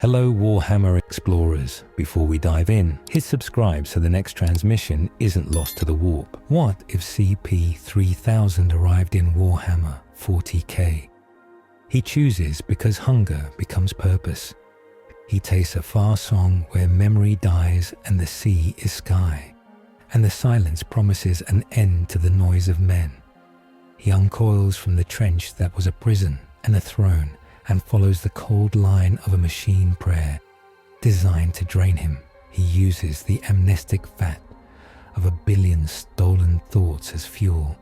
Hello Warhammer explorers. Before we dive in, hit subscribe so the next transmission isn't lost to the warp. What if SCP-3000 arrived in Warhammer 40K? He chooses because hunger becomes purpose. He tastes a far song where memory dies and the sea is sky, and the silence promises an end to the noise of men. He uncoils from the trench that was a prison and a throne, and follows the cold line of a machine prayer designed to drain him. He uses the amnestic fat of a billion stolen thoughts as fuel,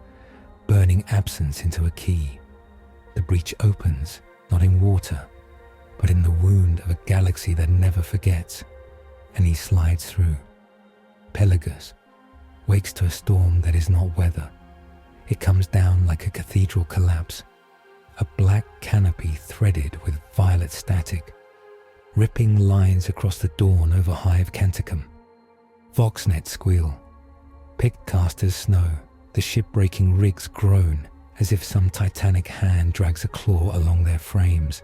burning absence into a key. The breach opens, not in water, but in the wound of a galaxy that never forgets, and he slides through. Pelagus wakes to a storm that is not weather. It comes down like a cathedral collapse, a black canopy threaded with violet static, ripping lines across the dawn over Hive Canticum. Voxnets squeal, picked casters snow, the ship-breaking rigs groan as if some titanic hand drags a claw along their frames.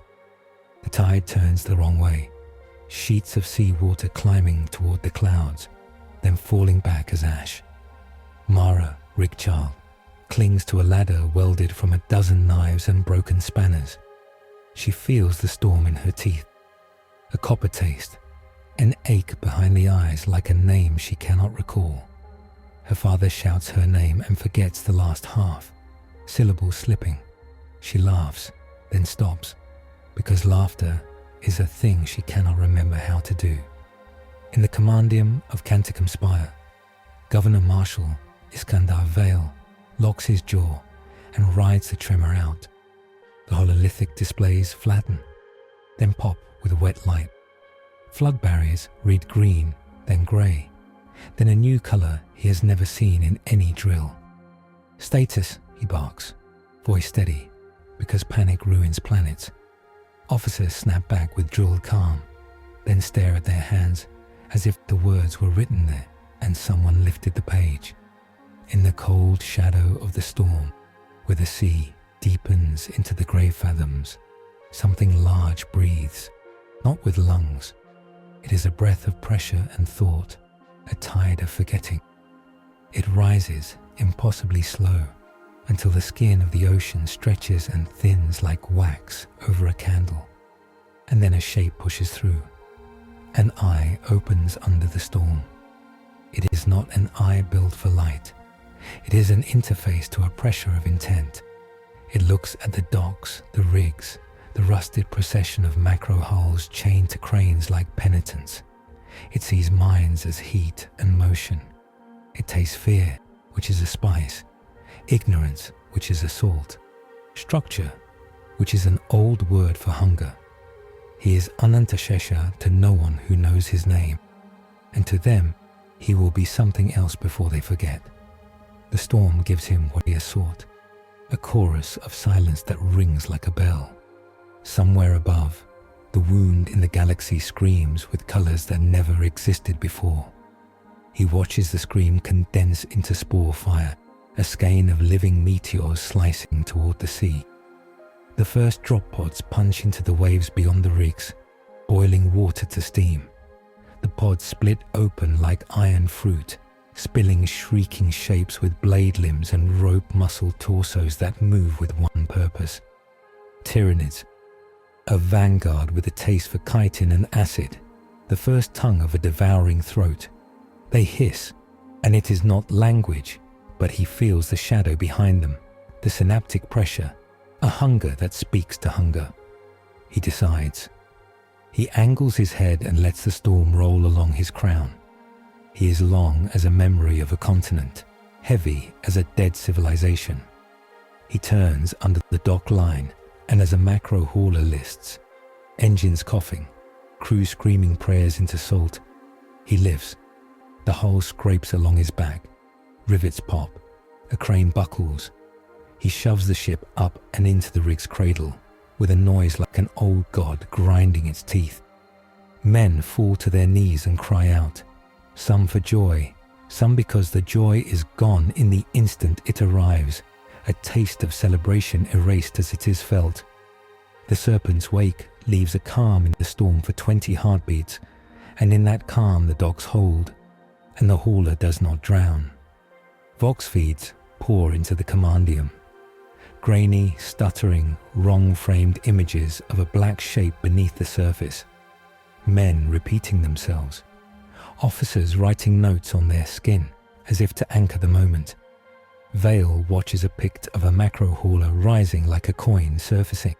The tide turns the wrong way, sheets of seawater climbing toward the clouds, then falling back as ash. Mara, Rigchild, clings to a ladder welded from a dozen knives and broken spanners. She feels the storm in her teeth, a copper taste, an ache behind the eyes like a name she cannot recall. Her father shouts her name and forgets the last half, syllables slipping. She laughs, then stops, because laughter is a thing she cannot remember how to do. In the commandium of Canticum Spire, Governor Marshal Iskandar Vale locks his jaw and rides the tremor out. The hololithic displays flatten, then pop with wet light. Flood barriers read green, then grey, then a new colour he has never seen in any drill. Status, he barks, voice steady, because panic ruins planets. Officers snap back with drilled calm, then stare at their hands as if the words were written there and someone lifted the page. In the cold shadow of the storm, where the sea deepens into the grey fathoms, something large breathes, not with lungs. It is a breath of pressure and thought, a tide of forgetting. It rises impossibly slow until the skin of the ocean stretches and thins like wax over a candle, and then a shape pushes through. An eye opens under the storm. It is not an eye built for light. It is an interface to a pressure of intent. It looks at the docks, the rigs, the rusted procession of macro hulls chained to cranes like penitents. It sees minds as heat and motion. It tastes fear, which is a spice, ignorance, which is a salt, structure, which is an old word for hunger. He is Anantashesha to no one who knows his name, and to them he will be something else before they forget. The storm gives him what he has sought, a chorus of silence that rings like a bell. Somewhere above, the wound in the galaxy screams with colors that never existed before. He watches the scream condense into spore fire, a skein of living meteors slicing toward the sea. The first drop pods punch into the waves beyond the rigs, boiling water to steam. The pods split open like iron fruit, spilling shrieking shapes with blade limbs and rope-muscled torsos that move with one purpose. Tyranids, a vanguard with a taste for chitin and acid, the first tongue of a devouring throat. They hiss, and it is not language, but he feels the shadow behind them, the synaptic pressure, a hunger that speaks to hunger. He decides. He angles his head and lets the storm roll along his crown. He is long as a memory of a continent, heavy as a dead civilization. He turns under the dock line, and as a macro hauler lists, engines coughing, crew screaming prayers into salt, he lifts. The hull scrapes along his back, rivets pop, a crane buckles. He shoves the ship up and into the rig's cradle, with a noise like an old god grinding its teeth. Men fall to their knees and cry out, some for joy, some because the joy is gone in the instant it arrives, a taste of celebration erased as it is felt. The serpents wake leaves a calm in the storm for 20 heartbeats, and in that calm the dogs hold, and the hauler does not drown. Vox feeds pour into the commandium. Grainy, stuttering, wrong-framed images of a black shape beneath the surface. Men repeating themselves. Officers writing notes on their skin, as if to anchor the moment. Vale watches a pict of a macro hauler rising like a coin surfacing.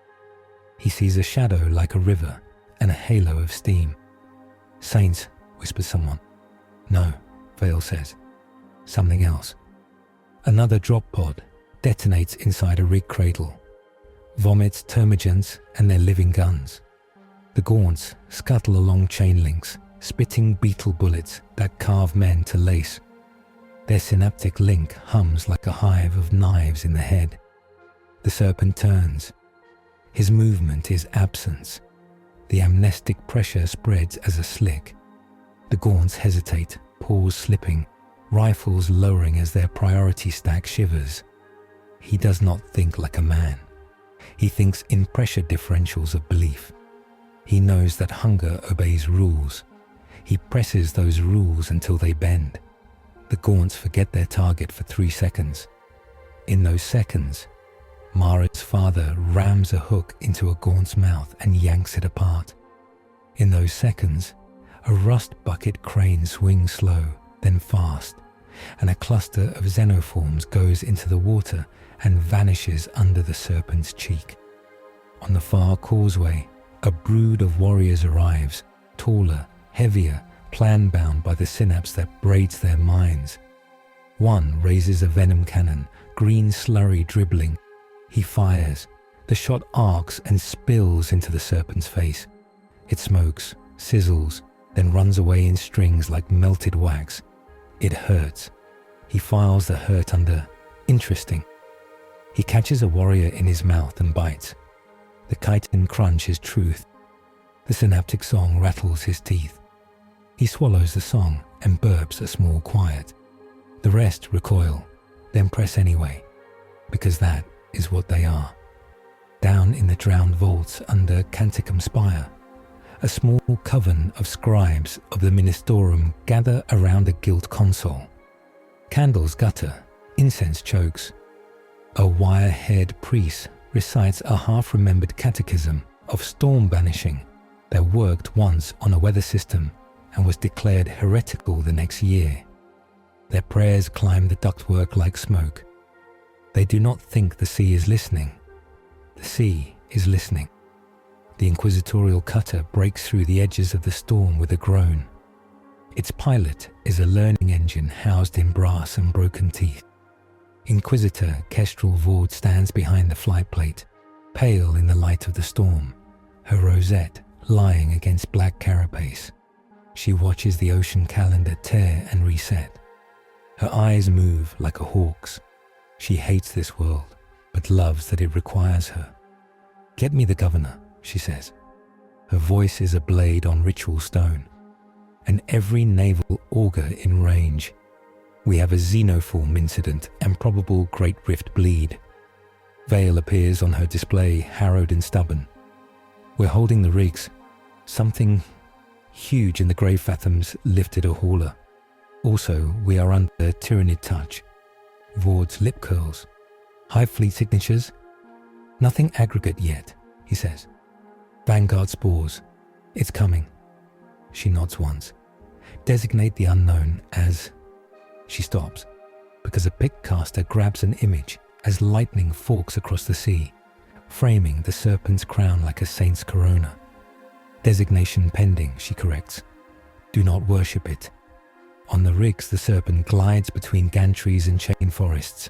He sees a shadow like a river and a halo of steam. Saints, whispers someone. No, Vale says. Something else. Another drop pod detonates inside a rig cradle. Vomits, termagants, and their living guns. The gaunts scuttle along chain links, spitting beetle bullets that carve men to lace. Their synaptic link hums like a hive of knives in the head. The serpent turns. His movement is absence. The amnestic pressure spreads as a slick. The gaunts hesitate, paws slipping, rifles lowering as their priority stack shivers. He does not think like a man. He thinks in pressure differentials of belief. He knows that hunger obeys rules. He presses those rules until they bend. The gaunts forget their target for 3 seconds. In those seconds, Mara's father rams a hook into a gaunt's mouth and yanks it apart. In those seconds, a rust bucket crane swings slow, then fast, and a cluster of xenoforms goes into the water and vanishes under the serpent's cheek. On the far causeway, a brood of warriors arrives, taller, heavier, plan-bound by the synapse that braids their minds. One raises a venom cannon, green slurry dribbling. He fires. The shot arcs and spills into the serpent's face. It smokes, sizzles, then runs away in strings like melted wax. It hurts. He files the hurt under interesting. He catches a warrior in his mouth and bites. The chitin crunch is truth. The synaptic song rattles his teeth. He swallows the song and burps a small quiet. The rest recoil, then press anyway, because that is what they are. Down in the drowned vaults under Canticum Spire, a small coven of scribes of the Ministorum gather around a gilt console. Candles gutter, incense chokes. A wire-haired priest recites a half-remembered catechism of storm banishing that worked once on a weather system and was declared heretical the next year. Their prayers climb the ductwork like smoke. They do not think the sea is listening. The sea is listening. The inquisitorial cutter breaks through the edges of the storm with a groan. Its pilot is a learning engine housed in brass and broken teeth. Inquisitor Kestrel Vord stands behind the flight plate, pale in the light of the storm, her rosette lying against black carapace. She watches the ocean calendar tear and reset. Her eyes move like a hawk's. She hates this world, but loves that it requires her. "Get me the governor," she says. Her voice is a blade on ritual stone. And every naval auger in range. We have a xenoform incident and probable Great Rift bleed. Vale appears on her display, harrowed and stubborn. "We're holding the rigs. Something huge in the grave fathoms lifted a hauler. Also, we are under tyrannid touch." Vord's lip curls. "Hive fleet signatures? Nothing aggregate yet," he says. "Vanguard spores. It's coming." She nods once. "Designate the unknown as..." She stops, because a pickcaster grabs an image as lightning forks across the sea, framing the serpent's crown like a saint's corona. "Designation pending," she corrects. "Do not worship it." On the rigs, the serpent glides between gantries and chain forests.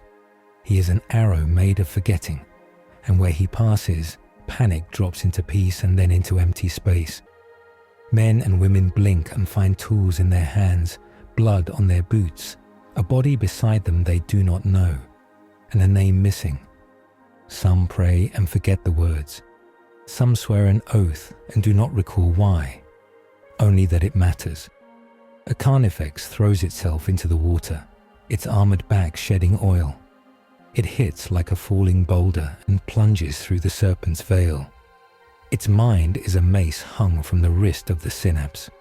He is an arrow made of forgetting, and where he passes, panic drops into peace and then into empty space. Men and women blink and find tools in their hands, blood on their boots, a body beside them they do not know, and a name missing. Some pray and forget the words. Some swear an oath and do not recall why, only that it matters. A carnifex throws itself into the water, its armored back shedding oil. It hits like a falling boulder and plunges through the serpent's veil. Its mind is a mace hung from the wrist of the synapse.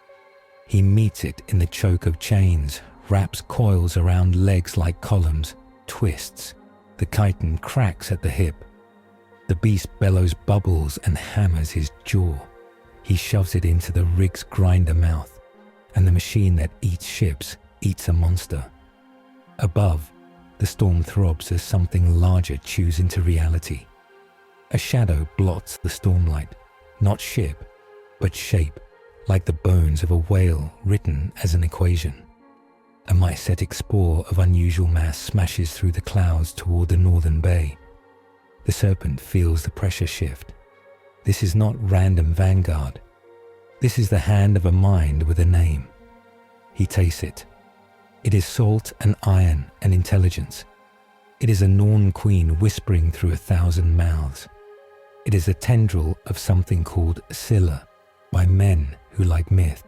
He meets it in the choke of chains, wraps coils around legs like columns, twists. The chitin cracks at the hip. The beast bellows bubbles and hammers his jaw. He shoves it into the rig's grinder mouth, and the machine that eats ships eats a monster. Above, the storm throbs as something larger chews into reality. A shadow blots the stormlight, not ship, but shape, like the bones of a whale written as an equation. A mycetic spore of unusual mass smashes through the clouds toward the northern bay. The serpent feels the pressure shift. This is not random vanguard. This is the hand of a mind with a name. He tastes it. It is salt and iron and intelligence. It is a Norn queen whispering through 1,000 mouths. It is a tendril of something called Scylla by men who like myth.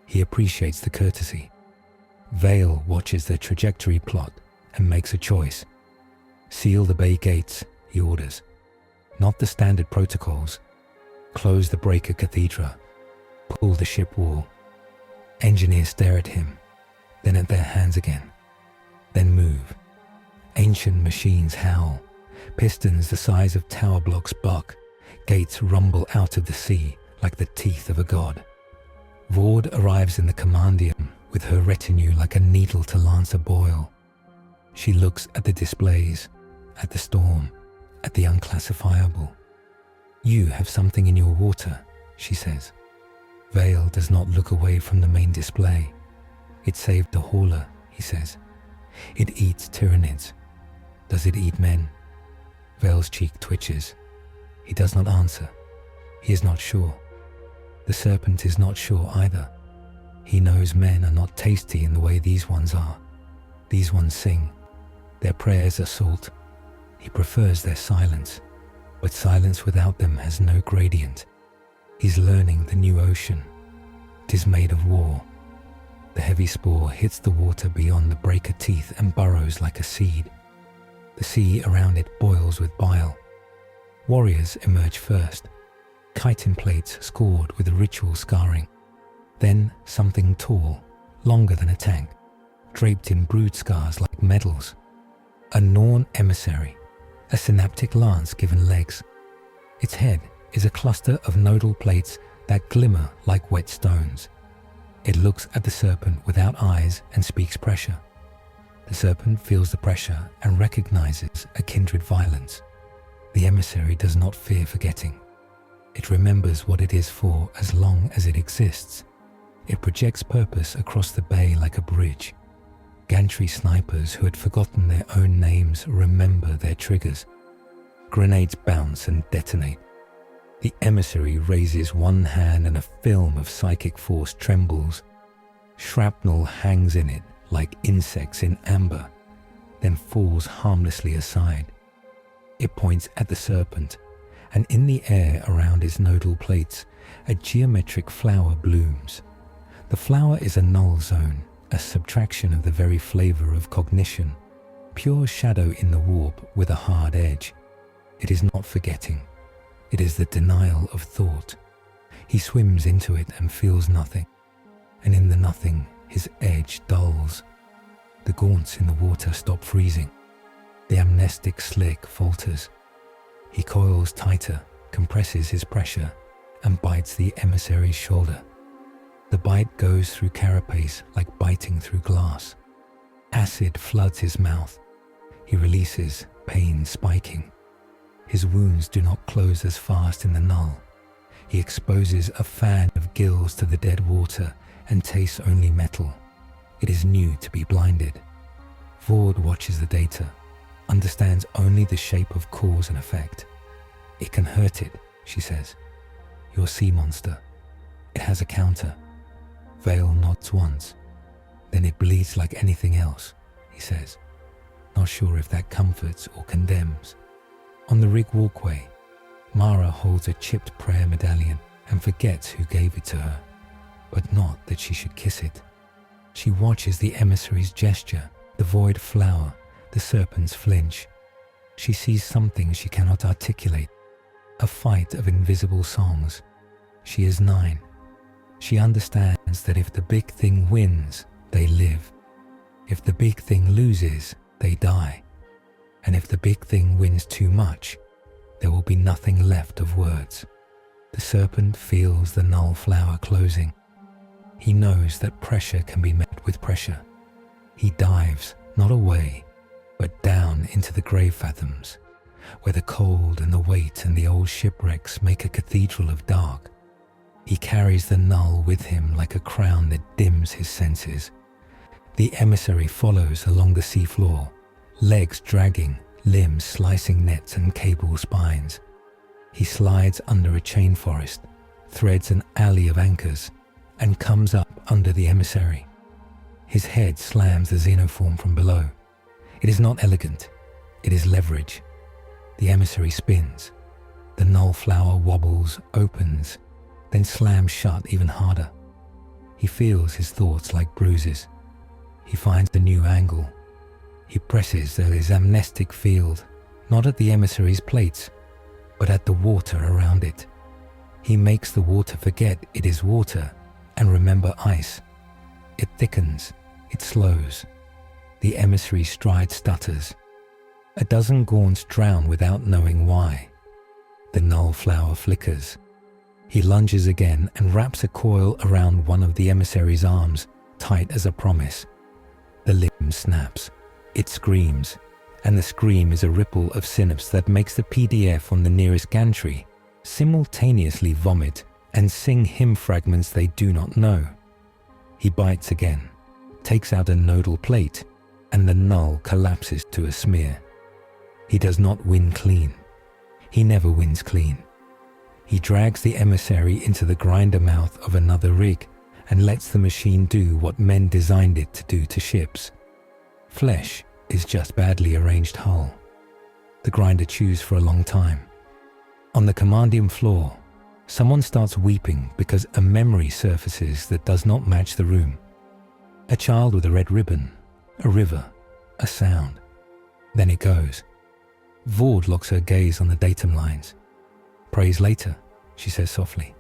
He appreciates the courtesy. Vale watches the trajectory plot and makes a choice. Seal the bay gates, he orders. Not the standard protocols. Close the breaker cathedra. Pull the ship wall. Engineers stare at him, then at their hands again. Then move. Ancient machines howl. Pistons the size of tower blocks buck. Gates rumble out of the sea like the teeth of a god. Vord arrives in the commandium with her retinue like a needle to lance a boil. She looks at the displays, at the storm, at the unclassifiable. You have something in your water, she says. Vale does not look away from the main display. It saved the hauler, he says. It eats tyrannids. Does it eat men? Vale's cheek twitches. He does not answer. He is not sure. The serpent is not sure either. He knows men are not tasty in the way these ones are. These ones sing. Their prayers are salt. He prefers their silence, but silence without them has no gradient. He's learning the new ocean. It is made of war. The heavy spore hits the water beyond the breaker teeth and burrows like a seed. The sea around it boils with bile. Warriors emerge first, chitin plates scored with ritual scarring. Then something tall, longer than a tank, draped in brood scars like medals. A Norn emissary, a synaptic lance given legs. Its head is a cluster of nodal plates that glimmer like wet stones. It looks at the serpent without eyes and speaks pressure. The serpent feels the pressure and recognizes a kindred violence. The emissary does not fear forgetting. It remembers what it is for as long as it exists. It projects purpose across the bay like a bridge. Gantry snipers who had forgotten their own names remember their triggers. Grenades bounce and detonate. The emissary raises one hand and a film of psychic force trembles. Shrapnel hangs in it like insects in amber, then falls harmlessly aside. It points at the serpent, and in the air around his nodal plates, a geometric flower blooms. The flower is a null zone, a subtraction of the very flavor of cognition, pure shadow in the warp with a hard edge. It is not forgetting. It is the denial of thought. He swims into it and feels nothing, and in the nothing his edge dulls. The gaunts in the water stop freezing. The amnestic slick falters. He coils tighter, compresses his pressure, and bites the emissary's shoulder. The bite goes through carapace like biting through glass. Acid floods his mouth. He releases, pain spiking. His wounds do not close as fast in the null. He exposes a fan of gills to the dead water and tastes only metal. It is new to be blinded. Vord watches the data, understands only the shape of cause and effect. It can hurt it, she says. Your sea monster. It has a counter. Vale nods once. Then it bleeds like anything else, he says. Not sure if that comforts or condemns. On the rig walkway, Mara holds a chipped prayer medallion and forgets who gave it to her, but not that she should kiss it. She watches the emissary's gesture, the void flower, the serpent's flinch. She sees something she cannot articulate. a fight of invisible songs. She is 9. She understands that if the big thing wins, they live. If the big thing loses, they die. And if the big thing wins too much, there will be nothing left of words. The serpent feels the null flower closing. He knows that pressure can be met with pressure. He dives, not away, but down into the grave fathoms, where the cold and the weight and the old shipwrecks make a cathedral of dark. He carries the null with him like a crown that dims his senses. The emissary follows along the seafloor, legs dragging, limbs slicing nets and cable spines. He slides under a chain forest, threads an alley of anchors, and comes up under the emissary. His head slams the xenoform from below. It is not elegant, it is leverage. The emissary spins. The null flower wobbles, opens, then slams shut even harder. He feels his thoughts like bruises. He finds a new angle. He presses at his amnestic field, not at the emissary's plates, but at the water around it. He makes the water forget it is water and remember ice. It thickens, it slows. The emissary's stride stutters. A dozen gaunts drown without knowing why. The null flower flickers. He lunges again and wraps a coil around one of the emissary's arms, tight as a promise. The limb snaps. It screams, and the scream is a ripple of synapse that makes the PDF on the nearest gantry simultaneously vomit and sing hymn fragments they do not know. He bites again, takes out a nodal plate, and the null collapses to a smear. He does not win clean. He never wins clean. He drags the emissary into the grinder mouth of another rig and lets the machine do what men designed it to do to ships. Flesh is just badly arranged hull. The grinder chews for a long time. On the commandium floor, someone starts weeping because a memory surfaces that does not match the room. A child with a red ribbon, a river, a sound. Then it goes. Vord locks her gaze on the datum lines. "Praise later," she says softly.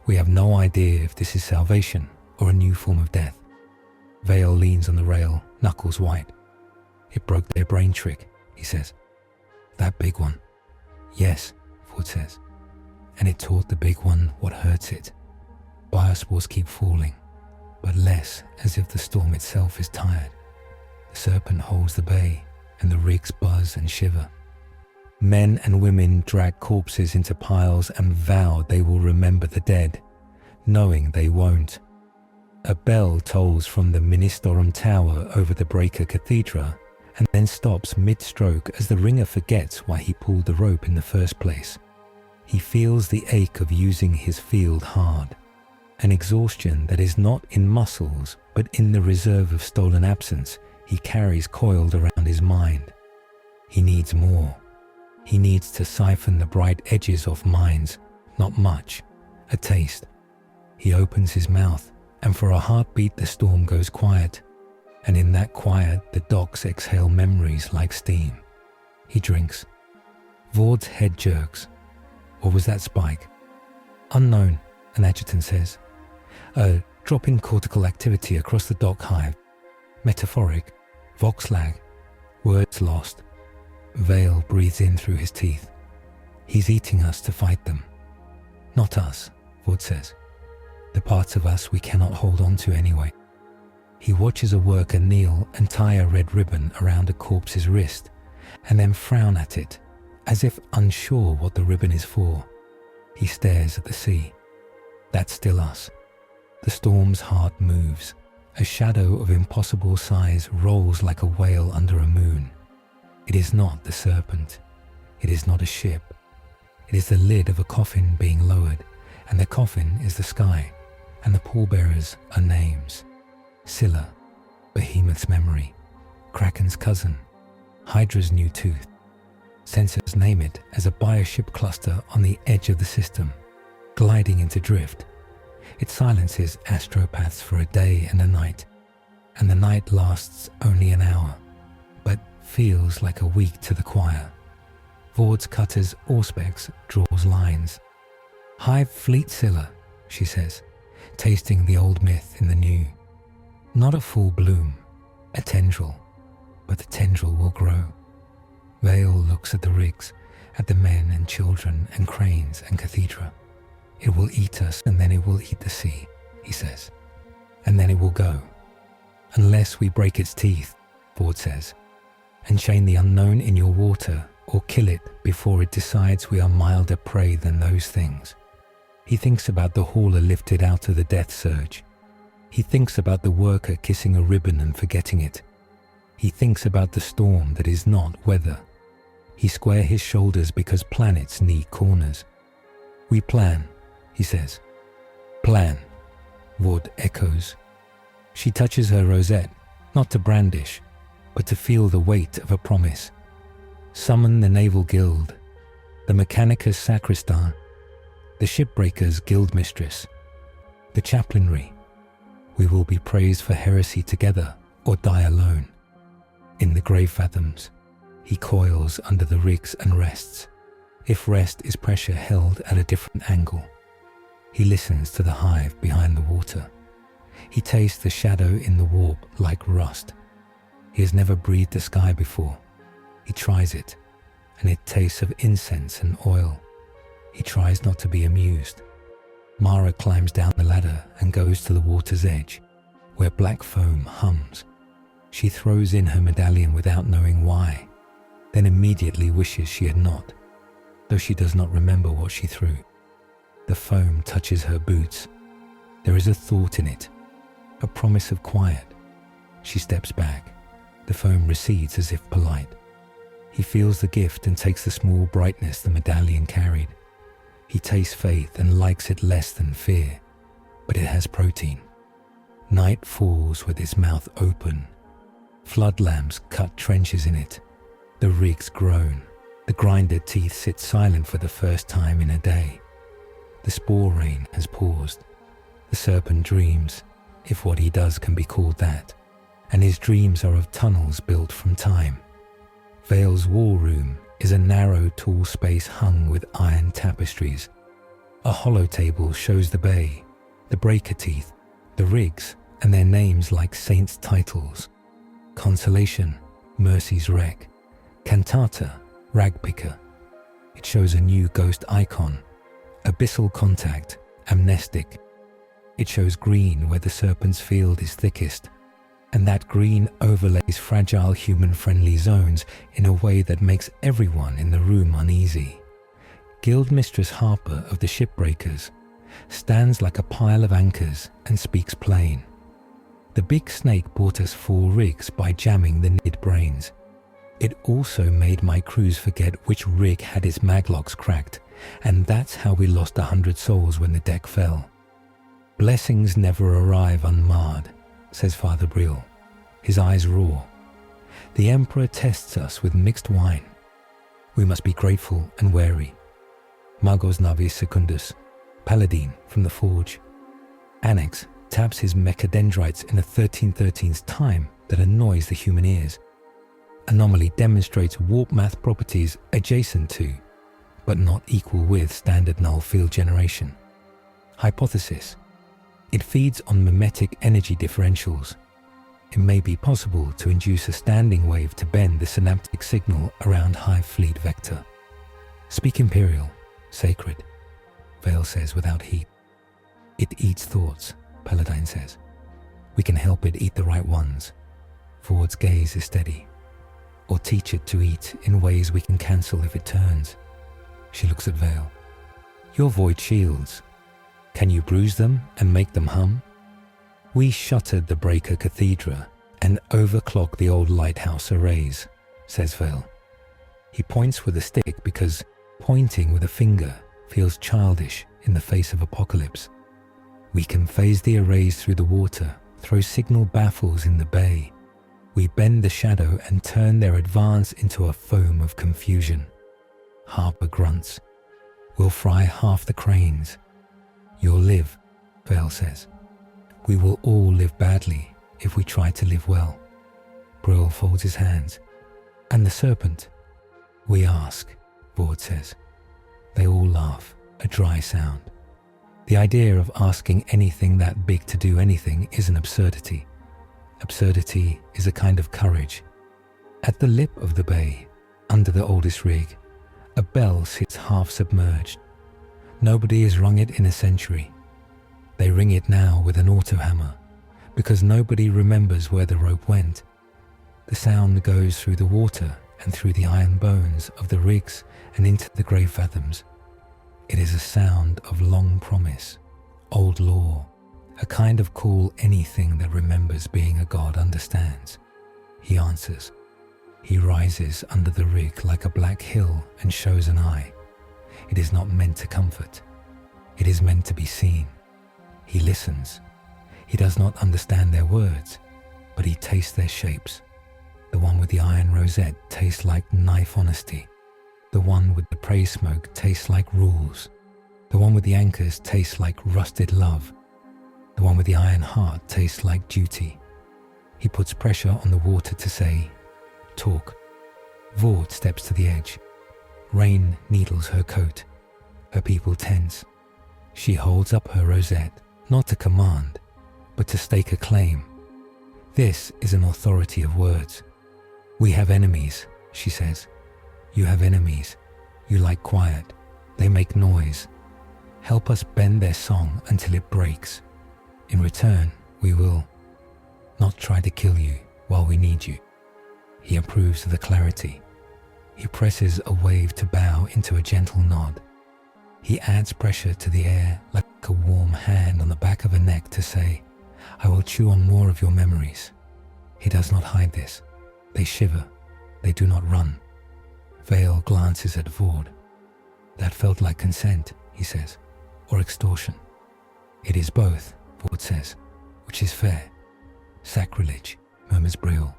"We have no idea if this is salvation or a new form of death." Vale leans on the rail, knuckles white. "It broke their brain trick," he says. "That big one." "Yes," Ford says. "And it taught the big one what hurts it. Biospores keep falling, but less as if the storm itself is tired. The serpent holds the bay, and the rigs buzz and shiver. Men and women drag corpses into piles and vow they will remember the dead, knowing they won't. A bell tolls from the Ministorum Tower over the Breaker Cathedra and then stops mid-stroke as the ringer forgets why he pulled the rope in the first place. He feels the ache of using his field hard, an exhaustion that is not in muscles but in the reserve of stolen absence he carries coiled around his mind. He needs more. He needs to siphon the bright edges off minds, not much, a taste. He opens his mouth, and for a heartbeat the storm goes quiet, and in that quiet the docks exhale memories like steam. He drinks. Vord's head jerks. Or was that Spike? "Unknown," an adjutant says. "A drop in cortical activity across the dock hive. Metaphoric. Voxlag. Words lost." Vale breathes in through his teeth. "He's eating us to fight them." "Not us," Vord says. "The parts of us we cannot hold on to anyway." He watches a worker kneel and tie a red ribbon around a corpse's wrist, and then frown at it, as if unsure what the ribbon is for. He stares at the sea. That's still us. The storm's heart moves. A shadow of impossible size rolls like a whale under a moon. It is not the serpent. It is not a ship. It is the lid of a coffin being lowered, and the coffin is the sky, and the pallbearers are names. Scylla, Behemoth's memory, Kraken's cousin, Hydra's new tooth. Sensors name it as a bioship cluster on the edge of the system, gliding into drift. It silences astropaths for a day and a night, and the night lasts only an hour, but feels like a week to the choir. Vord's cutter's auspex draws lines. Hive fleetsilla, she says, tasting the old myth in the new. Not a full bloom, a tendril, but the tendril will grow. Vale looks at the rigs, at the men and children and cranes and cathedra. It will eat us and then it will eat the sea, he says. And then it will go. Unless we break its teeth, Vord says, and chain the unknown in your water or kill it before it decides we are milder prey than those things. He thinks about the hauler lifted out of the death surge. He thinks about the worker kissing a ribbon and forgetting it. He thinks about the storm that is not weather. He squares his shoulders because planets need corners. We plan, he says. Plan, Vord echoes. She touches her rosette, not to brandish, but to feel the weight of a promise. Summon the Naval Guild, the Mechanicus Sacristan, the Shipbreakers Guild Mistress, the Chaplainry. We will be praised for heresy together or die alone. In the grave fathoms, he coils under the rigs and rests, if rest is pressure held at a different angle. He listens to the hive behind the water. He tastes the shadow in the warp like rust. He has never breathed the sky before. He tries it, and it tastes of incense and oil. He tries not to be amused. Mara climbs down the ladder and goes to the water's edge, where black foam hums. She throws in her medallion without knowing why, then immediately wishes she had not, though she does not remember what she threw. The foam touches her boots. There is a thought in it, a promise of quiet. She steps back. The foam recedes as if polite. He feels the gift and takes the small brightness the medallion carried. He tastes faith and likes it less than fear, but it has protein. Night falls with its mouth open. Flood lamps cut trenches in it. The rigs groan. The grinded teeth sit silent for the first time in a day. The spore rain has paused. The serpent dreams, if what he does can be called that, and his dreams are of tunnels built from time. Vale's war room is a narrow, tall space hung with iron tapestries. A hollow table shows the bay, the breaker teeth, the rigs, and their names like saints' titles. Consolation, Mercy's wreck. Cantata, ragpicker. It shows a new ghost icon. Abyssal contact, amnestic. It shows green where the serpent's field is thickest, and that green overlays fragile human-friendly zones in a way that makes everyone in the room uneasy. Guild Mistress Harper of the Shipbreakers stands like a pile of anchors and speaks plain. The big snake bought us 4 rigs by jamming the nid brains. It also made my crews forget which rig had its maglocks cracked, and that's how we lost 100 souls when the deck fell. Blessings never arrive unmarred, says Father Briel. His eyes roar. The Emperor tests us with mixed wine. We must be grateful and wary. Magos Navis Secundus, Paladin from the Forge. Annex taps his mechadendrites in a 1313's time that annoys the human ears. Anomaly demonstrates warp math properties adjacent to, but not equal with, standard null field generation. Hypothesis. It feeds on mimetic energy differentials. It may be possible to induce a standing wave to bend the synaptic signal around Hive Fleet vector. Speak Imperial, sacred, Vale says without heat. It eats thoughts, Paladin says. We can help it eat the right ones. Ford's gaze is steady. Or teach it to eat in ways we can cancel if it turns. She looks at Vale. Your void shields. Can you bruise them and make them hum? We shuttered the breaker cathedra and overclocked the old lighthouse arrays, says Vale. He points with a stick because pointing with a finger feels childish in the face of apocalypse. We can phase the arrays through the water, throw signal baffles in the bay. We bend the shadow and turn their advance into a foam of confusion. Harper grunts. We'll fry half the cranes. You'll live, Vale says. We will all live badly if we try to live well. Brill folds his hands. And the serpent? We ask. Vord says. They all laugh, a dry sound. The idea of asking anything that big to do anything is an absurdity. Absurdity is a kind of courage. At the lip of the bay, under the oldest rig, a bell sits half submerged. Nobody has rung it in a century. They ring it now with an auto-hammer, because nobody remembers where the rope went. The sound goes through the water and through the iron bones of the rigs and into the grey fathoms. It is a sound of long promise, old law, a kind of call anything that remembers being a god understands. He answers. He rises under the rig like a black hill and shows an eye. It is not meant to comfort. It is meant to be seen. He listens. He does not understand their words, but he tastes their shapes. The one with the iron rosette tastes like knife honesty. The one with the praise smoke tastes like rules. The one with the anchors tastes like rusted love. The one with the iron heart tastes like duty. He puts pressure on the water to say, talk. Vord steps to the edge. Rain needles her coat. Her people tense. She holds up her rosette, not to command, but to stake a claim. This is an authority of words. We have enemies, she says. You have enemies. You like quiet. They make noise. Help us bend their song until it breaks. In return, we will not try to kill you while we need you. He approves of the clarity. He presses a wave to bow into a gentle nod. He adds pressure to the air like a warm hand on the back of a neck to say, I will chew on more of your memories. He does not hide this. They shiver. They do not run. Vale glances at Vord. That felt like consent, he says, or extortion. It is both, Vord says, which is fair. Sacrilege, murmurs Brill,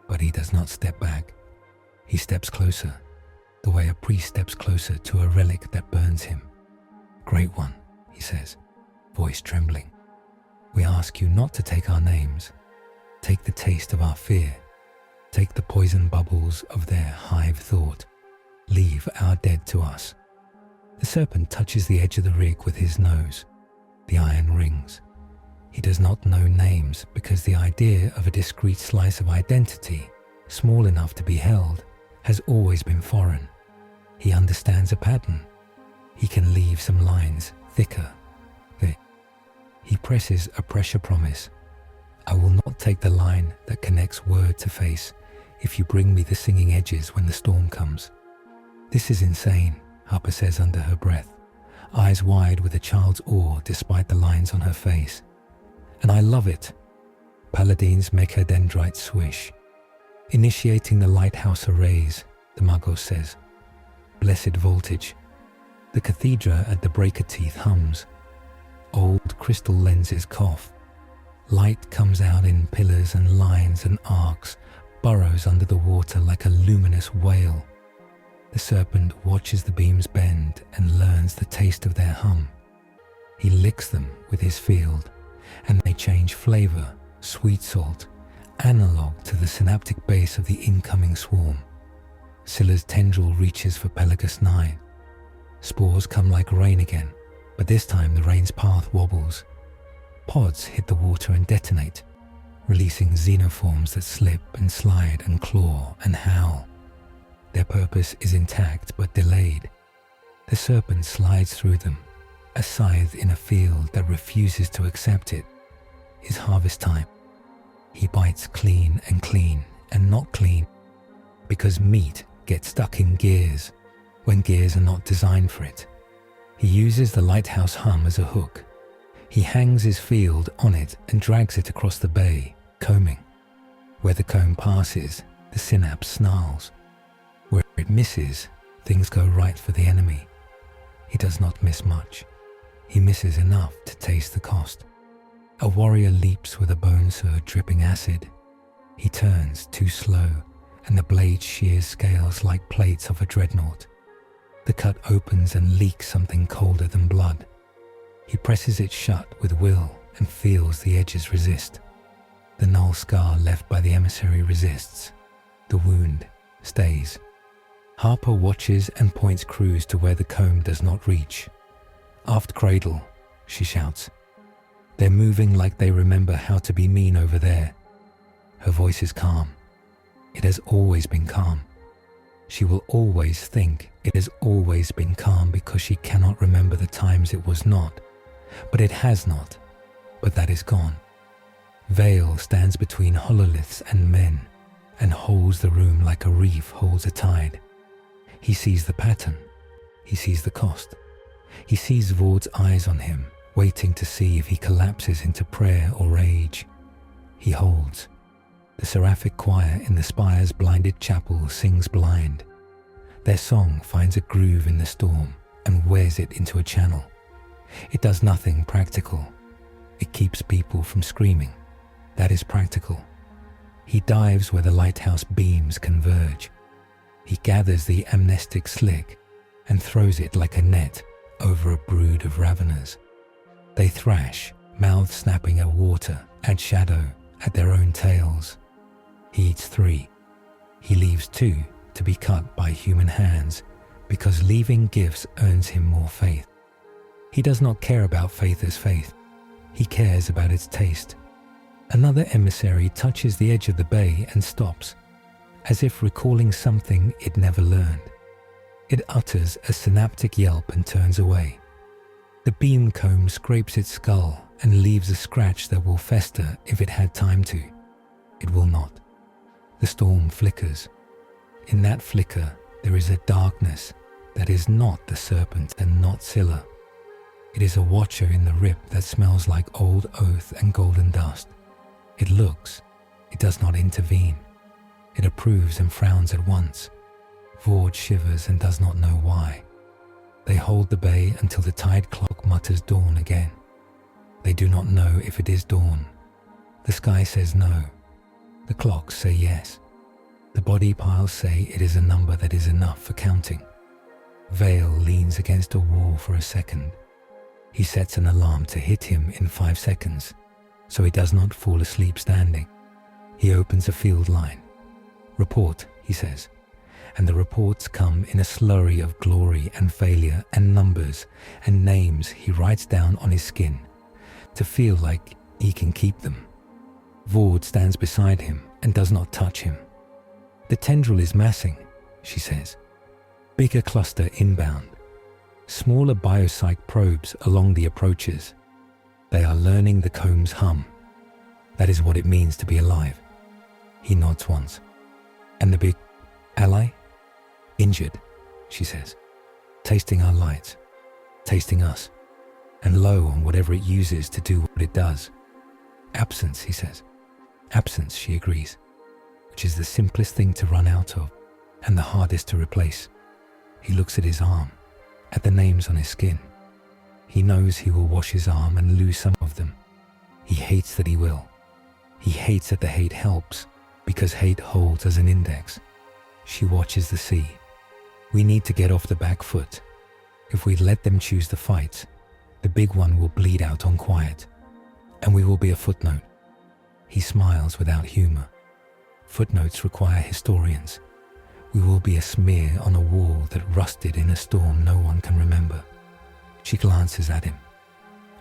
but he does not step back. He steps closer, the way a priest steps closer to a relic that burns him. Great one, he says, voice trembling. We ask you not to take our names. Take the taste of our fear. Take the poison bubbles of their hive thought. Leave our dead to us. The serpent touches the edge of the rig with his nose. The iron rings. He does not know names because the idea of a discrete slice of identity, small enough to be held, has always been foreign. He understands a pattern. He can leave some lines thicker. He presses a pressure promise. I will not take the line that connects word to face if you bring me the singing edges when the storm comes. This is insane, Harper says under her breath, eyes wide with a child's awe despite the lines on her face. And I love it. Paladines make her dendrites swish. Initiating the lighthouse arrays, the Magos says. Blessed voltage. The cathedra at the breaker teeth hums. Old crystal lenses cough. Light comes out in pillars and lines and arcs, burrows under the water like a luminous whale. The serpent watches the beams bend and learns the taste of their hum. He licks them with his field, and they change flavor, sweet salt, analog to the synaptic base of the incoming swarm. Scylla's tendril reaches for Pelagus 9. Spores come like rain again, but this time the rain's path wobbles. Pods hit the water and detonate, releasing xenoforms that slip and slide and claw and howl. Their purpose is intact but delayed. The serpent slides through them, a scythe in a field that refuses to accept it. Is harvest time. He bites clean and not clean, because meat gets stuck in gears when gears are not designed for it. He uses the lighthouse hum as a hook. He hangs his field on it and drags it across the bay, combing. Where the comb passes, the synapse snarls. Where it misses, things go right for the enemy. He does not miss much. He misses enough to taste the cost. A warrior leaps with a bone sword dripping acid. He turns too slow, and the blade shears scales like plates of a dreadnought. The cut opens and leaks something colder than blood. He presses it shut with will and feels the edges resist. The null scar left by the emissary resists. The wound stays. Harper watches and points crews to where the comb does not reach. "Aft cradle," she shouts. "They're moving like they remember how to be mean over there." Her voice is calm. It has always been calm. She will always think it has always been calm because she cannot remember the times it was not. But it has not. But that is gone. Vale stands between hololiths and men and holds the room like a reef holds a tide. He sees the pattern. He sees the cost. He sees Vord's eyes on him, waiting to see if he collapses into prayer or rage. He holds. The seraphic choir in the spire's blinded chapel sings blind. Their song finds a groove in the storm and wears it into a channel. It does nothing practical. It keeps people from screaming. That is practical. He dives where the lighthouse beams converge. He gathers the amnestic slick and throws it like a net over a brood of raveners. They thrash, mouths snapping at water, at shadow, at their own tails. He eats 3. He leaves 2 to be cut by human hands because leaving gifts earns him more faith. He does not care about faith as faith. He cares about its taste. Another emissary touches the edge of the bay and stops, as if recalling something it never learned. It utters a synaptic yelp and turns away. The beam comb scrapes its skull and leaves a scratch that will fester if it had time to. It will not. The storm flickers. In that flicker, there is a darkness that is not the serpent and not Scylla. It is a watcher in the rip that smells like old oath and golden dust. It looks. It does not intervene. It approves and frowns at once. Vord shivers and does not know why. They hold the bay until the tide clock mutters dawn again. They do not know if it is dawn. The sky says no. The clocks say yes. The body piles say it is a number that is enough for counting. Vale leans against a wall for a second. He sets an alarm to hit him in 5 seconds, so he does not fall asleep standing. He opens a field line. "Report," he says, and the reports come in a slurry of glory and failure and numbers and names he writes down on his skin to feel like he can keep them. Vord stands beside him and does not touch him. "The tendril is massing," she says. "Bigger cluster inbound. Smaller biopsych probes along the approaches. They are learning the comb's hum. That is what it means to be alive." He nods once. "And the big ally?" "Injured," she says. "Tasting our lights. Tasting us. And low on whatever it uses to do what it does." "Absence," he says. "Absence," she agrees, which is the simplest thing to run out of and the hardest to replace. He looks at his arm, at the names on his skin. He knows he will wash his arm and lose some of them. He hates that he will. He hates that the hate helps, because hate holds as an index. She watches the sea. We need to get off the back foot. If we let them choose the fight, the big one will bleed out on quiet, and we will be a footnote. He smiles without humor. Footnotes require historians. We will be a smear on a wall that rusted in a storm no one can remember. She glances at him.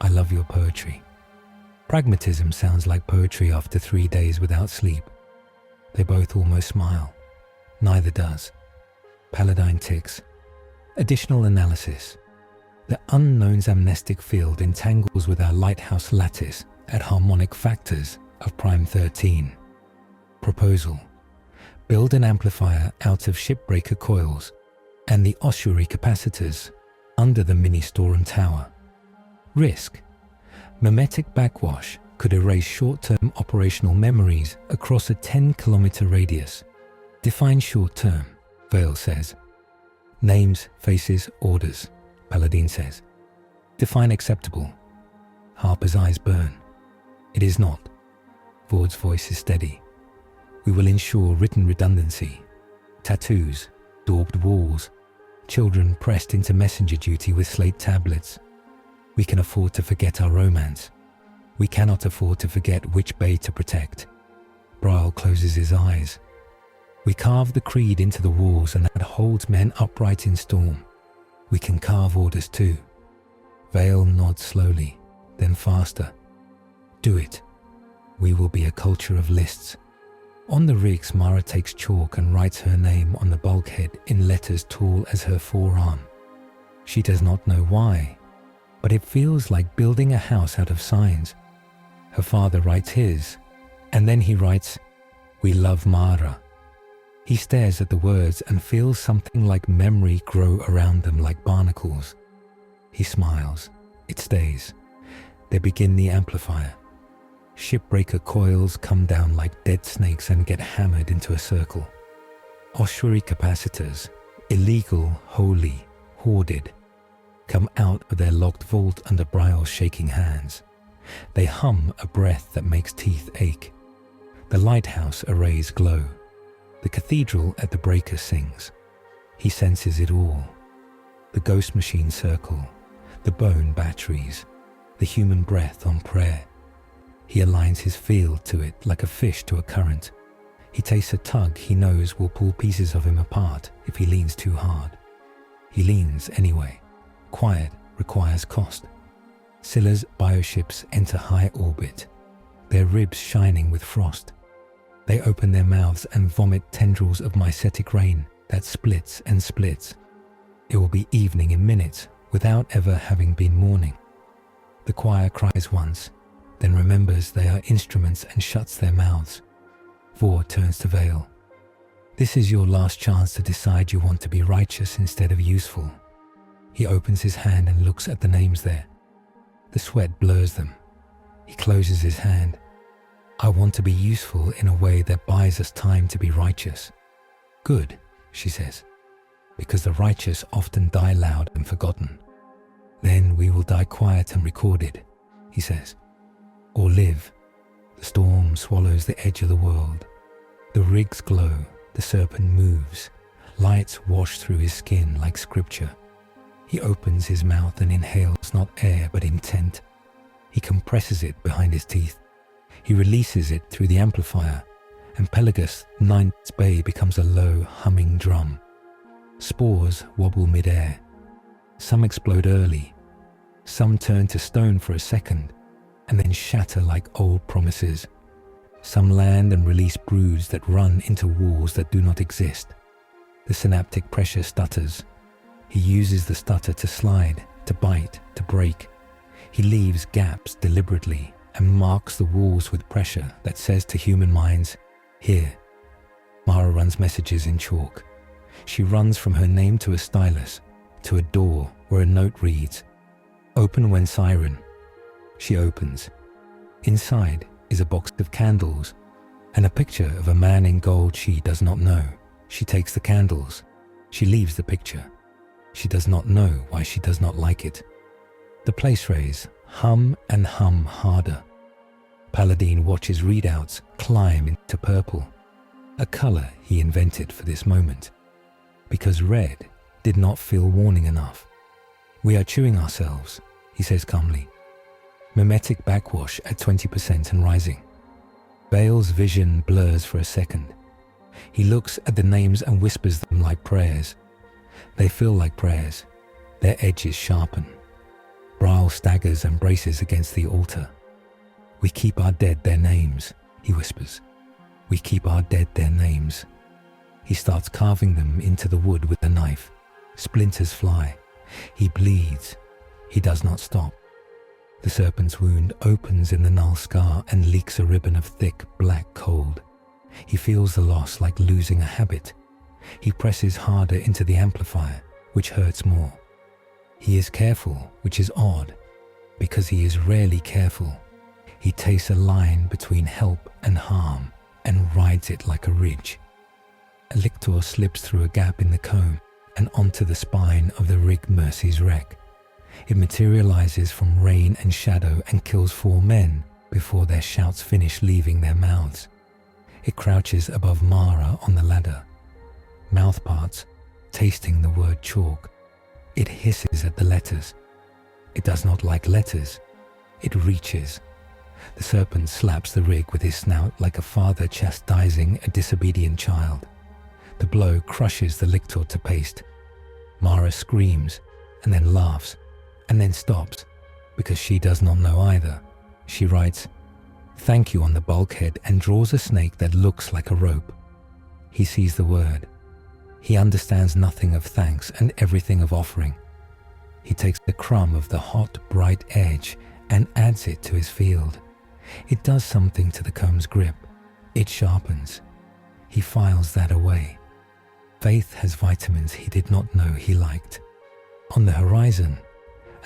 "I love your poetry." Pragmatism sounds like poetry after 3 days without sleep. They both almost smile. Neither does. Paladine ticks. Additional analysis. The unknown's amnestic field entangles with our lighthouse lattice at harmonic factors of prime 13. Proposal. Build an amplifier out of shipbreaker coils and the ossuary capacitors under the mini-storeroom tower. Risk. Mimetic backwash could erase short-term operational memories across a 10-kilometer radius. Define short-term, Vale says. Names, faces, orders, Paladin says. Define acceptable. Harper's eyes burn. It is not. Vord's voice is steady. We will ensure written redundancy. Tattoos, daubed walls, children pressed into messenger duty with slate tablets. We can afford to forget our romance. We cannot afford to forget which bay to protect. Braille closes his eyes. We carve the creed into the walls, and that holds men upright in storm. We can carve orders too. Vale nods slowly, then faster. Do it. We will be a culture of lists. On the rigs, Mara takes chalk and writes her name on the bulkhead in letters tall as her forearm. She does not know why, but it feels like building a house out of signs. Her father writes his, and then he writes, "We love Mara." He stares at the words and feels something like memory grow around them like barnacles. He smiles. It stays. They begin the amplifier. Shipbreaker coils come down like dead snakes and get hammered into a circle. Ossuary capacitors, illegal, holy, hoarded, come out of their locked vault under Brile's shaking hands. They hum a breath that makes teeth ache. The lighthouse arrays glow. The cathedral at the breaker sings. He senses it all. The ghost machine circle, the bone batteries, the human breath on prayer. He aligns his field to it like a fish to a current. He tastes a tug he knows will pull pieces of him apart if he leans too hard. He leans anyway. Quiet requires cost. Scylla's bioships enter high orbit, their ribs shining with frost. They open their mouths and vomit tendrils of mycetic rain that splits and splits. It will be evening in minutes without ever having been morning. The choir cries once, then remembers they are instruments and shuts their mouths. Vor turns to Vale. This is your last chance to decide you want to be righteous instead of useful. He opens his hand and looks at the names there. The sweat blurs them. He closes his hand. I want to be useful in a way that buys us time to be righteous. Good, she says, because the righteous often die loud and forgotten. Then we will die quiet and recorded, he says. Or live. The storm swallows the edge of the world. The rigs glow, the serpent moves. Lights wash through his skin like scripture. He opens his mouth and inhales not air but intent. He compresses it behind his teeth. He releases it through the amplifier, and Pelagus' ninth bay becomes a low, humming drum. Spores wobble mid-air. Some explode early. Some turn to stone for a second, and then shatter like old promises. Some land and release broods that run into walls that do not exist. The synaptic pressure stutters. He uses the stutter to slide, to bite, to break. He leaves gaps deliberately and marks the walls with pressure that says to human minds, here. Mara runs messages in chalk. She runs from her name to a stylus, to a door where a note reads, "Open when siren." She opens. Inside is a box of candles and a picture of a man in gold she does not know. She takes the candles. She leaves the picture. She does not know why she does not like it. The place rays hum and hum harder. Paladin watches readouts climb into purple, a color he invented for this moment, because red did not feel warning enough. We are chewing ourselves, he says calmly. Mimetic backwash at 20% and rising. Vale's vision blurs for a second. He looks at the names and whispers them like prayers. They feel like prayers. Their edges sharpen. Brile staggers and braces against the altar. We keep our dead their names, he whispers. We keep our dead their names. He starts carving them into the wood with the knife. Splinters fly. He bleeds. He does not stop. The serpent's wound opens in the null scar and leaks a ribbon of thick, black cold. He feels the loss like losing a habit. He presses harder into the amplifier, which hurts more. He is careful, which is odd, because he is rarely careful. He tastes a line between help and harm and rides it like a ridge. A lictor slips through a gap in the comb and onto the spine of the rigged Mercy's wreck. It materializes from rain and shadow and kills 4 men before their shouts finish leaving their mouths. It crouches above Mara on the ladder. Mouth parts, tasting the word chalk. It hisses at the letters. It does not like letters. It reaches. The serpent slaps the rig with his snout like a father chastising a disobedient child. The blow crushes the lictor to paste. Mara screams, and then laughs, and then stops, because she does not know either. She writes, "Thank you" on the bulkhead and draws a snake that looks like a rope. He sees the word. He understands nothing of thanks and everything of offering. He takes the crumb of the hot, bright edge and adds it to his field. It does something to the comb's grip. It sharpens. He files that away. Faith has vitamins he did not know he liked. On the horizon,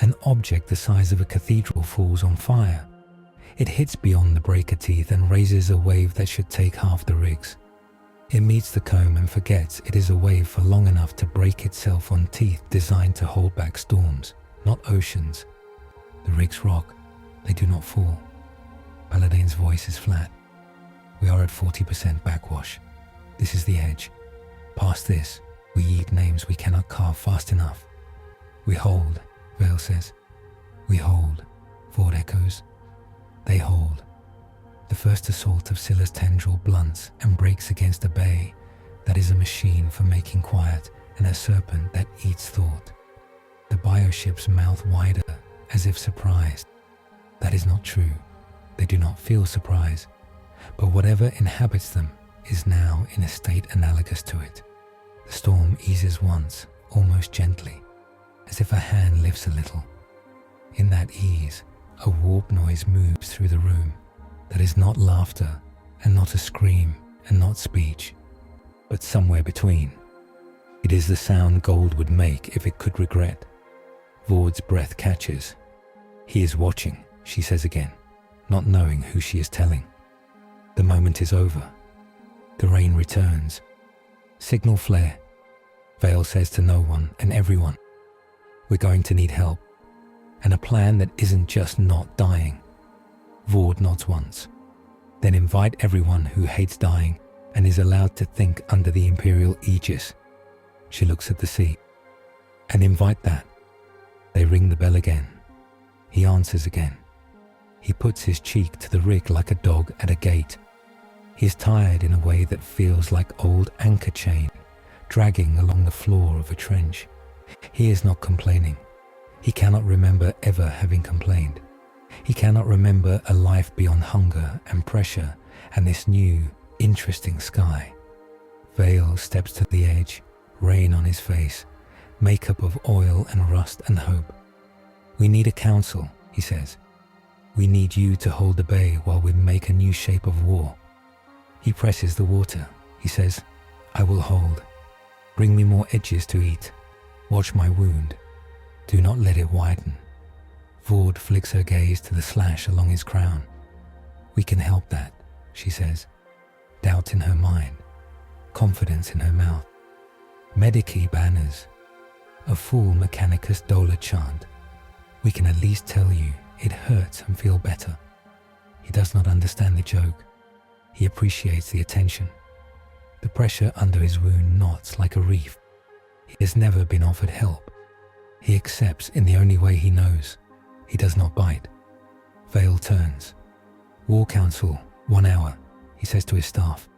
an object the size of a cathedral falls on fire. It hits beyond the breaker teeth and raises a wave that should take half the rigs. It meets the comb and forgets it is a wave for long enough to break itself on teeth designed to hold back storms, not oceans. The rigs rock. They do not fall. Paladain's voice is flat. We are at 40% backwash. This is the edge. Past this, we eat names we cannot carve fast enough. We hold, Vale says. We hold, Ford echoes. They hold. The first assault of Scylla's tendril blunts and breaks against a bay that is a machine for making quiet and a serpent that eats thought. The bioship's mouth wider, as if surprised. That is not true. They do not feel surprise, but whatever inhabits them is now in a state analogous to it. The storm eases once, almost gently, as if a hand lifts a little. In that ease, a warp noise moves through the room that is not laughter and not a scream and not speech, but somewhere between. It is the sound gold would make if it could regret. Vord's breath catches. He is watching, she says again, not knowing who she is telling. The moment is over. The rain returns. Signal flare. Vale says to no one and everyone, "We're going to need help. And a plan that isn't just not dying." Vord nods once. Then invite everyone who hates dying and is allowed to think under the Imperial aegis. She looks at the sea. And invite that. They ring the bell again. He answers again. He puts his cheek to the rig like a dog at a gate. He is tired in a way that feels like old anchor chain, dragging along the floor of a trench. He is not complaining. He cannot remember ever having complained. He cannot remember a life beyond hunger and pressure and this new, interesting sky. Vale steps to the edge, rain on his face, makeup of oil and rust and hope. "We need a council," he says. "We need you to hold the bay while we make a new shape of war." He presses the water. He says, "I will hold. Bring me more edges to eat. Watch my wound. Do not let it widen." Vord flicks her gaze to the slash along his crown. "We can help that," she says. Doubt in her mind. Confidence in her mouth. Medici banners. A full Mechanicus Dola chant. "We can at least tell you it hurts and feel better." He does not understand the joke. He appreciates the attention. The pressure under his wound knots like a reef. He has never been offered help. He accepts in the only way he knows. He does not bite. Vale turns. "War Council, 1 hour," he says to his staff.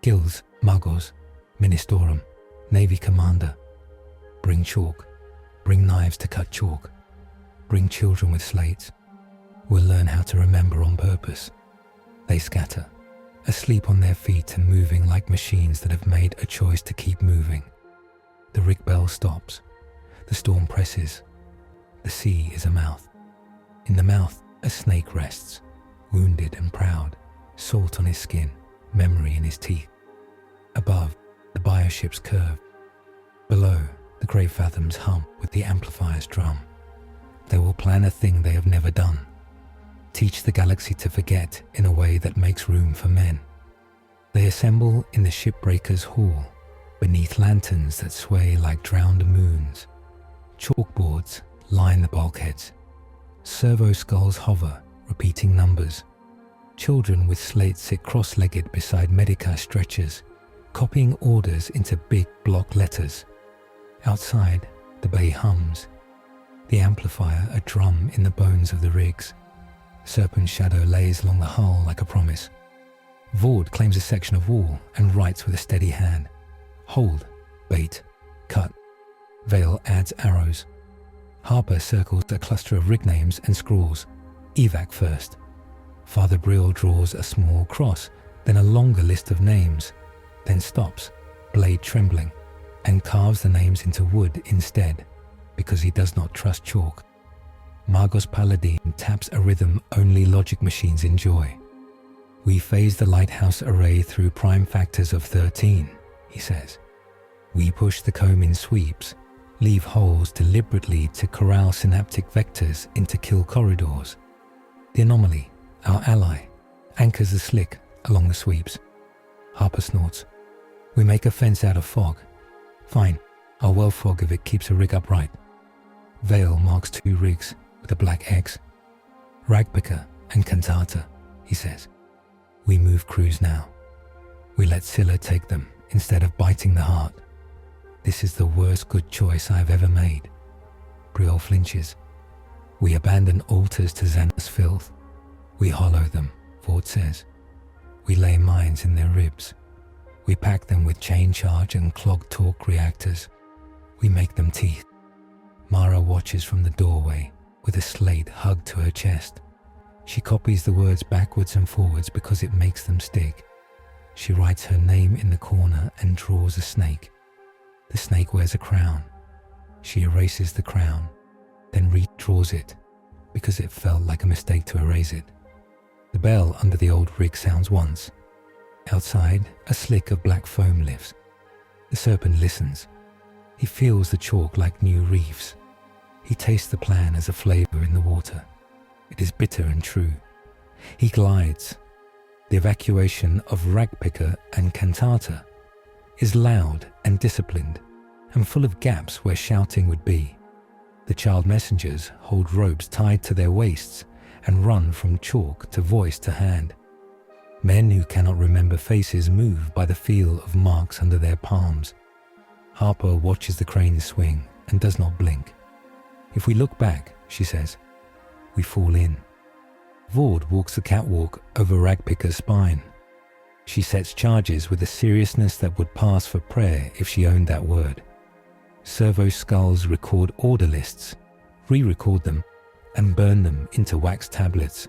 "Gills, Magos, Ministorum, Navy Commander. Bring chalk. Bring knives to cut chalk. Bring children with slates. We'll learn how to remember on purpose." They scatter, asleep on their feet and moving like machines that have made a choice to keep moving. The rig bell stops. The storm presses. The sea is a mouth. In the mouth, a snake rests, wounded and proud, salt on his skin, memory in his teeth. Above, the bioship's curve. Below, the grey fathoms hum with the amplifier's drum. They will plan a thing they have never done. Teach the galaxy to forget in a way that makes room for men. They assemble in the shipbreaker's hall, beneath lanterns that sway like drowned moons. Chalkboards line the bulkheads. Servo skulls hover, repeating numbers. Children with slates sit cross-legged beside Medica stretchers, copying orders into big block letters. Outside, the bay hums. The amplifier a drum in the bones of the rigs. Serpent's shadow lays along the hull like a promise. Vord claims a section of wall and writes with a steady hand. Hold, bait, cut. Vale adds arrows. Harper circles a cluster of rig names and scrawls, evac first. Father Brill draws a small cross, then a longer list of names, then stops, blade trembling, and carves the names into wood instead, because he does not trust chalk. Margos Paladin taps a rhythm only logic machines enjoy. We phase the lighthouse array through prime factors of 13, he says. We push the comb in sweeps, leave holes deliberately to corral synaptic vectors into kill corridors. The anomaly, our ally, anchors the slick along the sweeps. Harper snorts. We make a fence out of fog. Fine, I'll well fog if it keeps a rig upright. Vale marks 2 rigs with a black X. Ragpicker and Cantata, he says. We move crews now. We let Scylla take them instead of biting the heart. This is the worst good choice I've ever made. Briol flinches. We abandon altars to Xana's filth. We hollow them, Ford says. We lay mines in their ribs. We pack them with chain charge and clog torque reactors. We make them teeth. Mara watches from the doorway with a slate hugged to her chest. She copies the words backwards and forwards because it makes them stick. She writes her name in the corner and draws a snake. The snake wears a crown. She erases the crown, then redraws it because it felt like a mistake to erase it. The bell under the old rig sounds once. Outside, a slick of black foam lifts. The serpent listens. He feels the chalk like new reefs. He tastes the plan as a flavor in the water. It is bitter and true. He glides. The evacuation of Ragpicker and Cantata is loud and disciplined and full of gaps where shouting would be. The child messengers hold ropes tied to their waists and run from chalk to voice to hand. Men who cannot remember faces move by the feel of marks under their palms. Harper watches the crane swing and does not blink. If we look back, she says, we fall in. Vord walks the catwalk over Ragpicker's spine. She sets charges with a seriousness that would pass for prayer if she owned that word. Servo skulls record order lists, re-record them, and burn them into wax tablets.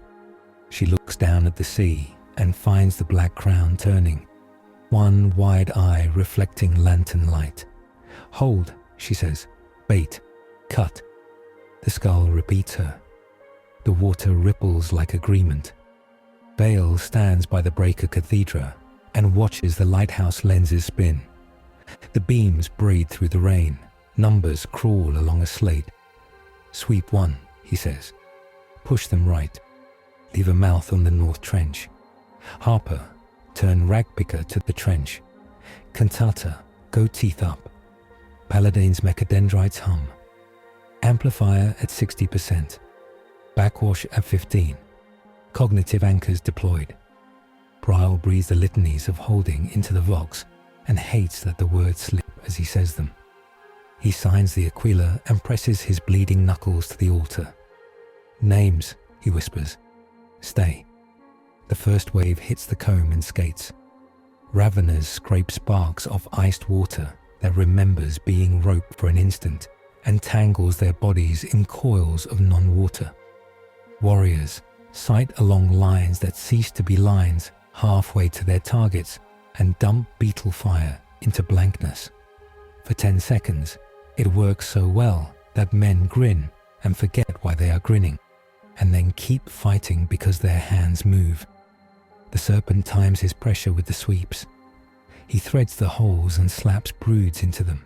She looks down at the sea and finds the black crown turning, one wide eye reflecting lantern light. Hold, she says, bait, cut. The skull repeats her. The water ripples like agreement. Vale stands by the breaker cathedra and watches the lighthouse lenses spin. The beams braid through the rain. Numbers crawl along a slate. Sweep 1, he says. Push them right. Leave a mouth on the north trench. Harper, turn Ragpicker to the trench. Cantata, go teeth up. Paladin's mechadendrites hum. Amplifier at 60%. Backwash at 15. Cognitive anchors deployed. Briol breathes the litanies of holding into the Vox and hates that the words slip as he says them. He signs the Aquila and presses his bleeding knuckles to the altar. Names, he whispers. Stay. The first wave hits the comb and skates. Raveners scrape sparks off iced water that remembers being rope for an instant and tangles their bodies in coils of non-water. Warriors sight along lines that cease to be lines halfway to their targets and dump beetle fire into blankness. For 10 seconds, it works so well that men grin and forget why they are grinning, and then keep fighting because their hands move. The serpent times his pressure with the sweeps. He threads the holes and slaps broods into them.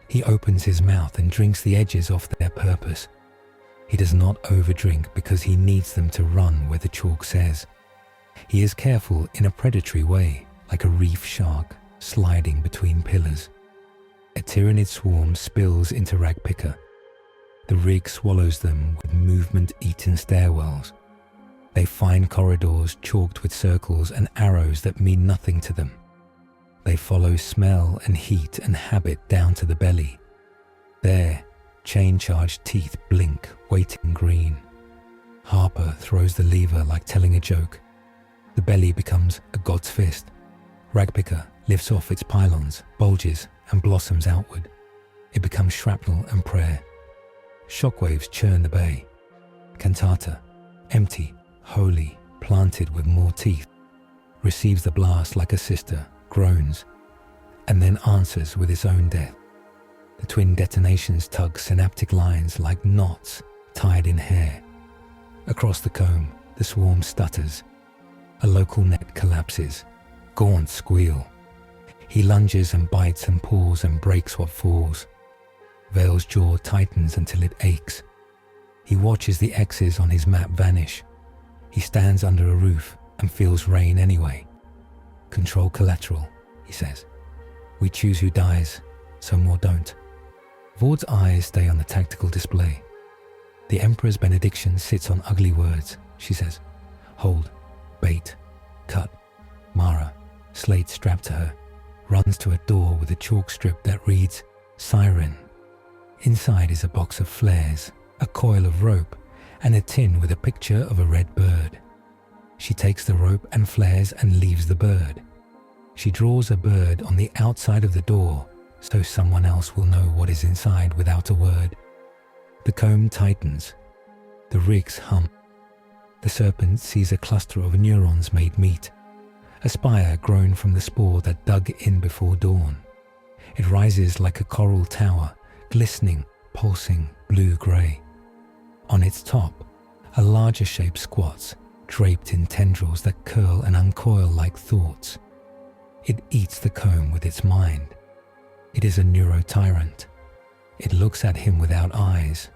He opens his mouth and drinks the edges off their purpose. He does not overdrink because he needs them to run where the chalk says. He is careful in a predatory way, like a reef shark sliding between pillars. A tyrannid swarm spills into Ragpicker. The rig swallows them with movement-eaten stairwells. They find corridors chalked with circles and arrows that mean nothing to them. They follow smell and heat and habit down to the belly. There, chain-charged teeth blink, waiting green. Harper throws the lever like telling a joke. The belly becomes a god's fist. Ragpicker lifts off its pylons, bulges, and blossoms outward. It becomes shrapnel and prayer. Shockwaves churn the bay. Cantata, empty, holy, planted with more teeth, receives the blast like a sister, groans, and then answers with its own death. The twin detonations tug synaptic lines like knots tied in hair. Across the comb, the swarm stutters. A local net collapses. Gaunt squeal. He lunges and bites and pulls and breaks what falls. Vale's jaw tightens until it aches. He watches the X's on his map vanish. He stands under a roof and feels rain anyway. Control collateral, he says. We choose who dies, so more don't. Vord's eyes stay on the tactical display. The Emperor's benediction sits on ugly words, she says. Hold, bait, cut. Mara, slate strapped to her, runs to a door with a chalk strip that reads, Siren. Inside is a box of flares, a coil of rope, and a tin with a picture of a red bird. She takes the rope and flares and leaves the bird. She draws a bird on the outside of the door so someone else will know what is inside without a word. The comb tightens. The rigs hum. The serpent sees a cluster of neurons made meat, a spire grown from the spore that dug in before dawn. It rises like a coral tower, glistening, pulsing, blue-grey. On its top, a larger shape squats, draped in tendrils that curl and uncoil like thoughts. It eats the comb with its mind. It is a neurotyrant. It looks at him without eyes,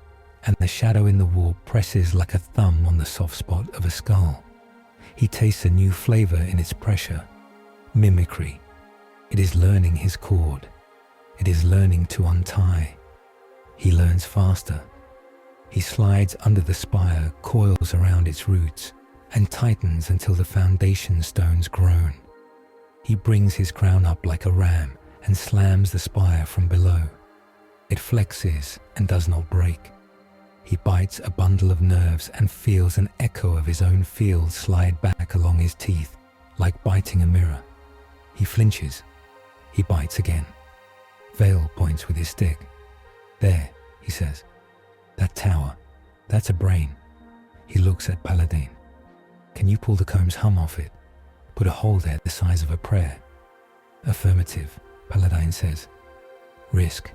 and the shadow in the warp presses like a thumb on the soft spot of a skull. He tastes a new flavor in its pressure, mimicry. It is learning his chord. It is learning to untie. He learns faster. He slides under the spire, coils around its roots, and tightens until the foundation stones groan. He brings his crown up like a ram and slams the spire from below. It flexes and does not break. He bites a bundle of nerves and feels an echo of his own field slide back along his teeth, like biting a mirror. He flinches. He bites again. Vale points with his stick. There, he says. That tower, that's a brain. He looks at Paladin. Can you pull the comb's hum off it? Put a hole there the size of a prayer. Affirmative, Paladin says. Risk.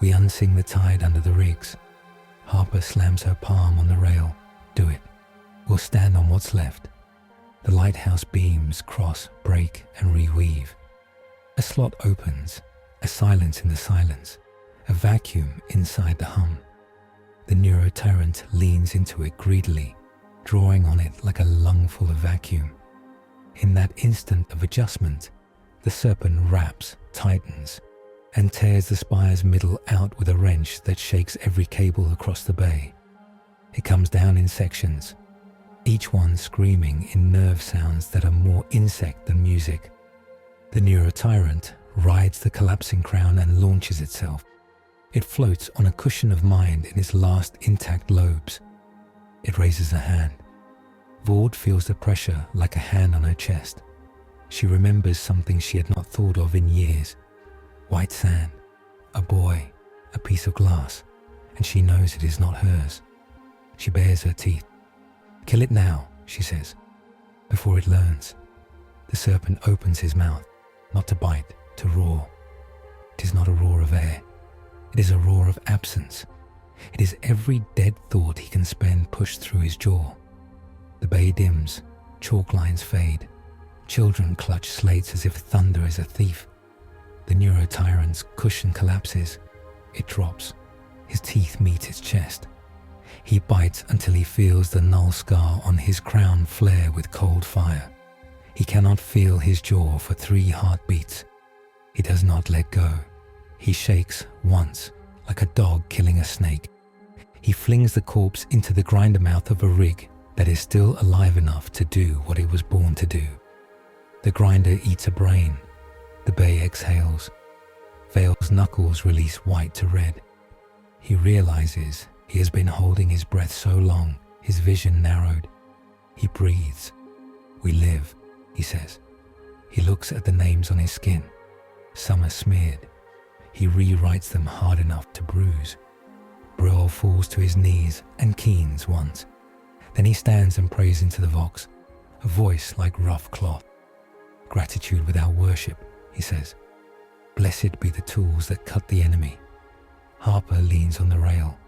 We unsing the tide under the rigs. Harper slams her palm on the rail. Do it. We'll stand on what's left. The lighthouse beams cross, break, and reweave. A slot opens, a silence in the silence, a vacuum inside the hum. The neurotyrant leans into it greedily, drawing on it like a lungful of vacuum. In that instant of adjustment, the serpent wraps, tightens, and tears the spire's middle out with a wrench that shakes every cable across the bay. It comes down in sections, each one screaming in nerve sounds that are more insect than music. The neurotyrant rides the collapsing crown and launches itself. It floats on a cushion of mind in its last intact lobes. It raises a hand. Vord feels the pressure like a hand on her chest. She remembers something she had not thought of in years. White sand, a boy, a piece of glass, and she knows it is not hers. She bares her teeth. Kill it now, she says, before it learns. The serpent opens his mouth, not to bite, to roar. It is not a roar of air. It is a roar of absence. It is every dead thought he can spend pushed through his jaw. The bay dims, chalk lines fade. Children clutch slates as if thunder is a thief. The neurotyrant's cushion collapses. It drops. His teeth meet its chest. He bites until he feels the null scar on his crown flare with cold fire. He cannot feel his jaw for 3 heartbeats. He does not let go. He shakes once, like a dog killing a snake. He flings the corpse into the grinder mouth of a rig that is still alive enough to do what it was born to do. The grinder eats a brain. The bay exhales. Vale's knuckles release white to red. He realizes he has been holding his breath so long, his vision narrowed. He breathes. We live, he says. He looks at the names on his skin. Some are smeared. He rewrites them hard enough to bruise. Brill falls to his knees and keens once. Then he stands and prays into the vox, a voice like rough cloth. Gratitude without worship, he says. Blessed be the tools that cut the enemy. Harper leans on the rail,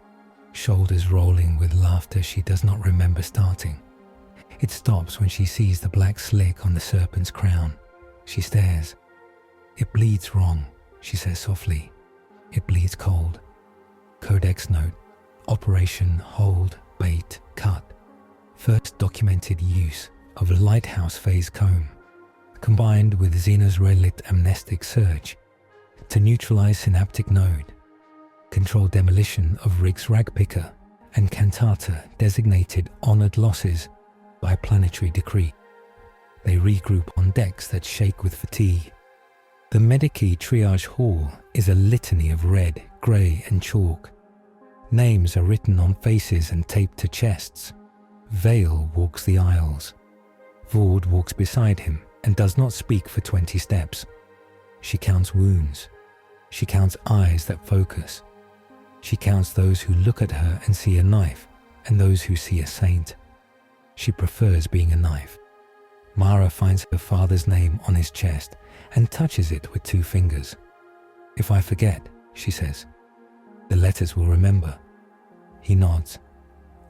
shoulders rolling with laughter she does not remember starting. It stops when she sees the black slick on the serpent's crown. She stares. It bleeds wrong, she says softly. It bleeds cold. Codex note, Operation Hold, Bait, Cut. First documented use of a lighthouse phase comb, combined with Xena's relict amnestic surge, to neutralize synaptic node, control demolition of Rig's ragpicker, and cantata designated honored losses by planetary decree. They regroup on decks that shake with fatigue. The Medici triage hall is a litany of red, grey and chalk. Names are written on faces and taped to chests. Vale walks the aisles. Vord walks beside him and does not speak for 20 steps. She counts wounds. She counts eyes that focus. She counts those who look at her and see a knife and those who see a saint. She prefers being a knife. Mara finds her father's name on his chest and touches it with 2 fingers. If I forget, she says, the letters will remember. He nods,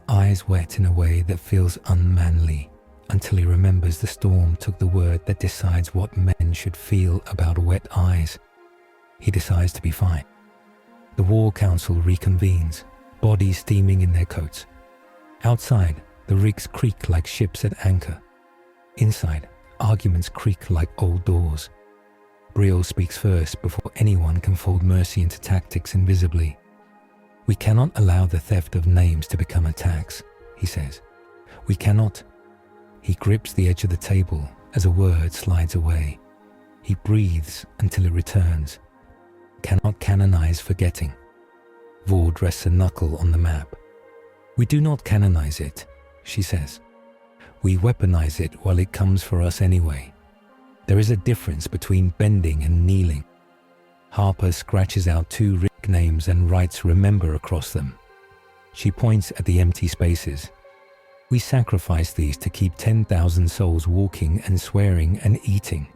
eyes wet in a way that feels unmanly, until he remembers the storm took the word that decides what men should feel about wet eyes. He decides to be fine. The War Council reconvenes, bodies steaming in their coats. Outside, the rigs creak like ships at anchor. Inside, arguments creak like old doors. Brill speaks first before anyone can fold mercy into tactics invisibly. We cannot allow the theft of names to become a tax, he says. We cannot. He grips the edge of the table as a word slides away. He breathes until it returns. Cannot canonize forgetting. Vord rests a knuckle on the map. We do not canonize it, she says. We weaponize it while it comes for us anyway. There is a difference between bending and kneeling. Harper scratches out 2 rig names and writes remember across them. She points at the empty spaces. We sacrificed these to keep 10,000 souls walking and swearing and eating.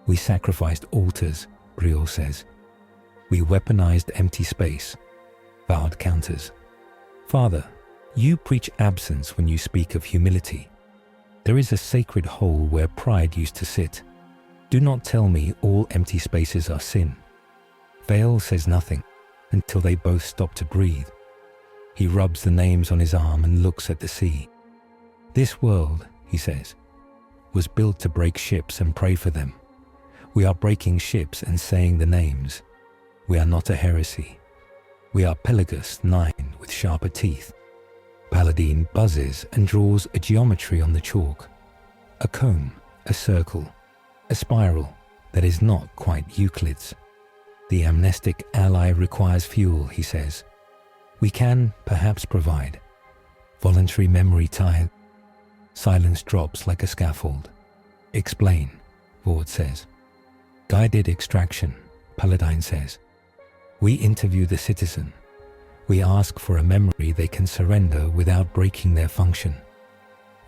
We sacrificed altars, Brill says. We weaponized empty space. Vard counters. Father, you preach absence when you speak of humility. There is a sacred hole where pride used to sit. Do not tell me all empty spaces are sin. Vale says nothing until they both stop to breathe. He rubs the names on his arm and looks at the sea. This world, he says, was built to break ships and pray for them. We are breaking ships and saying the names. We are not a heresy. We are Pelagus 9 with sharper teeth. Paladin buzzes and draws a geometry on the chalk. A comb, a circle, a spiral that is not quite Euclid's. The amnestic ally requires fuel, he says. We can perhaps provide. Voluntary memory tithe. Silence drops like a scaffold. Explain, Vord says. Guided extraction, Paladin says. We interview the citizen. We ask for a memory they can surrender without breaking their function.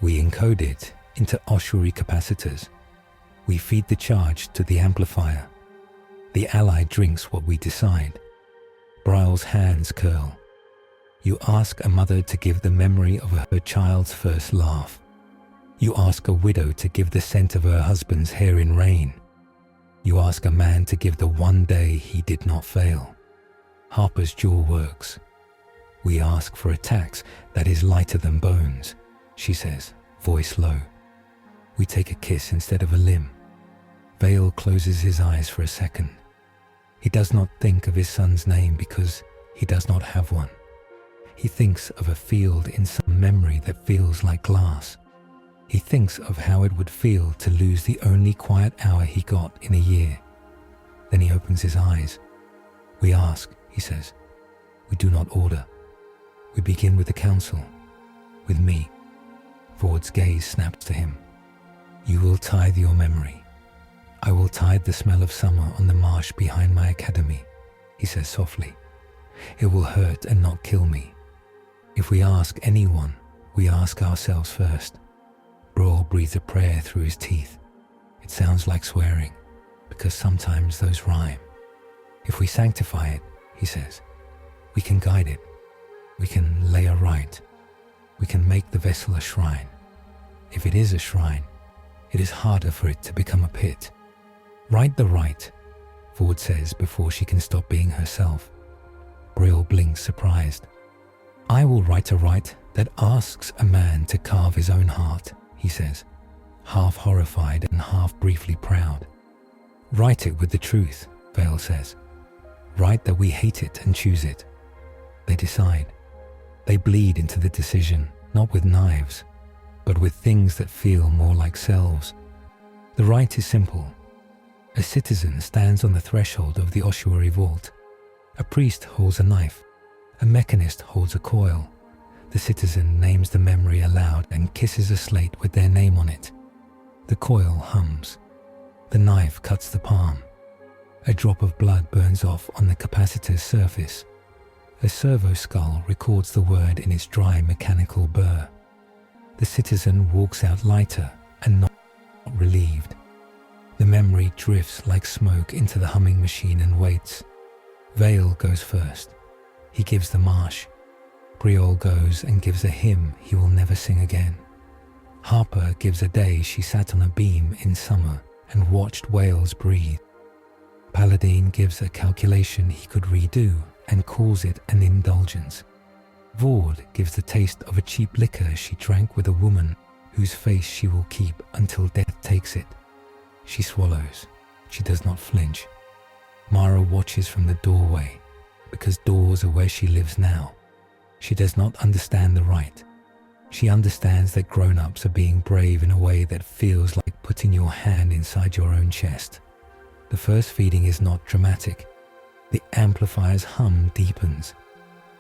We encode it into ossuary capacitors. We feed the charge to the amplifier. The ally drinks what we decide. Brile's hands curl. You ask a mother to give the memory of her child's first laugh. You ask a widow to give the scent of her husband's hair in rain. You ask a man to give the one day he did not fail. Harper's jaw works. We ask for a tax that is lighter than bones, she says, voice low. We take a kiss instead of a limb. Vale closes his eyes for a second. He does not think of his son's name because he does not have one. He thinks of a field in some memory that feels like glass. He thinks of how it would feel to lose the only quiet hour he got in a year. Then he opens his eyes. We ask, he says. We do not order. We begin with the council, with me. Vord's gaze snaps to him. You will tithe your memory. I will tide the smell of summer on the marsh behind my academy, he says softly. It will hurt and not kill me. If we ask anyone, we ask ourselves first. Brawl breathes a prayer through his teeth. It sounds like swearing, because sometimes those rhyme. If we sanctify it, he says, we can guide it. We can lay a rite. We can make the vessel a shrine. If it is a shrine, it is harder for it to become a pit. Write the rite, Ford says before she can stop being herself. Brill blinks surprised. I will write a rite that asks a man to carve his own heart, he says, half horrified and half briefly proud. Write it with the truth, Vale says. Write that we hate it and choose it. They decide. They bleed into the decision, not with knives, but with things that feel more like selves. The rite is simple. A citizen stands on the threshold of the ossuary vault. A priest holds a knife. A mechanist holds a coil. The citizen names the memory aloud and kisses a slate with their name on it. The coil hums. The knife cuts the palm. A drop of blood burns off on the capacitor's surface. A servo skull records the word in its dry mechanical burr. The citizen walks out lighter and not relieved. The memory drifts like smoke into the humming machine and waits. Vale goes first. He gives the marsh. Briol goes and gives a hymn he will never sing again. Harper gives a day she sat on a beam in summer and watched whales breathe. Paladine gives a calculation he could redo and calls it an indulgence. Vord gives the taste of a cheap liquor she drank with a woman whose face she will keep until death takes it. She swallows. She does not flinch. Mara watches from the doorway, because doors are where she lives now. She does not understand the rite. She understands that grown-ups are being brave in a way that feels like putting your hand inside your own chest. The first feeding is not dramatic. The amplifier's hum deepens.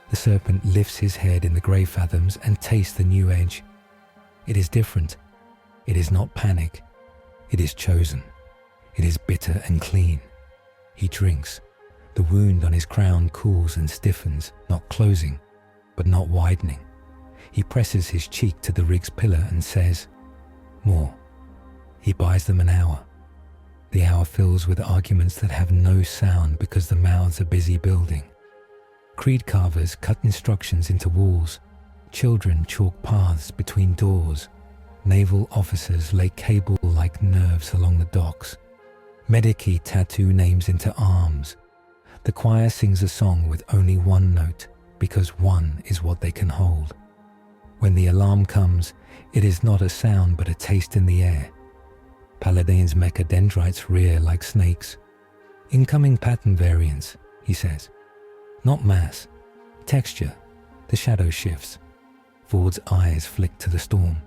The serpent lifts his head in the grey fathoms and tastes the new edge. It is different. It is not panic. It is chosen. It is bitter and clean. He drinks. The wound on his crown cools and stiffens, not closing, but not widening. He presses his cheek to the rig's pillar and says, "More." He buys them an hour. The hour fills with arguments that have no sound because the mouths are busy building. Creed carvers cut instructions into walls. Children chalk paths between doors. Naval officers lay cable-like nerves along the docks. Medici tattoo names into arms. The choir sings a song with only one note, because one is what they can hold. When the alarm comes, it is not a sound but a taste in the air. Paladine's mecha dendrites rear like snakes. Incoming pattern variants, he says. Not mass. Texture. The shadow shifts. Ford's eyes flick to the storm.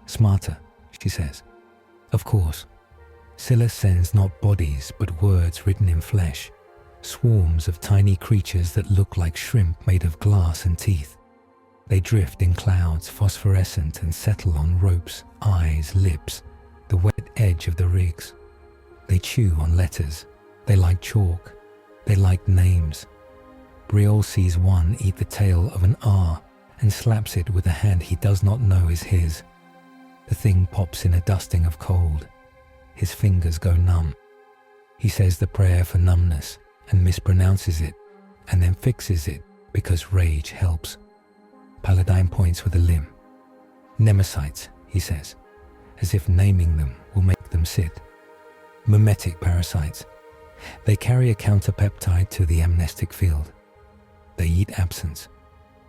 Smarter, she says. Of course. Scylla sends not bodies but words written in flesh. Swarms of tiny creatures that look like shrimp made of glass and teeth. They drift in clouds, phosphorescent, and settle on ropes, eyes, lips, the wet edge of the rigs. They chew on letters. They like chalk. They like names. Briol sees one eat the tail of an R and slaps it with a hand he does not know is his. The thing pops in a dusting of cold. His fingers go numb. He says the prayer for numbness and mispronounces it, and then fixes it because rage helps. Paladine points with a limb. Nemesites, he says, as if naming them will make them sit. Mimetic parasites. They carry a counterpeptide to the amnestic field. They eat absence.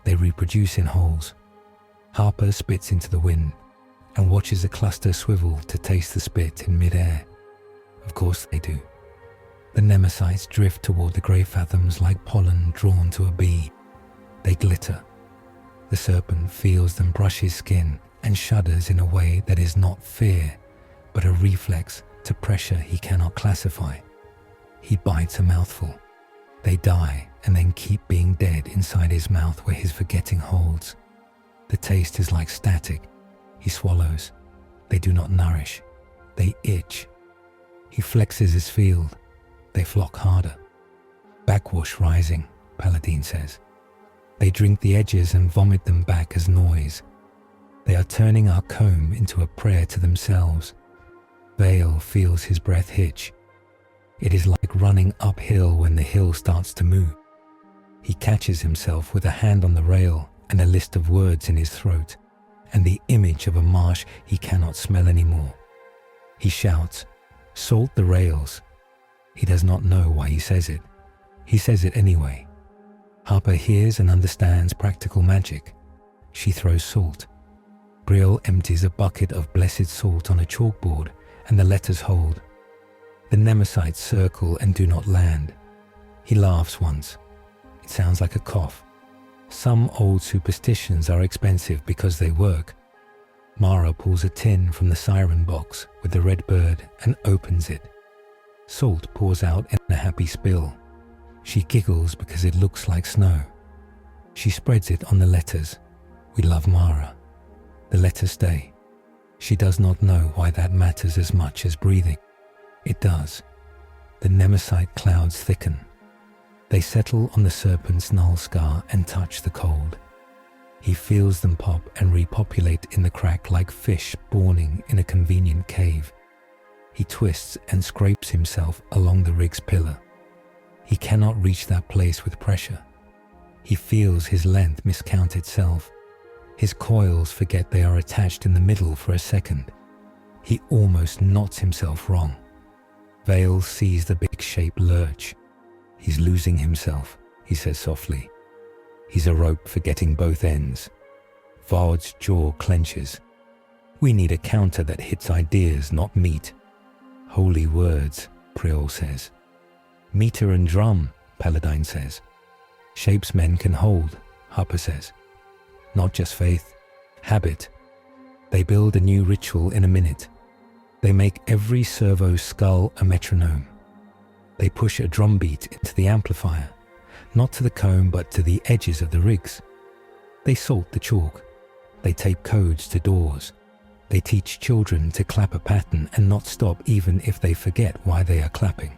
They reproduce in holes. Harper spits into the wind and watches a cluster swivel to taste the spit in mid-air. Of course they do. The Nemesites drift toward the grey fathoms like pollen drawn to a bee. They glitter. The serpent feels them brush his skin and shudders in a way that is not fear, but a reflex to pressure he cannot classify. He bites a mouthful. They die and then keep being dead inside his mouth where his forgetting holds. The taste is like static. He swallows. They do not nourish. They itch. He flexes his field. They flock harder. Backwash rising, Paladin says. They drink the edges and vomit them back as noise. They are turning our comb into a prayer to themselves. Vale feels his breath hitch. It is like running uphill when the hill starts to move. He catches himself with a hand on the rail and a list of words in his throat, and the image of a marsh he cannot smell anymore. He shouts, "Salt the rails." He does not know why he says it. He says it anyway. Harper hears and understands practical magic. She throws salt. Brielle empties a bucket of blessed salt on a chalkboard, and the letters hold. The Nemesites circle and do not land. He laughs once. It sounds like a cough. Some old superstitions are expensive because they work. Mara pulls a tin from the siren box with the red bird and opens it. Salt pours out in a happy spill. She giggles because it looks like snow. She spreads it on the letters. We love Mara. The letters stay. She does not know why that matters as much as breathing. It does. The Nemesite clouds thicken. They settle on the serpent's null scar and touch the cold. He feels them pop and repopulate in the crack like fish spawning in a convenient cave. He twists and scrapes himself along the rig's pillar. He cannot reach that place with pressure. He feels his length miscount itself. His coils forget they are attached in the middle for a second. He almost knots himself wrong. Vale sees the big shape lurch. He's losing himself, he says softly. He's a rope forgetting both ends. Vard's jaw clenches. We need a counter that hits ideas, not meat. Holy words, Brielle says. Meter and drum, Paladin says. Shapes men can hold, Harper says. Not just faith, habit. They build a new ritual in a minute. They make every servo skull a metronome. They push a drum beat into the amplifier, not to the comb but to the edges of the rigs. They salt the chalk. They tape codes to doors. They teach children to clap a pattern and not stop even if they forget why they are clapping.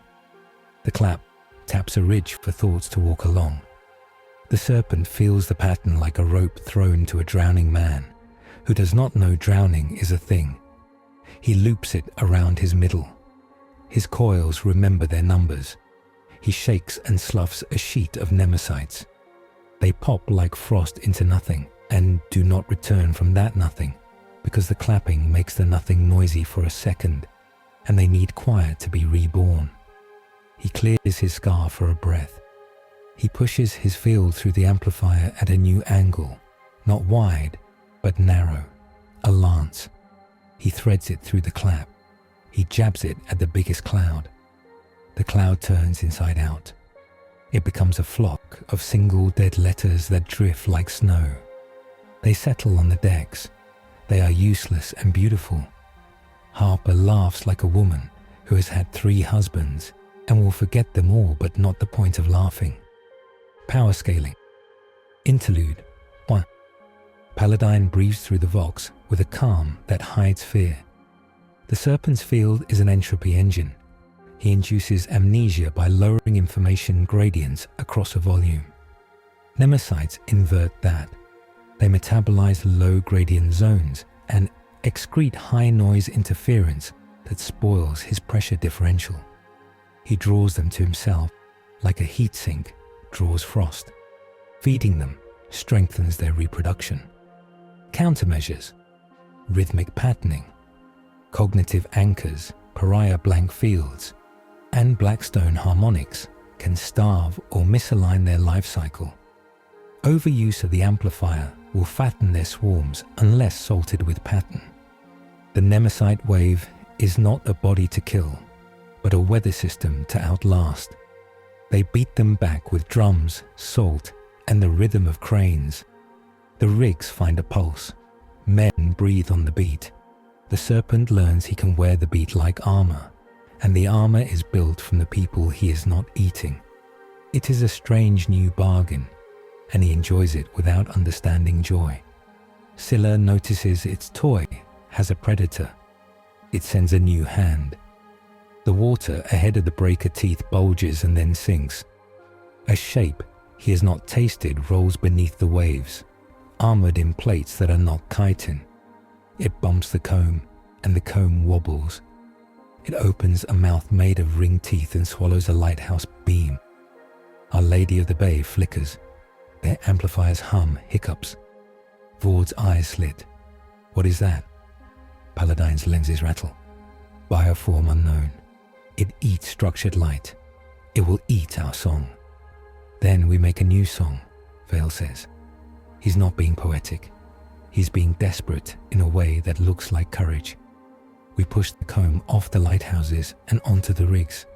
The clap taps a ridge for thoughts to walk along. The serpent feels the pattern like a rope thrown to a drowning man, who does not know drowning is a thing. He loops it around his middle. His coils remember their numbers. He shakes and sloughs a sheet of Nemesites. They pop like frost into nothing and do not return from that nothing, because the clapping makes the nothing noisy for a second, and they need quiet to be reborn. He clears his scar for a breath. He pushes his field through the amplifier at a new angle, not wide, but narrow, a lance. He threads it through the clap. He jabs it at the biggest cloud. The cloud turns inside out. It becomes a flock of single dead letters that drift like snow. They settle on the decks. They are useless and beautiful. Harper laughs like a woman who has had 3 husbands and will forget them all but not the point of laughing. Power scaling. Interlude 1. Paladin breathes through the vox with a calm that hides fear. The serpent's field is an entropy engine. He induces amnesia by lowering information gradients across a volume. Nemesites invert that. They metabolize low gradient zones and excrete high noise interference that spoils his pressure differential. He draws them to himself like a heat sink draws frost. Feeding them strengthens their reproduction. Countermeasures: rhythmic patterning, cognitive anchors, pariah blank fields, and blackstone harmonics can starve or misalign their life cycle. Overuse of the amplifier will fatten their swarms unless salted with pattern. The Nemesite wave is not a body to kill, but a weather system to outlast. They beat them back with drums, salt, and the rhythm of cranes. The rigs find a pulse. Men breathe on the beat. The serpent learns he can wear the beat like armor, and the armor is built from the people he is not eating. It is a strange new bargain, and he enjoys it without understanding joy. Scylla notices its toy has a predator. It sends a new hand. The water ahead of the breaker teeth bulges and then sinks. A shape he has not tasted rolls beneath the waves, armored in plates that are not chitin. It bumps the comb, and the comb wobbles. It opens a mouth made of ring teeth and swallows a lighthouse beam. Our Lady of the Bay flickers. Their amplifiers hum, hiccups. Vord's eyes slit. What is that? Paladine's lenses rattle. Bioform unknown. It eats structured light. It will eat our song. Then we make a new song, Vale says. He's not being poetic. He's being desperate in a way that looks like courage. We push the comb off the lighthouses and onto the rigs.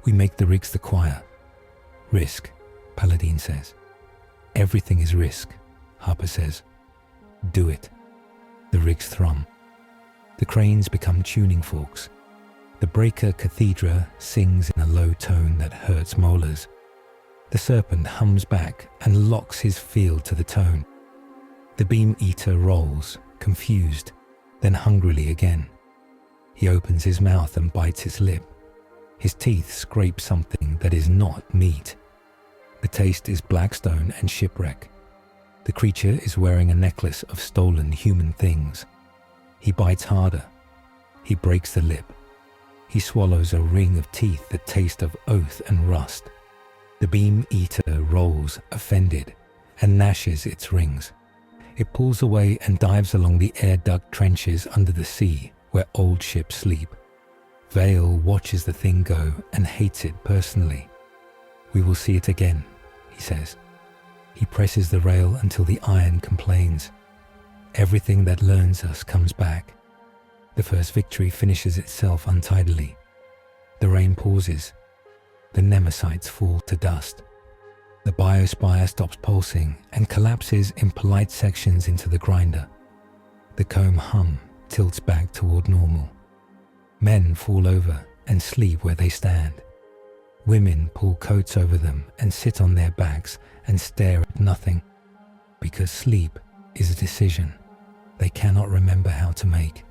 We make the rigs the choir. Risk, Paladine says. Everything is risk, Harper says. Do it. The rigs thrum. The cranes become tuning forks. The breaker cathedra sings in a low tone that hurts molars. The serpent hums back and locks his field to the tone. The beam eater rolls, confused, then hungrily again. He opens his mouth and bites his lip. His teeth scrape something that is not meat. The taste is blackstone and shipwreck. The creature is wearing a necklace of stolen human things. He bites harder. He breaks the lip. He swallows a ring of teeth that taste of oath and rust. The beam eater rolls, offended, and gnashes its rings. It pulls away and dives along the air duct trenches under the sea where old ships sleep. Vale watches the thing go and hates it personally. We will see it again, he says. He presses the rail until the iron complains. Everything that learns us comes back. The first victory finishes itself untidily. The rain pauses. The Nemesites fall to dust. The biospire stops pulsing and collapses in polite sections into the grinder. The comb hum tilts back toward normal. Men fall over and sleep where they stand. Women pull coats over them and sit on their backs and stare at nothing, because sleep is a decision they cannot remember how to make.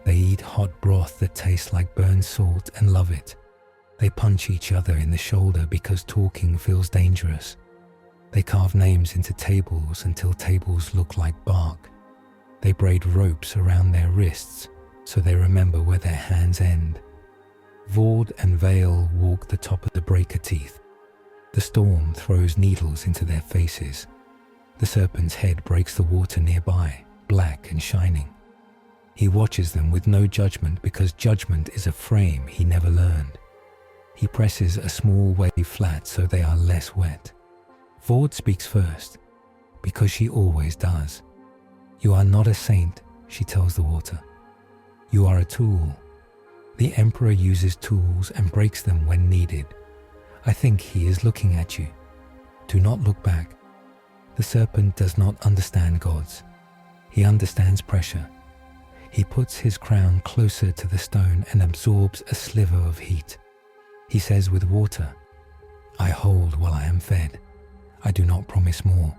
They eat hot broth that tastes like burned salt and love it. They punch each other in the shoulder because talking feels dangerous. They carve names into tables until tables look like bark. They braid ropes around their wrists so they remember where their hands end. Vord and Vale walk the top of the breaker teeth. The storm throws needles into their faces. The serpent's head breaks the water nearby, black and shining. He watches them with no judgment because judgment is a frame he never learned. He presses a small wave flat so they are less wet. Vord speaks first, because she always does. You are not a saint, she tells the water. You are a tool. The Emperor uses tools and breaks them when needed. I think he is looking at you. Do not look back. The serpent does not understand gods. He understands pressure. He puts his crown closer to the stone and absorbs a sliver of heat. He says with water, I hold while I am fed. I do not promise more.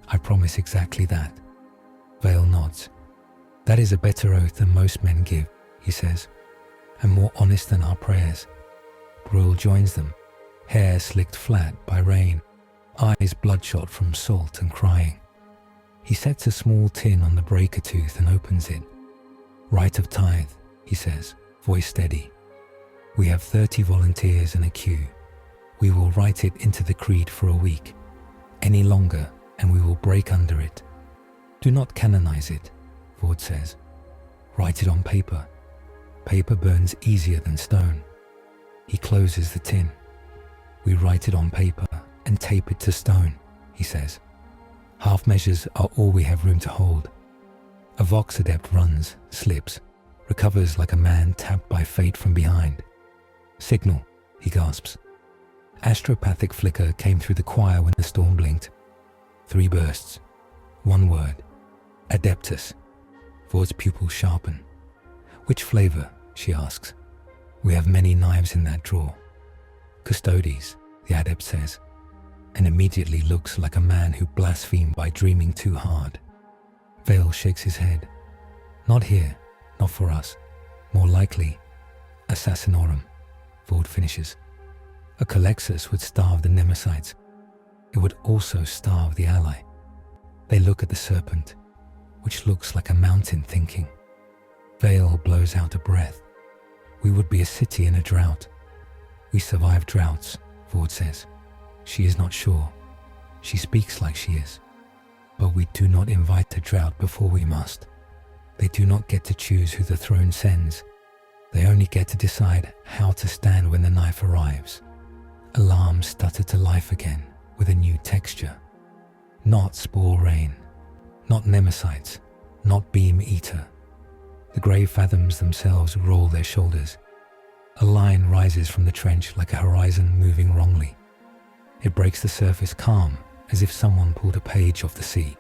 I promise exactly that. Vale nods. That is a better oath than most men give, he says, and more honest than our prayers. Gruel joins them, hair slicked flat by rain, eyes bloodshot from salt and crying. He sets a small tin on the breaker tooth and opens it. Right of tithe, he says, voice steady. We have 30 volunteers in a queue. We will write it into the creed for a week. Any longer, and we will break under it. Do not canonize it, Vord says. Write it on paper. Paper burns easier than stone. He closes the tin. We write it on paper and tape it to stone, he says. Half measures are all we have room to hold. A Vox adept runs, slips, recovers like a man tapped by fate from behind. Signal, he gasps. Astropathic flicker came through the choir when the storm blinked. 3 bursts. 1 word. Adeptus. Vord's pupils sharpen. Which flavor? She asks. We have many knives in that drawer. Custodes, the adept says, and immediately looks like a man who blasphemed by dreaming too hard. Vale shakes his head. Not here, not for us. More likely, assassinorum, Vord finishes. A Calexus would starve the Nemesites. It would also starve the ally. They look at the serpent, which looks like a mountain thinking. Vale blows out a breath. We would be a city in a drought. We survive droughts, Vord says. She is not sure. She speaks like she is. But we do not invite a drought before we must. They do not get to choose who the throne sends. They only get to decide how to stand when the knife arrives. Alarms stutter to life again with a new texture. Not spore rain, not Nemesites, not beam eater. The grey fathoms themselves roll their shoulders. A line rises from the trench like a horizon moving wrongly. It breaks the surface calm, as if someone pulled a page off the sea.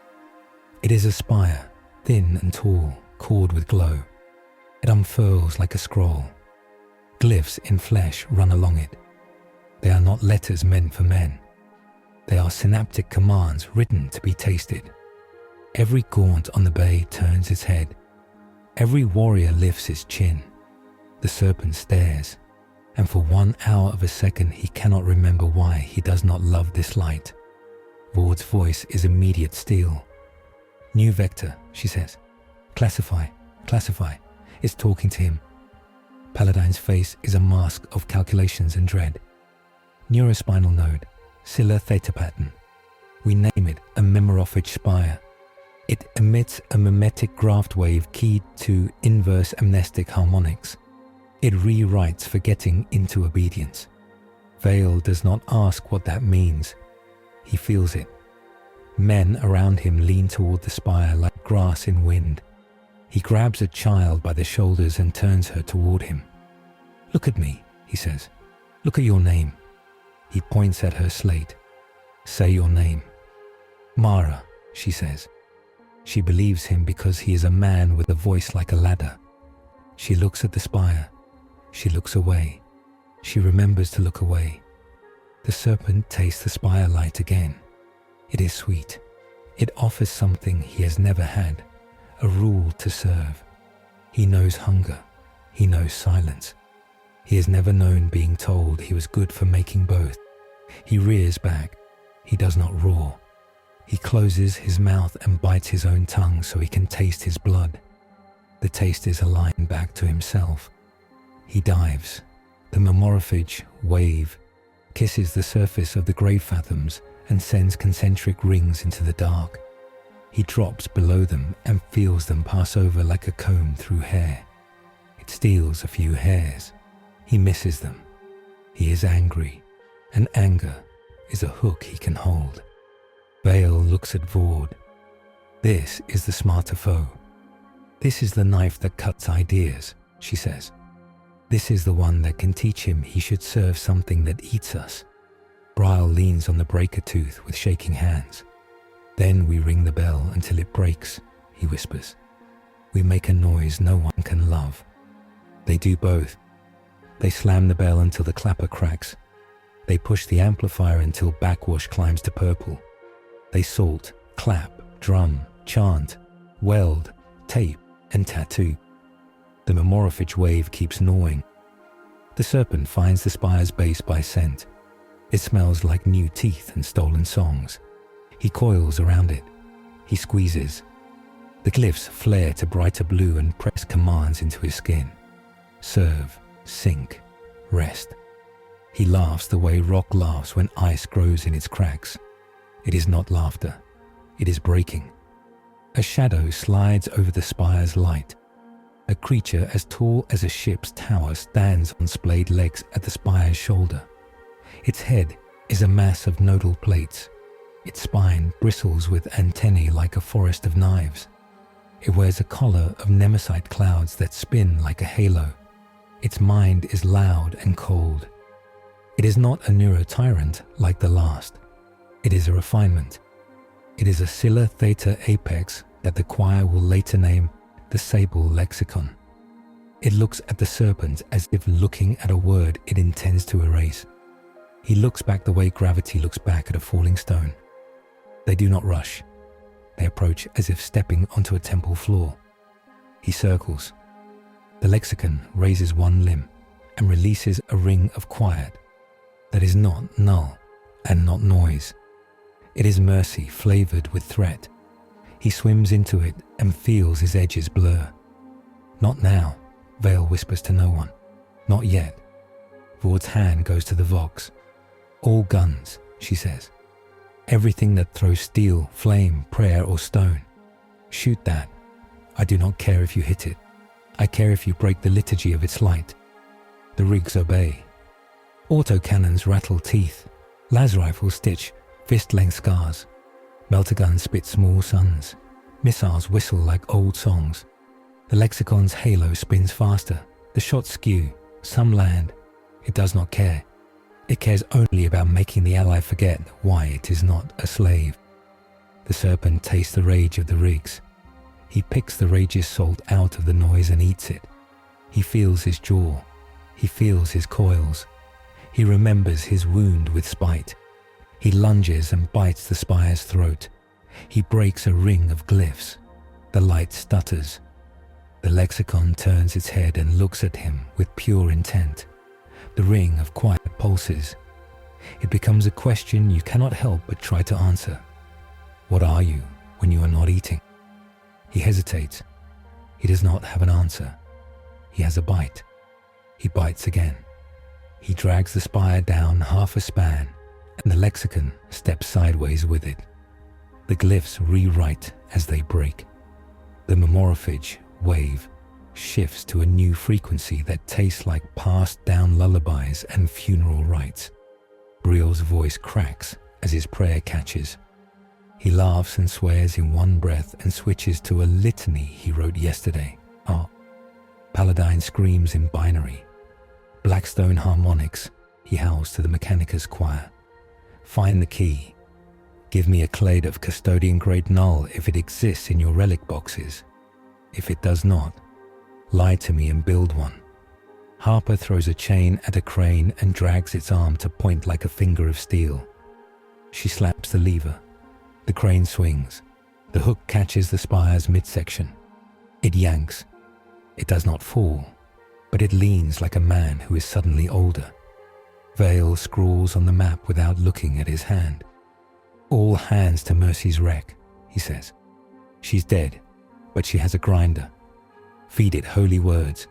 It is a spire, thin and tall, cored with glow. It unfurls like a scroll. Glyphs in flesh run along it. They are not letters meant for men. They are synaptic commands written to be tasted. Every gaunt on the bay turns its head. Every warrior lifts his chin. The serpent stares, and for 1 hour of a second he cannot remember why he does not love this light. Vord's voice is immediate steel. New vector, she says. Classify, classify. It's talking to him. Paladine's face is a mask of calculations and dread. Neurospinal node, Scylla theta pattern. We name it a memorophagy spire. It emits a mimetic graft wave keyed to inverse amnestic harmonics. It rewrites forgetting into obedience. Vale does not ask what that means. He feels it. Men around him lean toward the spire like grass in wind. He grabs a child by the shoulders and turns her toward him. Look at me, he says. Look at your name. He points at her slate. Say your name. Mara, she says. She believes him because he is a man with a voice like a ladder. She looks at the spire. She looks away. She remembers to look away. The serpent tastes the spire light again. It is sweet. It offers something he has never had, a rule to serve. He knows hunger. He knows silence. He has never known being told he was good for making both. He rears back. He does not roar. He closes his mouth and bites his own tongue so he can taste his blood. The taste is a line back to himself. He dives. The memorophagy wave kisses the surface of the grave fathoms and sends concentric rings into the dark. He drops below them and feels them pass over like a comb through hair. It steals a few hairs. He misses them. He is angry, and anger is a hook he can hold. Vale looks at Vord. This is the smarter foe. This is the knife that cuts ideas, she says. This is the one that can teach him he should serve something that eats us. Bryle leans on the breaker tooth with shaking hands. Then we ring the bell until it breaks, he whispers. We make a noise no one can love. They do both. They slam the bell until the clapper cracks. They push the amplifier until backwash climbs to purple. They salt, clap, drum, chant, weld, tape, and tattoo. The memorophagy wave keeps gnawing. The serpent finds the spire's base by scent. It smells like new teeth and stolen songs. He coils around it. He squeezes. The glyphs flare to brighter blue and press commands into his skin. Serve, sink, rest. He laughs the way rock laughs when ice grows in its cracks. It is not laughter. It is breaking. A shadow slides over the spire's light. A creature as tall as a ship's tower stands on splayed legs at the spire's shoulder. Its head is a mass of nodal plates. Its spine bristles with antennae like a forest of knives. It wears a collar of Nemesite clouds that spin like a halo. Its mind is loud and cold. It is not a neurotyrant like the last. It is a refinement. It is a Scylla Theta apex that the choir will later name the Sable Lexicon. It looks at the serpent as if looking at a word it intends to erase. He looks back the way gravity looks back at a falling stone. They do not rush. They approach as if stepping onto a temple floor. He circles. The lexicon raises one limb. and releases a ring of quiet that is not null and not noise. It is mercy flavored with threat. He swims into it and feels his edges blur. Not now, Vale whispers to no one. Not yet. Vord's hand goes to the Vox. All guns, she says. Everything that throws steel, flame, prayer, or stone. Shoot that. I do not care if you hit it. I care if you break the liturgy of its light. The rigs obey. Autocannons rattle teeth. Las rifles stitch fist-length scars. Melter guns spit small suns. Missiles whistle like old songs. The lexicon's halo spins faster. The shots skew. Some land. It does not care. It cares only about making the ally forget why it is not a slave. The serpent tastes the rage of the rigs. He picks the rage's salt out of the noise and eats it. He feels his jaw. He feels his coils. He remembers his wound with spite. He lunges and bites the spire's throat. He breaks a ring of glyphs. The light stutters. The lexicon turns its head and looks at him with pure intent. The ring of quiet pulses. It becomes a question you cannot help but try to answer. What are you when you are not eating? He hesitates. He does not have an answer. He has a bite. He bites again. He drags the spire down half a span, and the lexicon steps sideways with it. The glyphs rewrite as they break. The memorophage wave shifts to a new frequency that tastes like passed-down lullabies and funeral rites. Briel's voice cracks as his prayer catches. He laughs and swears in one breath and switches to a litany he wrote yesterday. Paladine screams in binary. Blackstone harmonics, he howls to the Mechanicus choir. Find the key. Give me a clade of custodian grade null if it exists in your relic boxes. If it does not, lie to me and build one. Harper throws a chain at a crane and drags its arm to point like a finger of steel. She slaps the lever. The crane swings. The hook catches the spire's midsection. It yanks. It does not fall, but it leans like a man who is suddenly older. Vale scrawls on the map without looking at his hand. All hands to Mercy's wreck, he says. She's dead, but she has a grinder. Feed it holy words.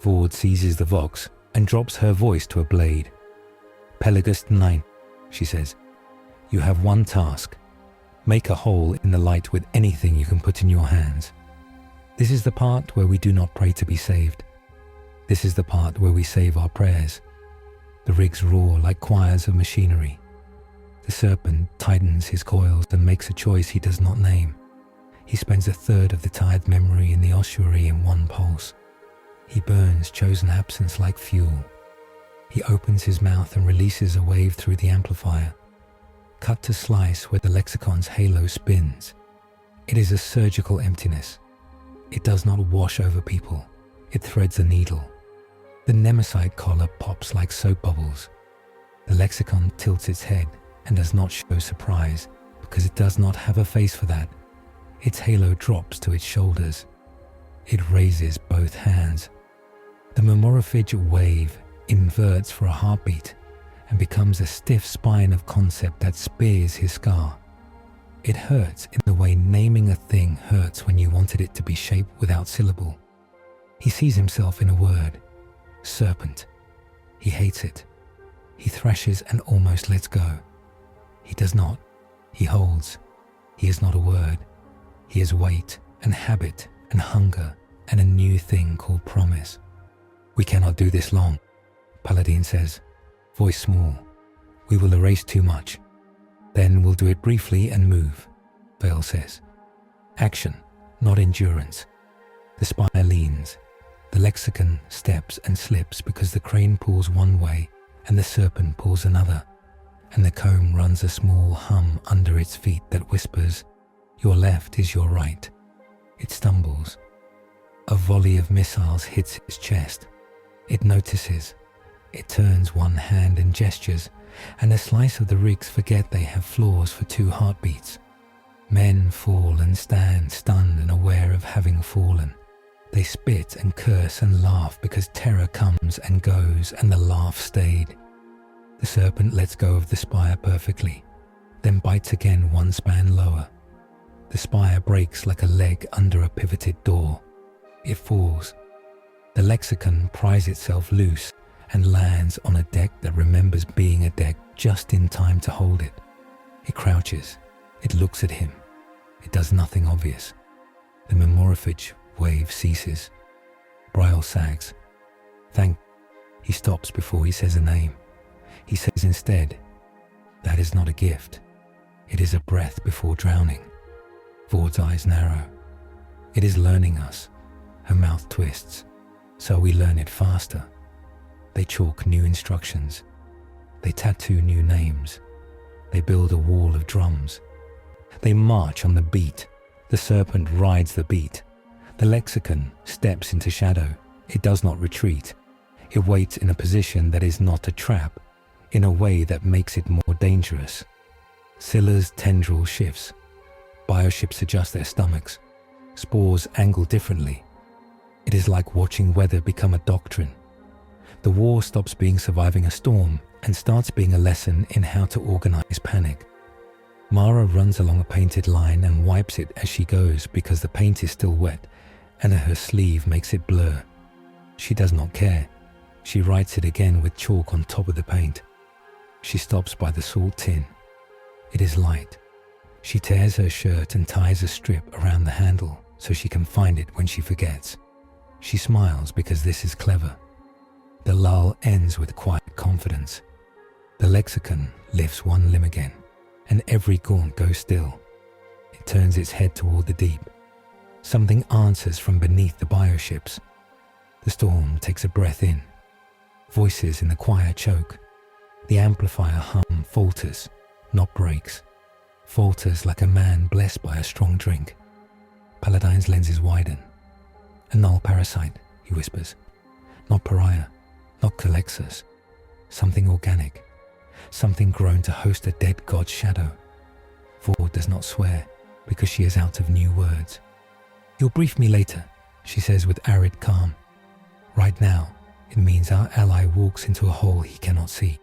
Vord seizes the Vox and drops her voice to a blade. Pelagus 9, she says. You have one task. Make a hole in the light with anything you can put in your hands. This is the part where we do not pray to be saved. This is the part where we save our prayers. The rigs roar like choirs of machinery. The serpent tightens his coils and makes a choice he does not name. He spends a third of the tired memory in the ossuary in one pulse. He burns chosen absence like fuel. He opens his mouth and releases a wave through the amplifier. Cut to slice where the lexicon's halo spins. It is a surgical emptiness. It does not wash over people. It threads a needle. The Nemesite collar pops like soap bubbles. The lexicon tilts its head and does not show surprise because it does not have a face for that. Its halo drops to its shoulders. It raises both hands. The memorophage wave inverts for a heartbeat and becomes a stiff spine of concept that spears his scar. It hurts in the way naming a thing hurts when you wanted it to be shaped without syllable. He sees himself in a word. Serpent. He hates it. He thrashes and almost lets go. He does not. He holds. He is not a word. He is weight and habit and hunger and a new thing called promise. We cannot do this long, Paladin says, voice small. We will erase too much. Then we'll do it briefly and move, Vale says. Action, not endurance. The spire leans. The lexicon steps and slips because the crane pulls one way and the serpent pulls another, and the comb runs a small hum under its feet that whispers, your left is your right. It stumbles. A volley of missiles hits its chest. It notices. It turns one hand and gestures, and a slice of the rigs forget they have floors for 2 heartbeats. Men fall and stand stunned and aware of having fallen. They spit and curse and laugh because terror comes and goes, and the laugh stayed. The serpent lets go of the spire perfectly, then bites again one span lower. The spire breaks like a leg under a pivoted door. It falls. The lexicon pries itself loose and lands on a deck that remembers being a deck just in time to hold it. It crouches. It looks at him. It does nothing obvious. The memorphage wave ceases. Bryle sags. He stops before he says a name. He says instead, "That is not a gift. It is a breath before drowning." Vord's eyes narrow. It is learning us. Her mouth twists. So we learn it faster. They chalk new instructions. They tattoo new names. They build a wall of drums. They march on the beat. The serpent rides the beat. The lexicon steps into shadow. It does not retreat. It waits in a position that is not a trap, in a way that makes it more dangerous. Scylla's tendril shifts. Bioships adjust their stomachs. Spores angle differently. It is like watching weather become a doctrine. The war stops being surviving a storm and starts being a lesson in how to organize panic. Mara runs along a painted line and wipes it as she goes because the paint is still wet and her sleeve makes it blur. She does not care. She writes it again with chalk on top of the paint. She stops by the salt tin. It is light. She tears her shirt and ties a strip around the handle so she can find it when she forgets. She smiles because this is clever. The lull ends with quiet confidence. The lexicon lifts one limb again, and every gaunt goes still. It turns its head toward the deep. Something answers from beneath the bioships. The storm takes a breath in. Voices in the choir choke. The amplifier hum falters, not breaks. Falters like a man blessed by a strong drink. Paladine's lenses widen. "A null parasite," he whispers. "Not pariah, not Calexus. Something organic. Something grown to host a dead god's shadow." Vord does not swear because she is out of new words. "You'll brief me later," she says with arid calm. Right now, it means our ally walks into a hole he cannot see.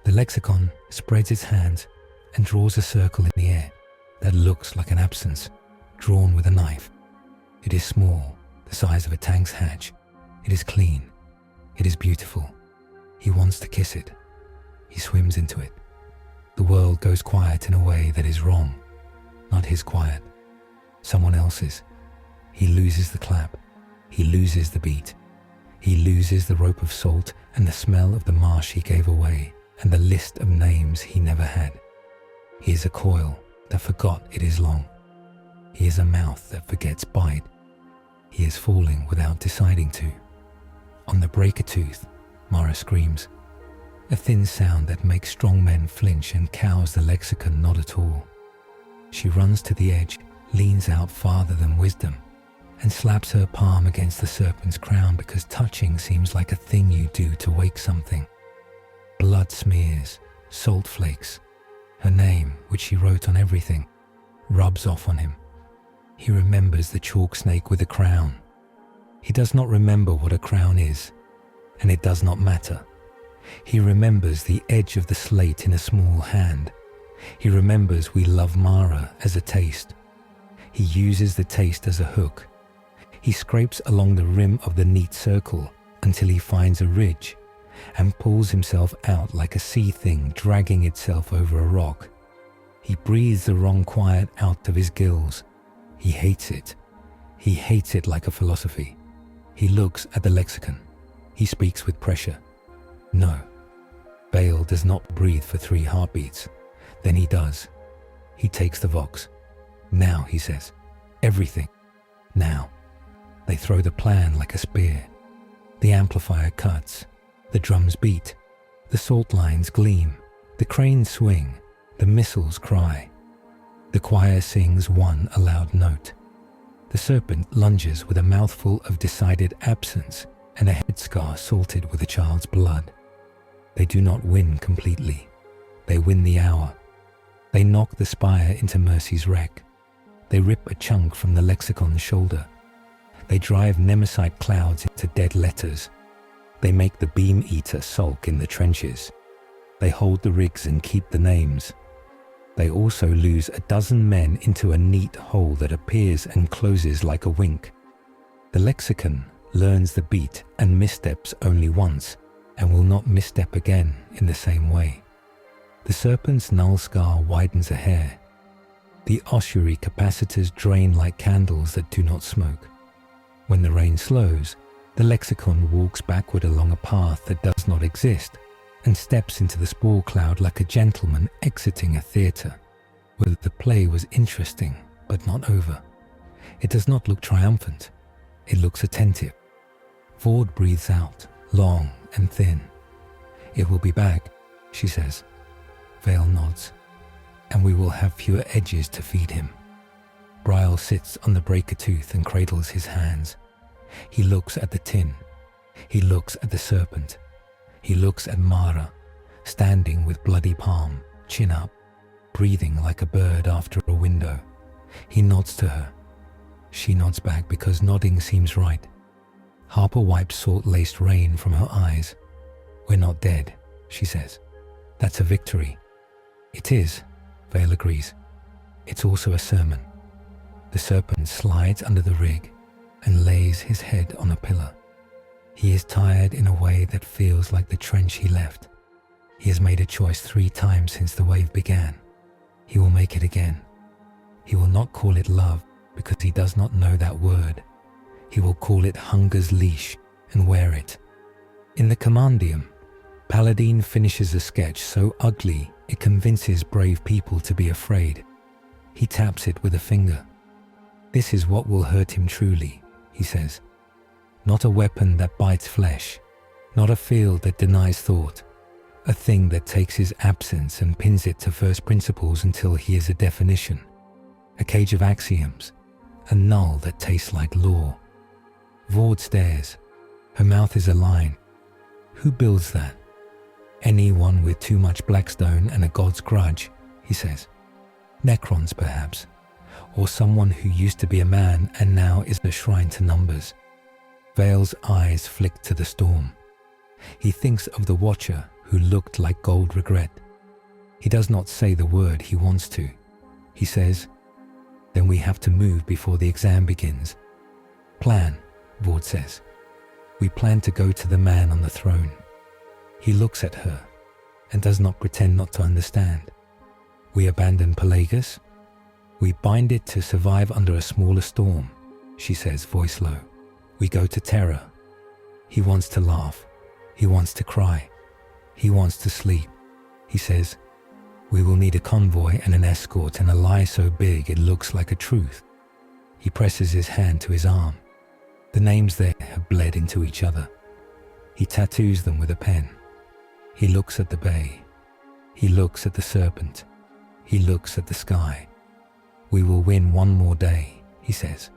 The lexicon spreads its hands and draws a circle in the air that looks like an absence, drawn with a knife. It is small, the size of a tank's hatch. It is clean. It is beautiful. He wants to kiss it. He swims into it. The world goes quiet in a way that is wrong. Not his quiet. Someone else's. He loses the clap. He loses the beat. He loses the rope of salt and the smell of the marsh he gave away and the list of names he never had. He is a coil that forgot it is long. He is a mouth that forgets bite. He is falling without deciding to. On the breaker tooth, Mara screams. A thin sound that makes strong men flinch and cows the lexicon not at all. She runs to the edge, leans out farther than wisdom, and slaps her palm against the serpent's crown because touching seems like a thing you do to wake something. Blood smears, salt flakes. Her name, which she wrote on everything, rubs off on him. He remembers the chalk snake with a crown. He does not remember what a crown is, and it does not matter. He remembers the edge of the slate in a small hand. He remembers we love Mara as a taste. He uses the taste as a hook. He scrapes along the rim of the neat circle until he finds a ridge and pulls himself out like a sea thing dragging itself over a rock. He breathes the wrong quiet out of his gills. He hates it. He hates it like a philosophy. He looks at the lexicon. He speaks with pressure. No. Bale does not breathe for 3 heartbeats. Then he does. He takes the Vox. Now, he says. Everything. Now. They throw the plan like a spear. The amplifier cuts. The drums beat. The salt lines gleam. The cranes swing. The missiles cry. The choir sings one aloud note. The serpent lunges with a mouthful of decided absence and a headscar salted with a child's blood. They do not win completely. They win the hour. They knock the spire into Mercy's wreck. They rip a chunk from the lexicon's shoulder. They drive Nemesis clouds into dead letters. They make the beam eater sulk in the trenches. They hold the rigs and keep the names. They also lose 12 men into a neat hole that appears and closes like a wink. The lexicon learns the beat and missteps only once, and will not misstep again in the same way. The serpent's null scar widens a hair. The ossuary capacitors drain like candles that do not smoke. When the rain slows, the lexicon walks backward along a path that does not exist, and steps into the spore cloud like a gentleman exiting a theatre, where the play was interesting but not over. It does not look triumphant. It looks attentive. Vord breathes out, long and thin. "It will be back," she says. Vale nods. "And we will have fewer edges to feed him." Bryle sits on the breaker tooth and cradles his hands. He looks at the tin. He looks at the serpent. He looks at Mara, standing with bloody palm, chin up, breathing like a bird after a window. He nods to her. She nods back because nodding seems right. Harper wipes salt-laced rain from her eyes. "We're not dead," she says. "That's a victory." "It is," Vale agrees. "It's also a sermon." The serpent slides under the rig and lays his head on a pillar. He is tired in a way that feels like the trench he left. He has made a choice 3 times since the wave began. He will make it again. He will not call it love because he does not know that word. He will call it hunger's leash and wear it. In the compendium, Paladin finishes a sketch so ugly it convinces brave people to be afraid. He taps it with a finger. "This is what will hurt him truly," he says. "Not a weapon that bites flesh, not a field that denies thought, a thing that takes his absence and pins it to first principles until he is a definition, a cage of axioms, a null that tastes like law." Vord stares. Her mouth is a line. "Who builds that?" "Anyone with too much blackstone and a god's grudge," he says. "Necrons, perhaps, or someone who used to be a man and now is a shrine to numbers." Vale's eyes flick to the storm. He thinks of the Watcher who looked like gold regret. He does not say the word he wants to. He says, "Then we have to move before the exam begins." "Plan," Vord says. "We plan to go to the man on the throne." He looks at her and does not pretend not to understand. "We abandon Pelagus. We bind it to survive under a smaller storm," she says, voice low. "We go to Terror." He wants to laugh. He wants to cry. He wants to sleep. He says, "We will need a convoy and an escort and a lie so big it looks like a truth." He presses his hand to his arm. The names there have bled into each other. He tattoos them with a pen. He looks at the bay. He looks at the serpent. He looks at the sky. "We will win one more day," he says.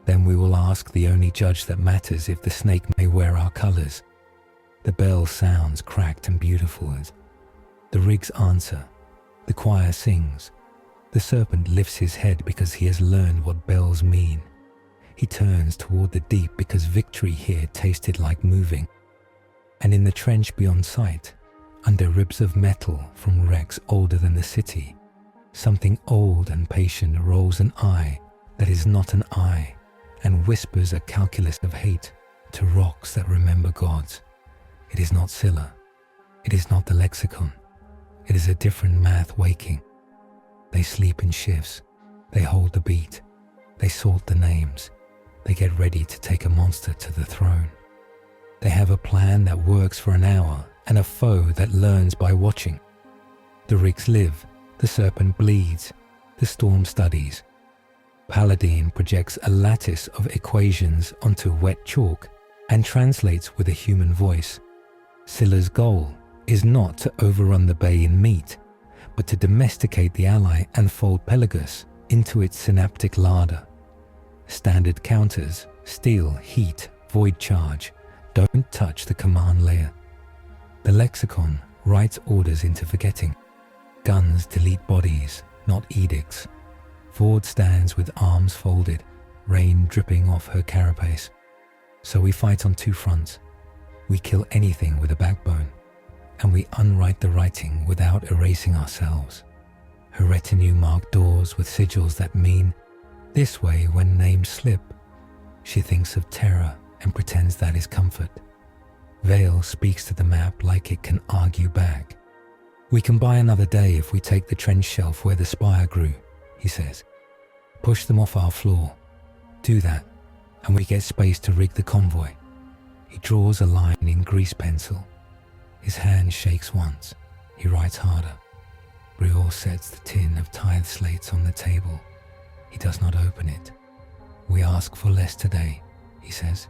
"Then we will ask the only judge that matters if the snake may wear our colors." The bell sounds cracked and beautiful as the rigs answer. The choir sings. The serpent lifts his head because he has learned what bells mean. He turns toward the deep because victory here tasted like moving. And in the trench beyond sight, under ribs of metal from wrecks older than the city, something old and patient rolls an eye that is not an eye and whispers a calculus of hate to rocks that remember gods. It is not Scylla. It is not the lexicon. It is a different math waking. They sleep in shifts. They hold the beat. They sort the names. They get ready to take a monster to the throne. They have a plan that works for an hour and a foe that learns by watching. The rigs live. The serpent bleeds. The storm studies. Paladin projects a lattice of equations onto wet chalk and translates with a human voice. Scylla's goal is not to overrun the bay in meat, but to domesticate the ally and fold Pelagus into its synaptic larder. Standard counters, steel, heat, void charge, don't touch the command layer. The lexicon writes orders into forgetting. Guns delete bodies, not edicts. Ford stands with arms folded. rain dripping off her carapace. So we fight on two fronts. We kill anything with a backbone, and we unwrite the writing without erasing ourselves. Her retinue mark doors with sigils that mean, this way when names slip. She thinks of terror and pretends that is comfort. Vale speaks to the map like it can argue back. We can buy another day if we take the trench shelf where the spire grew, he says. Push them off our floor. Do that, and we get space to rig the convoy. He draws a line in grease pencil. His hand shakes once. He writes harder. Brior sets the tin of tithe slates on the table. He does not open it. We ask for less today, he says,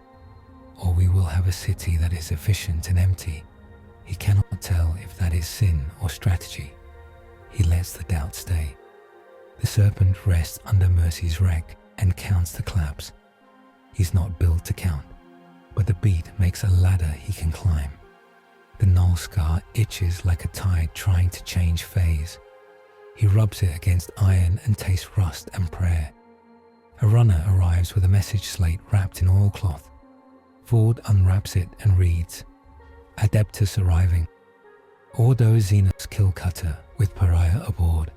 or we will have a city that is efficient and empty. He cannot tell if that is sin or strategy. He lets the doubt stay. The serpent rests under Mercy's wreck and counts the claps. He's not built to count, but the beat makes a ladder he can climb. The null scar itches like a tide trying to change phase. He rubs it against iron and tastes rust and prayer. A runner arrives with a message slate wrapped in oilcloth. Ford unwraps it and reads, Adeptus arriving. Ordo Xenos kill cutter with pariah aboard.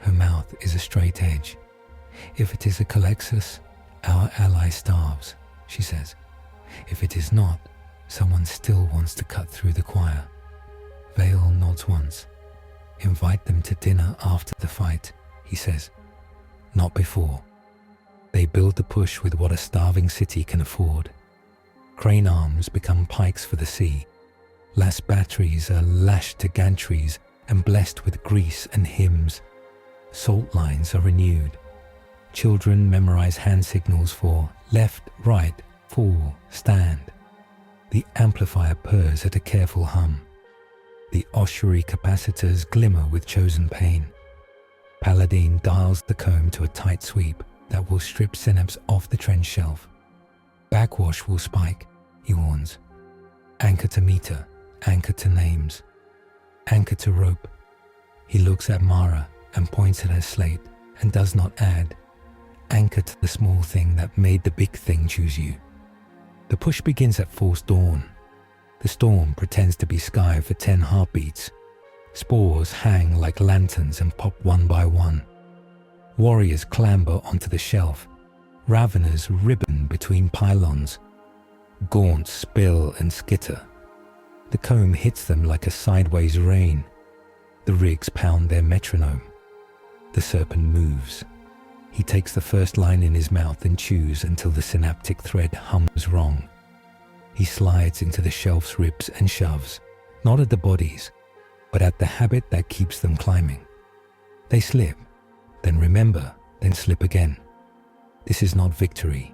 Her mouth is a straight edge. If it is a Calexus, our ally starves, she says. If it is not, someone still wants to cut through the choir. Vale nods once. Invite them to dinner after the fight, he says. Not before. They build the push with what a starving city can afford. Crane arms become pikes for the sea. Las batteries are lashed to gantries and blessed with grease and hymns. Salt lines are renewed. Children memorize hand signals for left, right, fall, stand. The amplifier purrs at a careful hum. The ossuary capacitors glimmer with chosen pain. Paladin dials the comb to a tight sweep that will strip synapse off the trench shelf. Backwash will spike, he warns. Anchor to meter, anchor to names. Anchor to rope. He looks at Mara and points at her slate and does not add. Anchor to the small thing that made the big thing choose you. The push begins at false dawn. The storm pretends to be sky for 10 heartbeats. Spores hang like lanterns and pop one by one. Warriors clamber onto the shelf. Raveners ribbon between pylons. Gaunts spill and skitter. The comb hits them like a sideways rain. The rigs pound their metronome. The serpent moves. He takes the first line in his mouth and chews until the synaptic thread hums wrong. He slides into the shelf's ribs and shoves, not at the bodies, but at the habit that keeps them climbing. They slip, then remember, then slip again. This is not victory.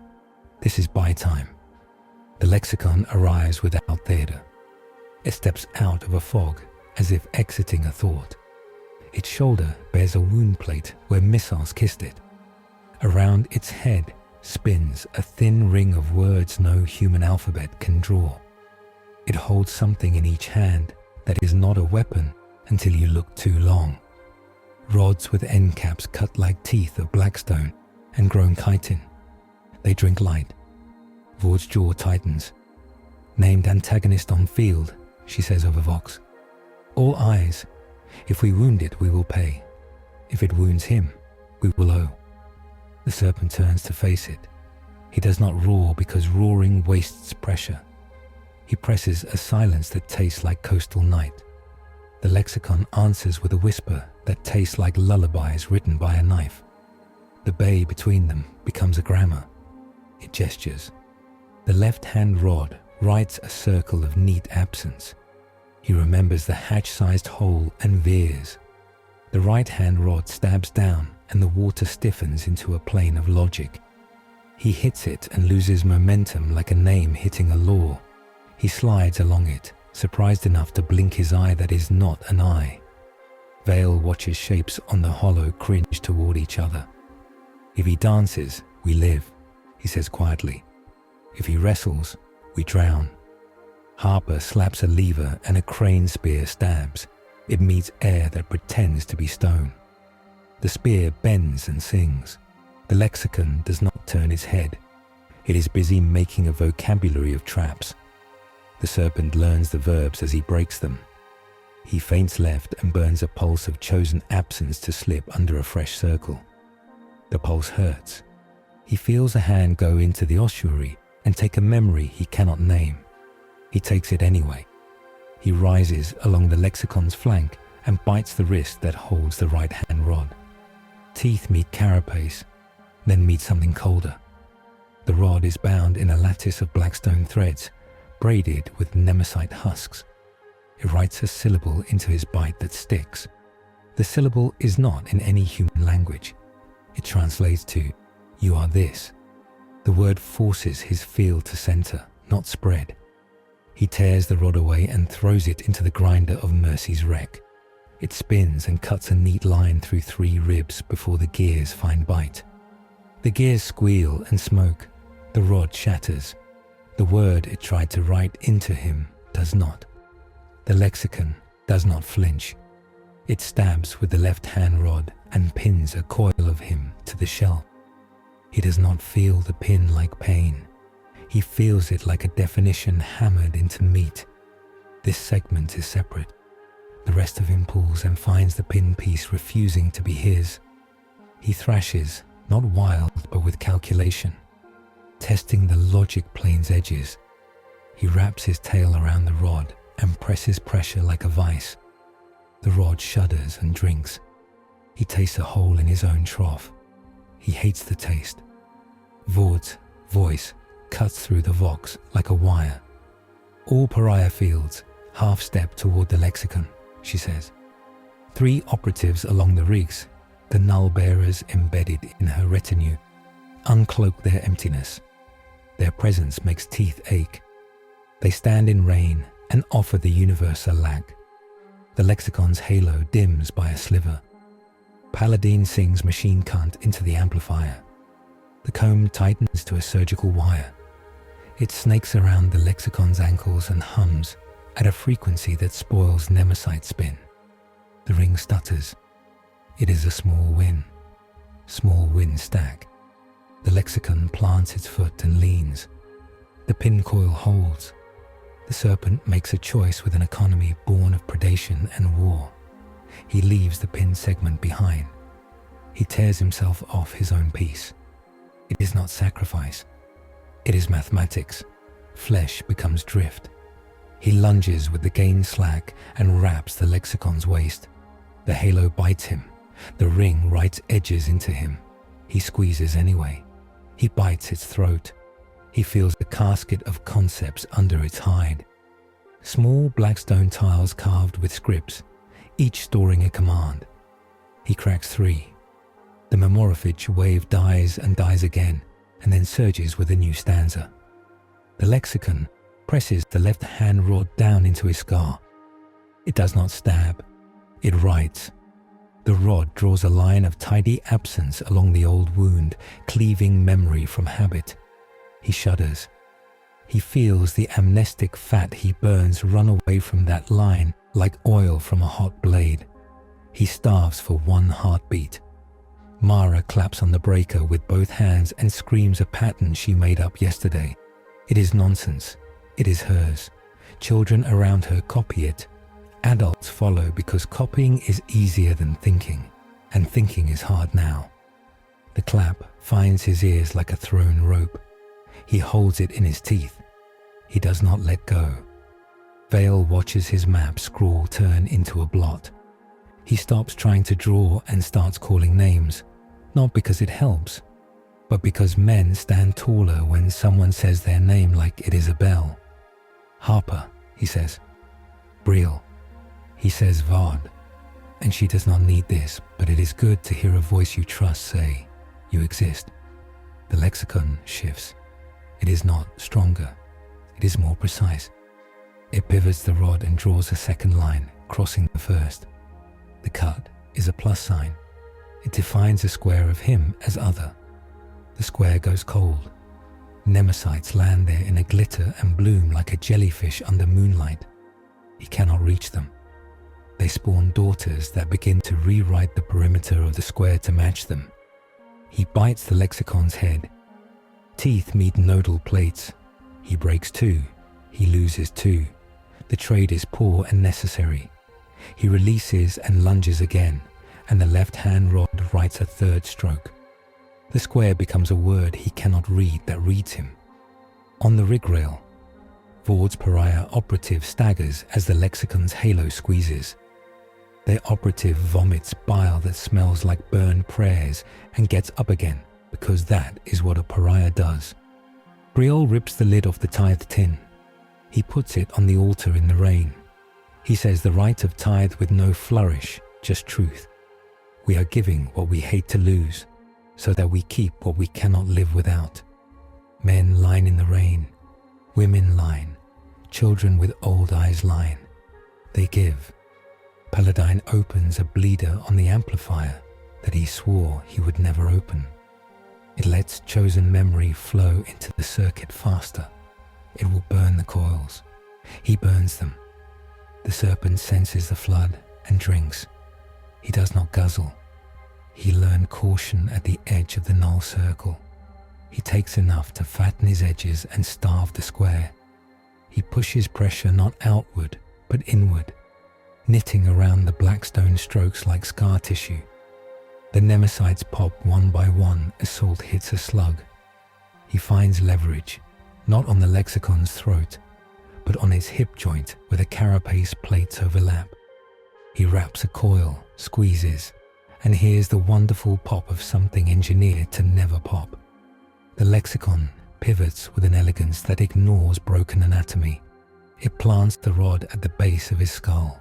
This is buy time. The lexicon arrives without theatre. It steps out of a fog as if exiting a thought. Its shoulder bears a wound plate where missiles kissed it. Around its head spins a thin ring of words no human alphabet can draw. It holds something in each hand that is not a weapon until you look too long. Rods with end caps cut like teeth of blackstone and grown chitin. They drink light. Vord's jaw tightens. Named antagonist on field, she says over Vox. All eyes. If we wound it, we will pay. If it wounds him, we will owe. The serpent turns to face it. He does not roar because roaring wastes pressure. He presses a silence that tastes like coastal night. The lexicon answers with a whisper that tastes like lullabies written by a knife. The bay between them becomes a grammar. It gestures. The left-hand rod writes a circle of neat absence. He remembers the hatch-sized hole and veers. The right-hand rod stabs down and the water stiffens into a plane of logic. He hits it and loses momentum like a name hitting a law. He slides along it, surprised enough to blink his eye that is not an eye. Vale watches shapes on the hollow cringe toward each other. If he dances, we live, he says quietly. If he wrestles, we drown. Harper slaps a lever and a crane spear stabs. It meets air that pretends to be stone. The spear bends and sings. The lexicon does not turn its head. It is busy making a vocabulary of traps. The serpent learns the verbs as he breaks them. He feints left and burns a pulse of chosen absence to slip under a fresh circle. The pulse hurts. He feels a hand go into the ossuary and take a memory he cannot name. He takes it anyway. He rises along the lexicon's flank and bites the wrist that holds the right-hand rod. Teeth meet carapace, then meet something colder. The rod is bound in a lattice of blackstone threads, braided with nemesis husks. It writes a syllable into his bite that sticks. The syllable is not in any human language. It translates to, "You are this." The word forces his field to center, not spread. He tears the rod away and throws it into the grinder of Mercy's wreck. It spins and cuts a neat line through 3 ribs before the gears find bite. The gears squeal and smoke. The rod shatters. The word it tried to write into him does not. The lexicon does not flinch. It stabs with the left-hand rod and pins a coil of him to the shell. He does not feel the pin like pain. He feels it like a definition hammered into meat. This segment is separate. The rest of him pulls and finds the pin piece refusing to be his. He thrashes, not wild but with calculation, testing the logic plane's edges. He wraps his tail around the rod and presses pressure like a vice. The rod shudders and drinks. He tastes a hole in his own trough. He hates the taste. Vord's voice cuts through the vox like a wire. "All pariah fields, half step toward the lexicon," she says. 3 operatives along the rigs, the null bearers embedded in her retinue, uncloak their emptiness. Their presence makes teeth ache. They stand in rain and offer the universe a lack. The lexicon's halo dims by a sliver. Paladine sings machine cunt into the amplifier. The comb tightens to a surgical wire. It snakes around the lexicon's ankles and hums at a frequency that spoils nemesis spin. The ring stutters. It is a small win. Small win stack. The lexicon plants its foot and leans. The pin coil holds. The serpent makes a choice with an economy born of predation and war. He leaves the pin segment behind. He tears himself off his own piece. It is not sacrifice. It is mathematics. Flesh becomes drift. He lunges with the gain slack and wraps the lexicon's waist. The halo bites him. The ring writes edges into him. He squeezes anyway. He bites its throat. He feels the casket of concepts under its hide. Small blackstone tiles carved with scripts, each storing a command. He cracks 3. The memoraphage wave dies and dies again, and then surges with a new stanza. The lexicon presses the left-hand rod down into his scar. It does not stab. It writes. The rod draws a line of tidy absence along the old wound, cleaving memory from habit. He shudders. He feels the amnestic fat he burns run away from that line like oil from a hot blade. He starves for 1 heartbeat. Mara claps on the breaker with both hands and screams a pattern she made up yesterday. It is nonsense. It is hers. Children around her copy it. Adults follow because copying is easier than thinking, and thinking is hard now. The clap finds his ears like a thrown rope. He holds it in his teeth. He does not let go. Vale watches his map scrawl turn into a blot. He stops trying to draw and starts calling names, not because it helps, but because men stand taller when someone says their name like it is a bell. Harper, he says. Briel. He says Vard. And she does not need this, but it is good to hear a voice you trust say, "You exist." The lexicon shifts. It is not stronger. It is more precise. It pivots the rod and draws a second line, crossing the first. The cut is a plus sign. It defines a square of him as other. The square goes cold. Nemesites land there in a glitter and bloom like a jellyfish under moonlight. He cannot reach them. They spawn daughters that begin to rewrite the perimeter of the square to match them. He bites the lexicon's head. Teeth meet nodal plates. He breaks 2. He loses 2. The trade is poor and necessary. He releases and lunges again, and the left-hand rod writes a 3rd stroke. The square becomes a word he cannot read that reads him. On the rig rail, Vord's pariah operative staggers as the lexicon's halo squeezes. Their operative vomits bile that smells like burned prayers and gets up again, because that is what a pariah does. Briol rips the lid off the tithe tin. He puts it on the altar in the rain. He says the rite of tithe with no flourish, just truth. We are giving what we hate to lose, so that we keep what we cannot live without. Men line in the rain. Women line. Children with old eyes line. They give. Paladine opens a bleeder on the amplifier that he swore he would never open. It lets chosen memory flow into the circuit faster. It will burn the coils. He burns them. The serpent senses the flood and drinks. He does not guzzle. He learned caution at the edge of the null circle. He takes enough to fatten his edges and starve the square. He pushes pressure not outward, but inward, knitting around the blackstone strokes like scar tissue. The nemesites pop one by one as Salt hits a slug. He finds leverage, not on the lexicon's throat, but on its hip joint where the carapace plates overlap. He wraps a coil, squeezes, and hears the wonderful pop of something engineered to never pop. The lexicon pivots with an elegance that ignores broken anatomy. It plants the rod at the base of his skull.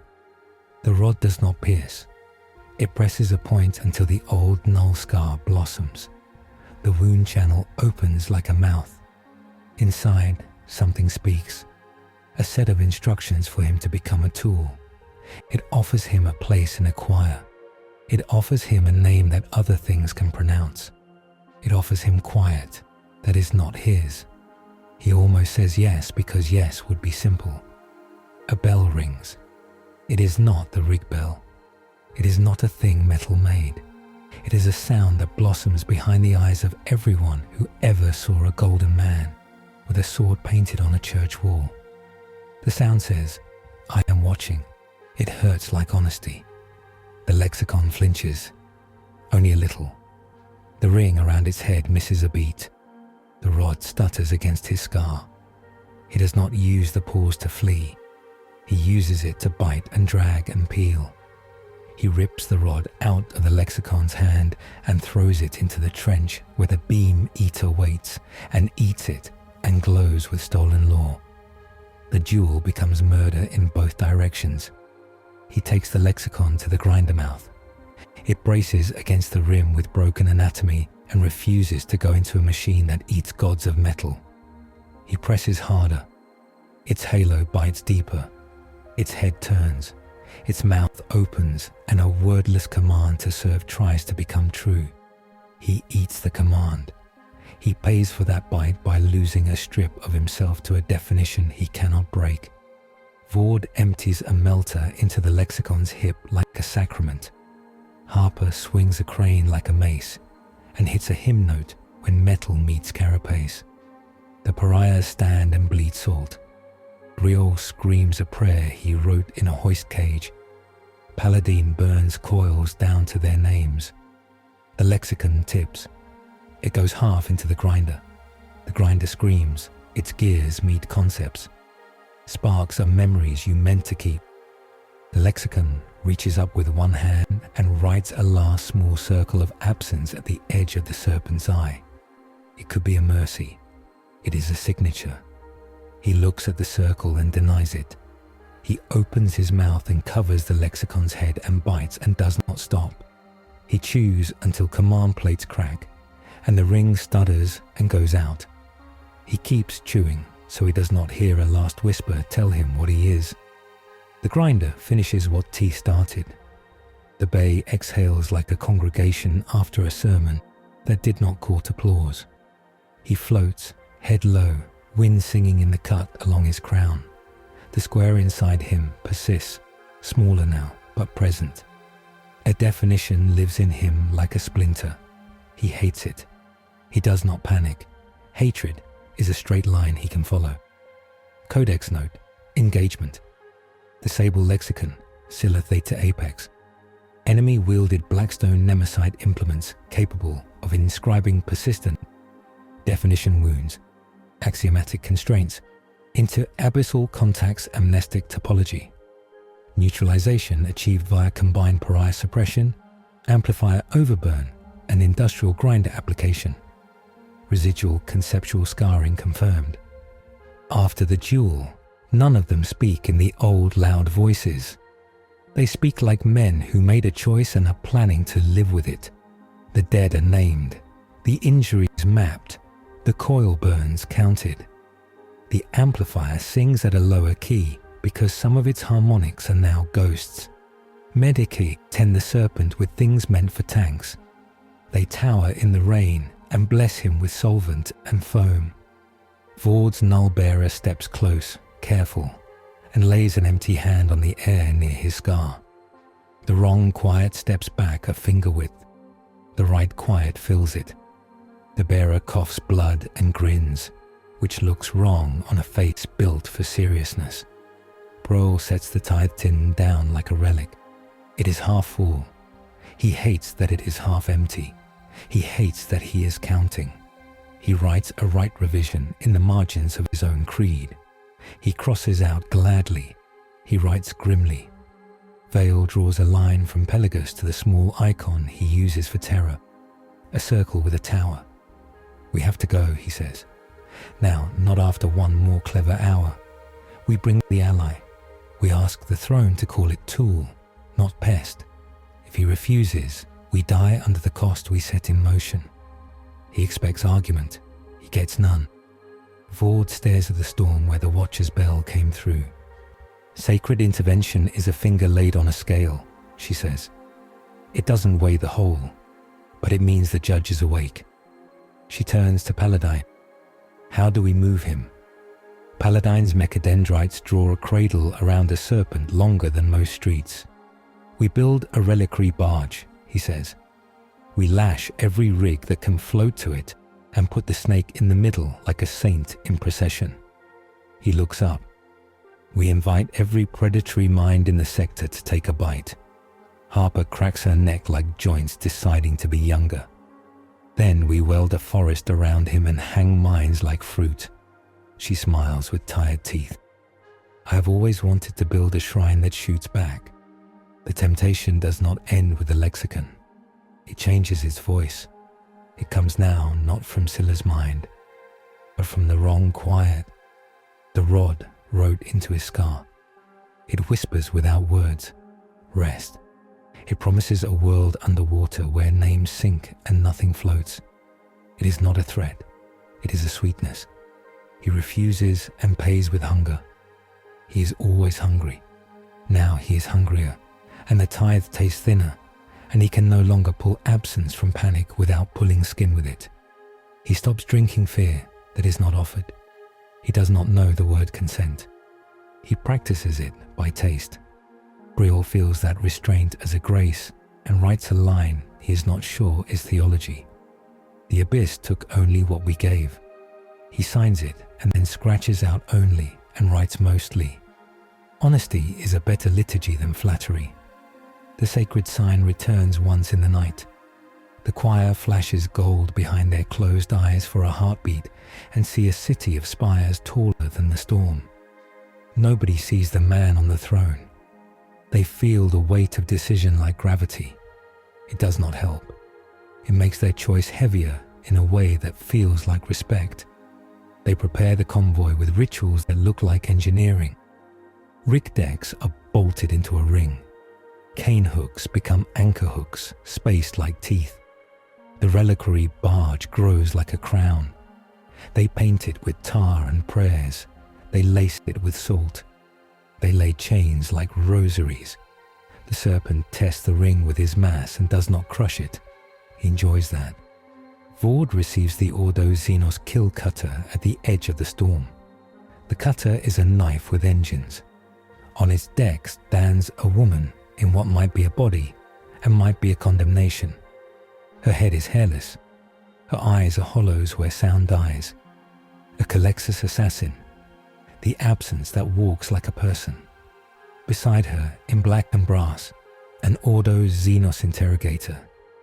The rod does not pierce. It presses a point until the old null scar blossoms. The wound channel opens like a mouth. Inside, something speaks. A set of instructions for him to become a tool. It offers him a place in a choir. It offers him a name that other things can pronounce. It offers him quiet that is not his. He almost says yes because yes would be simple. A bell rings. It is not the rig bell. It is not a thing metal made. It is a sound that blossoms behind the eyes of everyone who ever saw a golden man with a sword painted on a church wall. The sound says, I am watching. It hurts like honesty. The lexicon flinches. Only a little. The ring around its head misses a beat. The rod stutters against his scar. He does not use the pause to flee. He uses it to bite and drag and peel. He rips the rod out of the lexicon's hand and throws it into the trench where the beam eater waits and eats it and glows with stolen lore. The duel becomes murder in both directions. He takes the lexicon to the grinder mouth. It braces against the rim with broken anatomy and refuses to go into a machine that eats gods of metal. He presses harder. Its halo bites deeper. Its head turns. Its mouth opens and a wordless command to serve tries to become true. He eats the command. He pays for that bite by losing a strip of himself to a definition he cannot break. Vord empties a melter into the lexicon's hip like a sacrament. Harper swings a crane like a mace and hits a hymn note when metal meets carapace. The pariahs stand and bleed salt. Briol screams a prayer he wrote in a hoist cage. Paladin burns coils down to their names. The lexicon tips. It goes half into the grinder. The grinder screams. Its gears meet concepts. Sparks are memories you meant to keep. The lexicon reaches up with one hand and writes a last small circle of absence at the edge of the serpent's eye. It could be a mercy. It is a signature. He looks at the circle and denies it. He opens his mouth and covers the lexicon's head and bites and does not stop. He chews until command plates crack and the ring stutters and goes out. He keeps chewing so he does not hear a last whisper tell him what he is. The grinder finishes what T started. The bay exhales like a congregation after a sermon that did not court applause. He floats, head low, wind singing in the cut along his crown. The square inside him persists, smaller now, but present. A definition lives in him like a splinter. He hates it. He does not panic. Hatred is a straight line he can follow. Codex note, engagement. The Sable Lexicon, Scylla Theta Apex. Enemy-wielded Blackstone Nemesite implements capable of inscribing persistent definition wounds, axiomatic constraints, into abyssal contacts amnestic topology. Neutralization achieved via combined pariah suppression, amplifier overburn, and industrial grinder application. Residual conceptual scarring confirmed. After the duel, none of them speak in the old loud voices. They speak like men who made a choice and are planning to live with it. The dead are named, the injuries mapped, the coil burns counted. The amplifier sings at a lower key because some of its harmonics are now ghosts. Medici tend the serpent with things meant for tanks. They tower in the rain and bless him with solvent and foam. Vord's null-bearer steps close, careful, and lays an empty hand on the air near his scar. The wrong quiet steps back a finger width. The right quiet fills it. The bearer coughs blood and grins, which looks wrong on a face built for seriousness. Brohl sets the tithe tin down like a relic. It is half full. He hates that it is half empty. He hates that he is counting. He writes a right revision in the margins of his own creed. He crosses out gladly. He writes grimly. Vale draws a line from Pelagus to the small icon he uses for terror, a circle with a tower. We have to go, he says. Now, not after one more clever hour. We bring the ally. We ask the throne to call it tool, not pest. If he refuses, we die under the cost we set in motion. He expects argument. He gets none. Vord stares at the storm where the Watcher's bell came through. Sacred intervention is a finger laid on a scale, she says. It doesn't weigh the whole, but it means the judge is awake. She turns to Paladine. How do we move him? Paladine's mechadendrites draw a cradle around a serpent longer than most streets. We build a reliquary barge, he says. We lash every rig that can float to it and put the snake in the middle like a saint in procession. He looks up. We invite every predatory mind in the sector to take a bite. Harper cracks her neck like joints deciding to be younger. Then we weld a forest around him and hang minds like fruit. She smiles with tired teeth. I have always wanted to build a shrine that shoots back. The temptation does not end with the lexicon. It changes its voice. It comes now not from Scylla's mind, but from the wrong quiet. The rod wrote into his scar. It whispers without words. Rest. It promises a world underwater where names sink and nothing floats. It is not a threat. It is a sweetness. He refuses and pays with hunger. He is always hungry. Now he is hungrier, and the tithe tastes thinner, and he can no longer pull absence from panic without pulling skin with it. He stops drinking fear that is not offered. He does not know the word consent. He practices it by taste. Briel feels that restraint as a grace and writes a line he is not sure is theology. The abyss took only what we gave. He signs it and then scratches out only and writes mostly. Honesty is a better liturgy than flattery. The sacred sign returns once in the night. The choir flashes gold behind their closed eyes for a heartbeat and see a city of spires taller than the storm. Nobody sees the man on the throne. They feel the weight of decision like gravity. It does not help. It makes their choice heavier in a way that feels like respect. They prepare the convoy with rituals that look like engineering. Rig decks are bolted into a ring. Cane hooks become anchor hooks, spaced like teeth. The reliquary barge grows like a crown. They paint it with tar and prayers. They lace it with salt. They lay chains like rosaries. The serpent tests the ring with his mass and does not crush it. He enjoys that. Vord receives the Ordo Xenos kill cutter at the edge of the storm. The cutter is a knife with engines. On its deck stands a woman in what might be a body and might be a condemnation. Her head is hairless, Her eyes are hollows where sound dies. A Calexis assassin, the absence that walks like a person. Beside her, in black and brass, an Ordo Xenos interrogator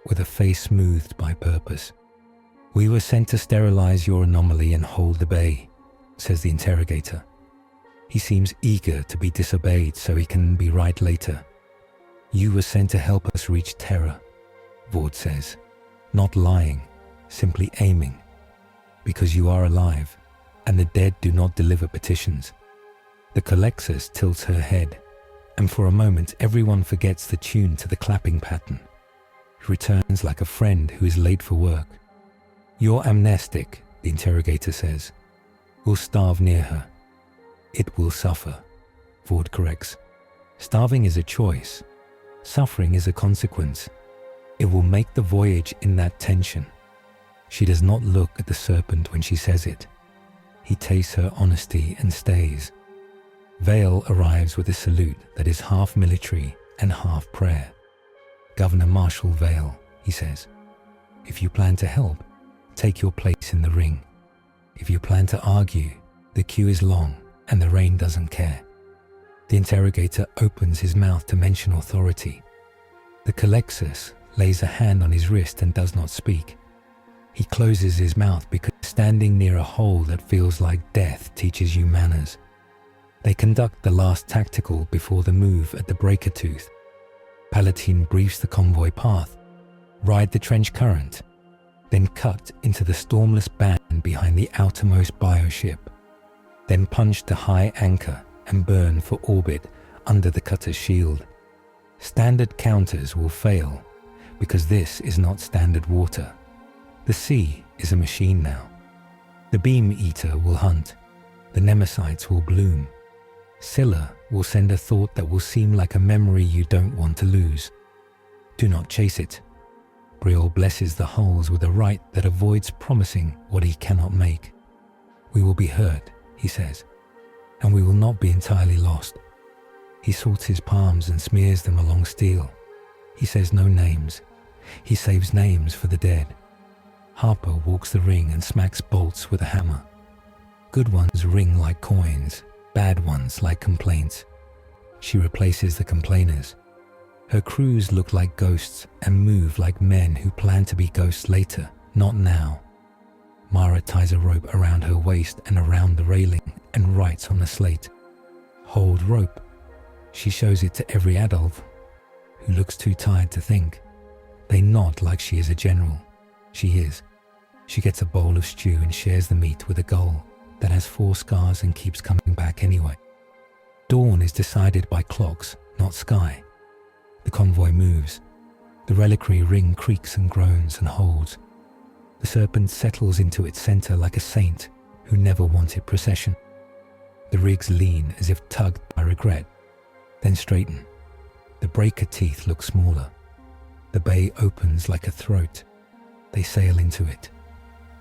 with a face smoothed by purpose. "We were sent to sterilize your anomaly and hold the bay," says the interrogator. He seems eager to be disobeyed so he can be right later. "You were sent to help us reach Terra," Vord says, not lying, simply aiming, "because you are alive, and the dead do not deliver petitions." The Calexis tilts her head, and for a moment everyone forgets the tune to the clapping pattern. He returns like a friend who is late for work. "You're amnestic," the interrogator says. "We'll starve near her." "It will suffer," Vord corrects. "Starving is a choice. Suffering is a consequence. It will make the voyage in that tension." She does not look at the serpent when she says it. He tastes her honesty and stays. Vale arrives with a salute that is half military and half prayer. "Governor Marshal Vale," he says. "If you plan to help, take your place in the ring. If you plan to argue, the queue is long and the rain doesn't care." The interrogator opens his mouth to mention authority. The Calexis lays a hand on his wrist and does not speak. He closes his mouth because standing near a hole that feels like death teaches you manners. They conduct the last tactical before the move at the Breaker Tooth. Palatine briefs the convoy path, ride the trench current, then cut into the stormless band behind the outermost bioship, then punch to high anchor and burn for orbit under the cutter's shield. Standard counters will fail because this is not standard water. The sea is a machine now. The beam eater will hunt. The nemesites will bloom. Scylla will send a thought that will seem like a memory you don't want to lose. Do not chase it. Briol blesses the hulls with a rite that avoids promising what he cannot make. "We will be hurt," he says, "and we will not be entirely lost." He salts his palms and smears them along steel. He says no names. He saves names for the dead. Harper walks the ring and smacks bolts with a hammer. Good ones ring like coins, bad ones like complaints. She replaces the complainers. Her crews look like ghosts and move like men who plan to be ghosts later, not now. Mara ties a rope around her waist and around the railing and writes on the slate, "Hold rope." She shows it to every adult who looks too tired to think. They nod like she is a general. She is. She gets a bowl of stew and shares the meat with a gull that has 4 scars and keeps coming back anyway. Dawn is decided by clocks, not sky. The convoy moves. The reliquary ring creaks and groans and holds. The serpent settles into its center like a saint who never wanted procession. The rigs lean as if tugged by regret, then straighten. The breaker teeth look smaller. The bay opens like a throat. They sail into it.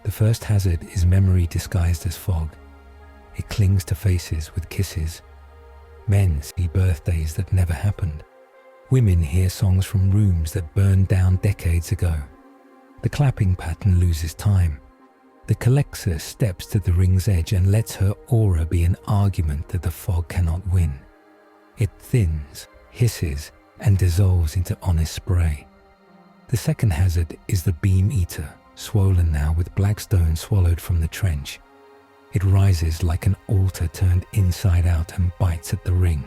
The first hazard is memory disguised as fog. It clings to faces with kisses. Men see birthdays that never happened. Women hear songs from rooms that burned down decades ago. The clapping pattern loses time. The Calexis steps to the ring's edge and lets her aura be an argument that the fog cannot win. It thins, hisses, and dissolves into honest spray. The second hazard is the beam eater, swollen now with black stone swallowed from the trench. It rises like an altar turned inside out and bites at the ring.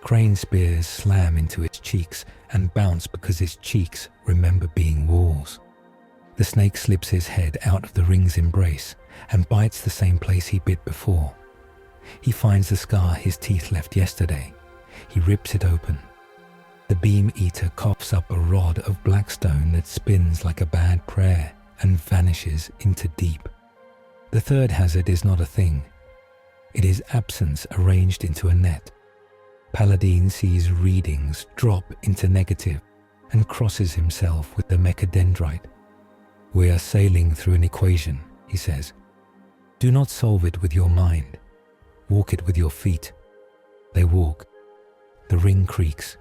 Crane spears slam into its cheeks and bounce because its cheeks remember being walls. The snake slips his head out of the ring's embrace and bites the same place he bit before. He finds the scar his teeth left yesterday. He rips it open. The beam eater coughs up a rod of black stone that spins like a bad prayer and vanishes into deep. The third hazard is not a thing. It is absence arranged into a net. Paladin sees readings drop into negative and crosses himself with the mechadendrite. "We are sailing through an equation," he says. "Do not solve it with your mind. Walk it with your feet." They walk. The ring creaks.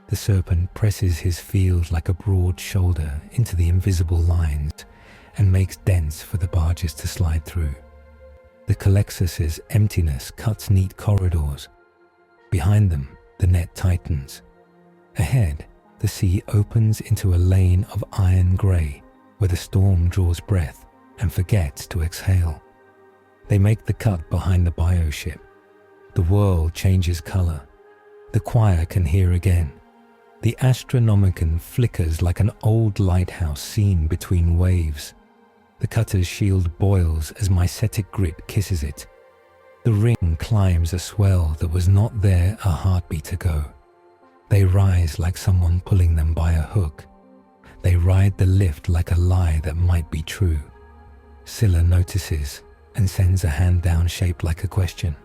The serpent presses his field like a broad shoulder into the invisible lines and makes dents for the barges to slide through. The Colexus's emptiness cuts neat corridors. Behind them, the net tightens. Ahead, the sea opens into a lane of iron grey where the storm draws breath and forgets to exhale. They make the cut behind the bioship. The world changes colour. The choir can hear again. The Astronomicon flickers like an old lighthouse seen between waves. The cutter's shield boils as mycetic grit kisses it. The ring climbs a swell that was not there a heartbeat ago. They rise like someone pulling them by a hook. They ride the lift like a lie that might be true. Scylla notices and sends a hand down shaped like a question.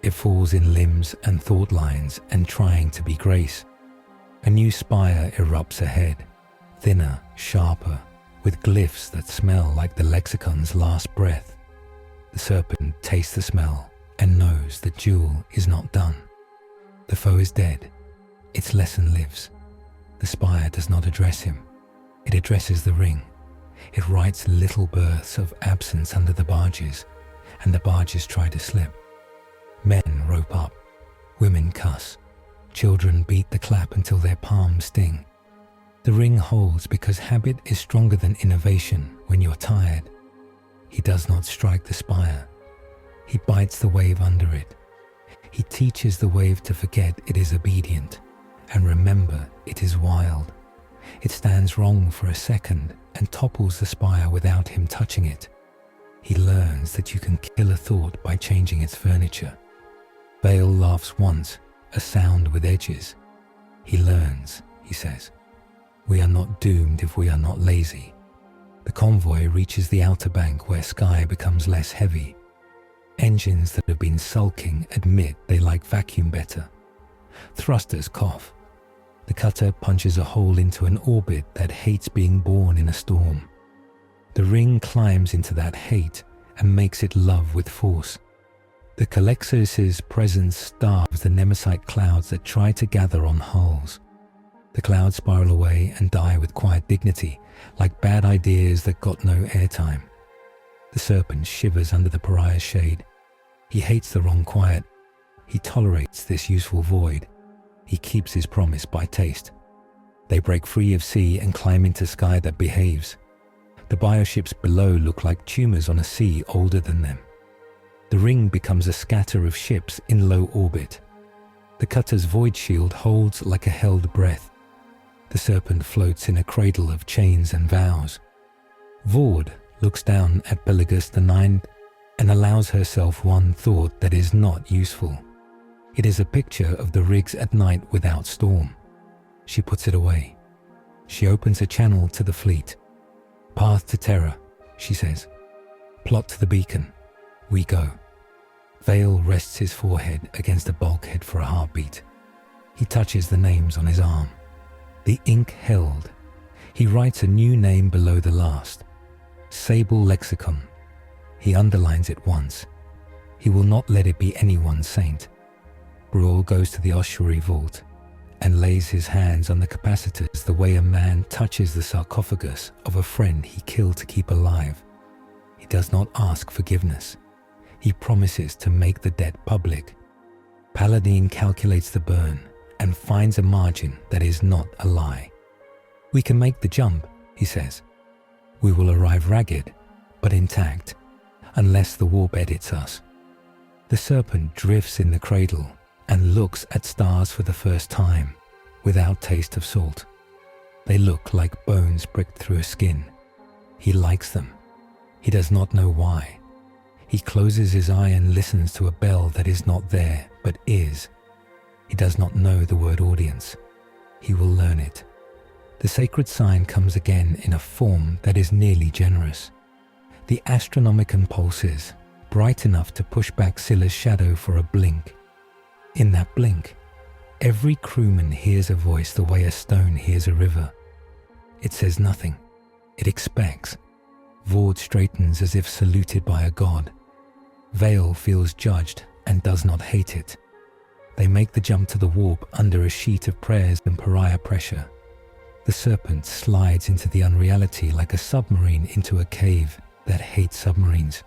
It falls in limbs and thought lines and trying to be grace. A new spire erupts ahead, thinner, sharper, with glyphs that smell like the lexicon's last breath. The serpent tastes the smell and knows that Jewel is not done. The foe is dead. Its lesson lives. The spire does not address him. It addresses the ring. It writes little births of absence under the barges, and the barges try to slip. Men rope up. Women cuss. Children beat the clap until their palms sting. The ring holds because habit is stronger than innovation when you're tired. He does not strike the spire. He bites the wave under it. He teaches the wave to forget it is obedient and remember it is wild. It stands wrong for a second and topples the spire without him touching it. He learns that you can kill a thought by changing its furniture. Vale laughs once, a sound with edges. He learns, he says. We are not doomed if we are not lazy. The convoy reaches the outer bank where sky becomes less heavy. Engines that have been sulking admit they like vacuum better. Thrusters cough. The cutter punches a hole into an orbit that hates being born in a storm. The ring climbs into that hate and makes it love with force. The Colexus's presence starves the Nemesite clouds that try to gather on hulls. The clouds spiral away and die with quiet dignity, like bad ideas that got no airtime. The serpent shivers under the pariah's shade. He hates the wrong quiet. He tolerates this useful void. He keeps his promise by taste. They break free of sea and climb into sky that behaves. The bioships below look like tumors on a sea older than them. The ring becomes a scatter of ships in low orbit. The cutter's void shield holds like a held breath. The serpent floats in a cradle of chains and vows. Vord looks down at Pelagus the Ninth and allows herself one thought that is not useful. It is a picture of the rigs at night without storm. She puts it away. She opens a channel to the fleet. Path to terror, she says. Plot to the beacon. We go. Vale rests his forehead against a bulkhead for a heartbeat. He touches the names on his arm. The ink held. He writes a new name below the last. Sable Lexicon. He underlines it once. He will not let it be anyone's saint. Brawl goes to the ossuary vault and lays his hands on the capacitors the way a man touches the sarcophagus of a friend he killed to keep alive. He does not ask forgiveness. He promises to make the debt public. Paladin calculates the burn and finds a margin that is not a lie. We can make the jump, he says. We will arrive ragged, but intact, unless the warp edits us. The serpent drifts in the cradle and looks at stars for the first time, without taste of salt. They look like bones pricked through a skin. He likes them. He does not know why. He closes his eye and listens to a bell that is not there, but is. He does not know the word audience. He will learn it. The sacred sign comes again in a form that is nearly generous. The Astronomicon pulses, bright enough to push back Scylla's shadow for a blink. In that blink, every crewman hears a voice the way a stone hears a river. It says nothing. It expects. Vord straightens as if saluted by a god. Vale feels judged and does not hate it. They make the jump to the warp under a sheet of prayers and pariah pressure. The serpent slides into the unreality like a submarine into a cave that hates submarines.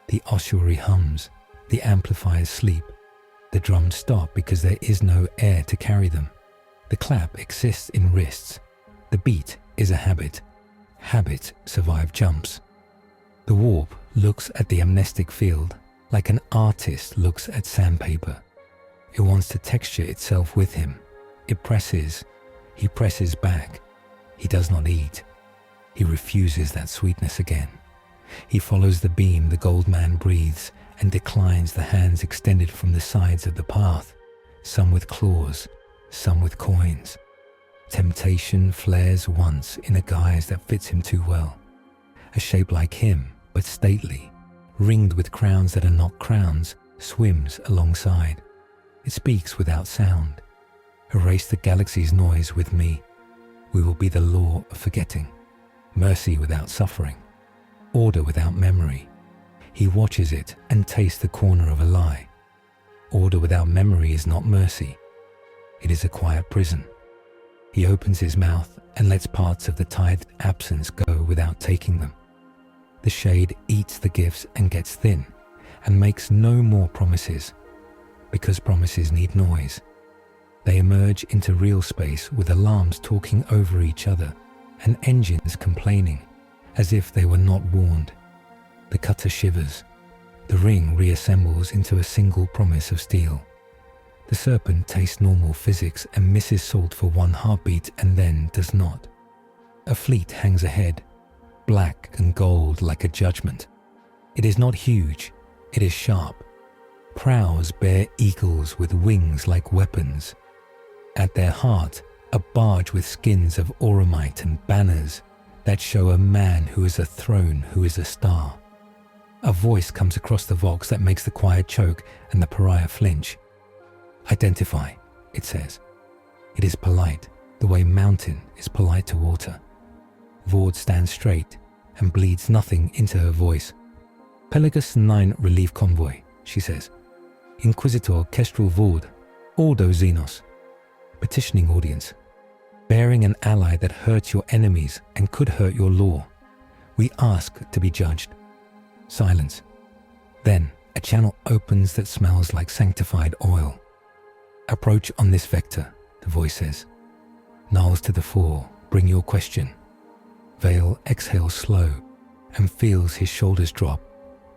The ossuary hums, the amplifiers sleep, the drums stop because there is no air to carry them. The clap exists in wrists. The beat is a habit. Habits survive jumps. The warp looks at the amnestic field like an artist looks at sandpaper. It wants to texture itself with him. It presses. He presses back. He does not eat. He refuses that sweetness again. He follows the beam the gold man breathes and declines the hands extended from the sides of the path, some with claws, some with coins. Temptation flares once in a guise that fits him too well. A shape like him, but stately, ringed with crowns that are not crowns, swims alongside. It speaks without sound. Erase the galaxy's noise with me. We will be the law of forgetting, mercy without suffering, order without memory. He watches it and tastes the corner of a lie. Order without memory is not mercy. It is a quiet prison. He opens his mouth and lets parts of the tithed absence go without taking them. The shade eats the gifts and gets thin and makes no more promises, because promises need noise. They emerge into real space with alarms talking over each other and engines complaining as if they were not warned. The cutter shivers. The ring reassembles into a single promise of steel. The serpent tastes normal physics and misses salt for one heartbeat and then does not. A fleet hangs ahead, black and gold like a judgment. It is not huge, it is sharp. Prows bear eagles with wings like weapons. At their heart, a barge with skins of auramite and banners that show a man who is a throne, who is a star. A voice comes across the vox that makes the quiet choke and the pariah flinch. Identify, it says. It is polite, the way mountain is polite to water. Vord stands straight and bleeds nothing into her voice. Pelagus 9 relief convoy, she says. Inquisitor Kestrel Vord, Ordo Xenos. Petitioning audience. Bearing an ally that hurts your enemies and could hurt your law. We ask to be judged. Silence. Then a channel opens that smells like sanctified oil. Approach on this vector, the voice says. Gnarls to the fore, bring your question. Vale exhales slow and feels his shoulders drop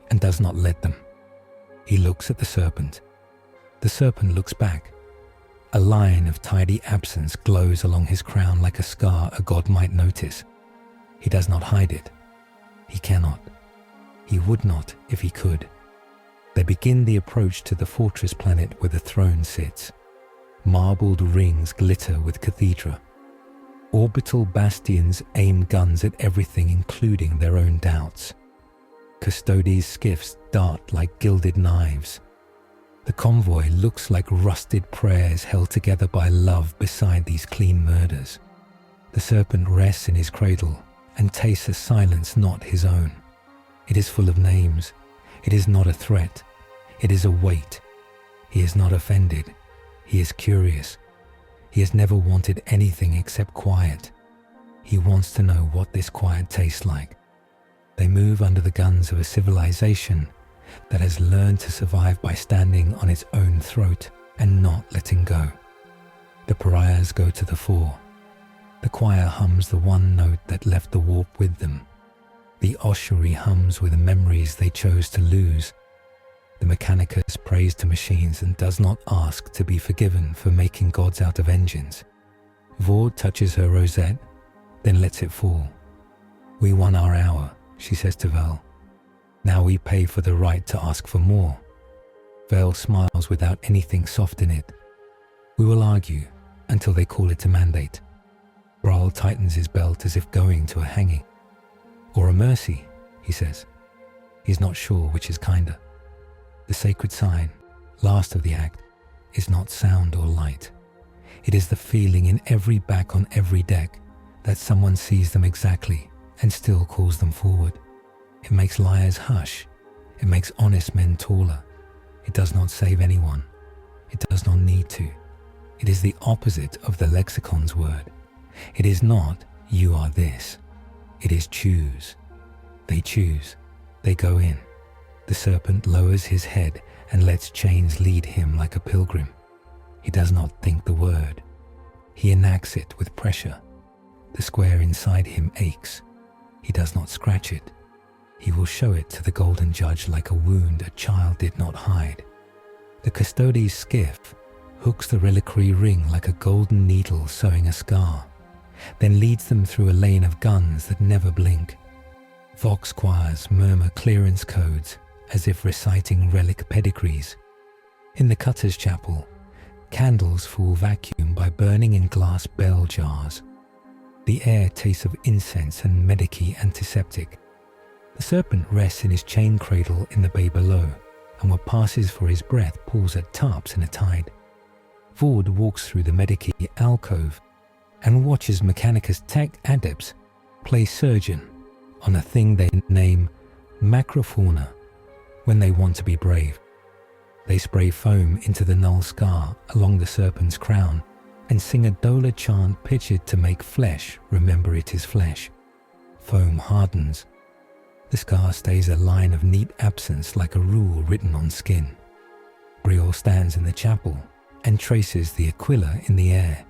and does not let them. He looks at the serpent. The serpent looks back. A line of tidy absence glows along his crown like a scar a god might notice. He does not hide it. He cannot. He would not if he could. They begin the approach to the fortress planet where the throne sits. Marbled rings glitter with cathedra. Orbital bastions aim guns at everything, including their own doubts. Custodes' skiffs dart like gilded knives. The convoy looks like rusted prayers held together by love beside these clean murders. The serpent rests in his cradle and tastes a silence not his own. It is full of names. It is not a threat. It is a weight. He is not offended. He is curious. He has never wanted anything except quiet. He wants to know what this quiet tastes like. They move under the guns of a civilization that has learned to survive by standing on its own throat and not letting go. The pariahs go to the fore. The choir hums the one note that left the warp with them. The ossuary hums with the memories they chose to lose. The mechanicus prays to machines and does not ask to be forgiven for making gods out of engines. Vord touches her rosette, then lets it fall. We won our hour, she says to Val. Now we pay for the right to ask for more. Val smiles without anything soft in it. We will argue until they call it a mandate. Brawl tightens his belt as if going to a hanging. Or a mercy, he says. He's not sure which is kinder. The sacred sign, last of the act, is not sound or light. It is the feeling in every back on every deck that someone sees them exactly and still calls them forward. It makes liars hush. It makes honest men taller. It does not save anyone. It does not need to. It is the opposite of the lexicon's word. It is not, you are this. It is choose. They choose. They go in. The serpent lowers his head and lets chains lead him like a pilgrim. He does not think the word. He enacts it with pressure. The square inside him aches. He does not scratch it. He will show it to the golden judge like a wound a child did not hide. The custody's skiff hooks the reliquary ring like a golden needle sewing a scar, then leads them through a lane of guns that never blink. Vox choirs murmur clearance codes as if reciting relic pedigrees. In the cutter's chapel, candles fool vacuum by burning in glass bell jars. The air tastes of incense and medici antiseptic. The serpent rests in his chain cradle in the bay below, and what passes for his breath pulls at tarps in a tide. Vord walks through the medici alcove and watches Mechanicus tech adepts play surgeon on a thing they name macrofauna when they want to be brave. They spray foam into the null scar along the serpent's crown and sing a Dola chant pitched to make flesh remember it is flesh. Foam hardens. The scar stays a line of neat absence like a rule written on skin. Briol stands in the chapel and traces the Aquila in the air,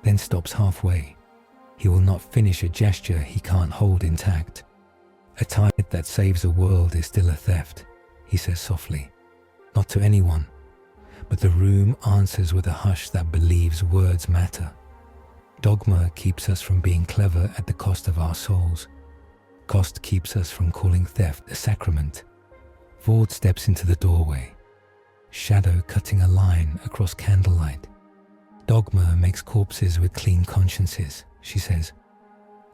then stops halfway. He will not finish a gesture he can't hold intact. A tide that saves a world is still a theft, he says softly. Not to anyone, but the room answers with a hush that believes words matter. Dogma keeps us from being clever at the cost of our souls. Cost keeps us from calling theft a sacrament. Vord steps into the doorway, shadow cutting a line across candlelight. Dogma makes corpses with clean consciences, she says.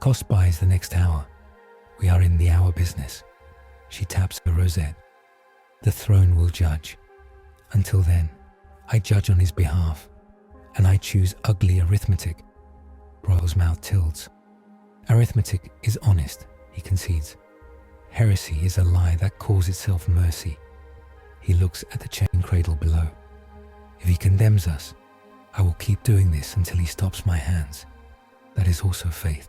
Cost buys the next hour. We are in the hour business. She taps her rosette. The throne will judge. Until then, I judge on his behalf, and I choose ugly arithmetic. Broyle's mouth tilts. Arithmetic is honest, he concedes. Heresy is a lie that calls itself mercy. He looks at the chain cradle below. If he condemns us, I will keep doing this until he stops my hands. That is also faith.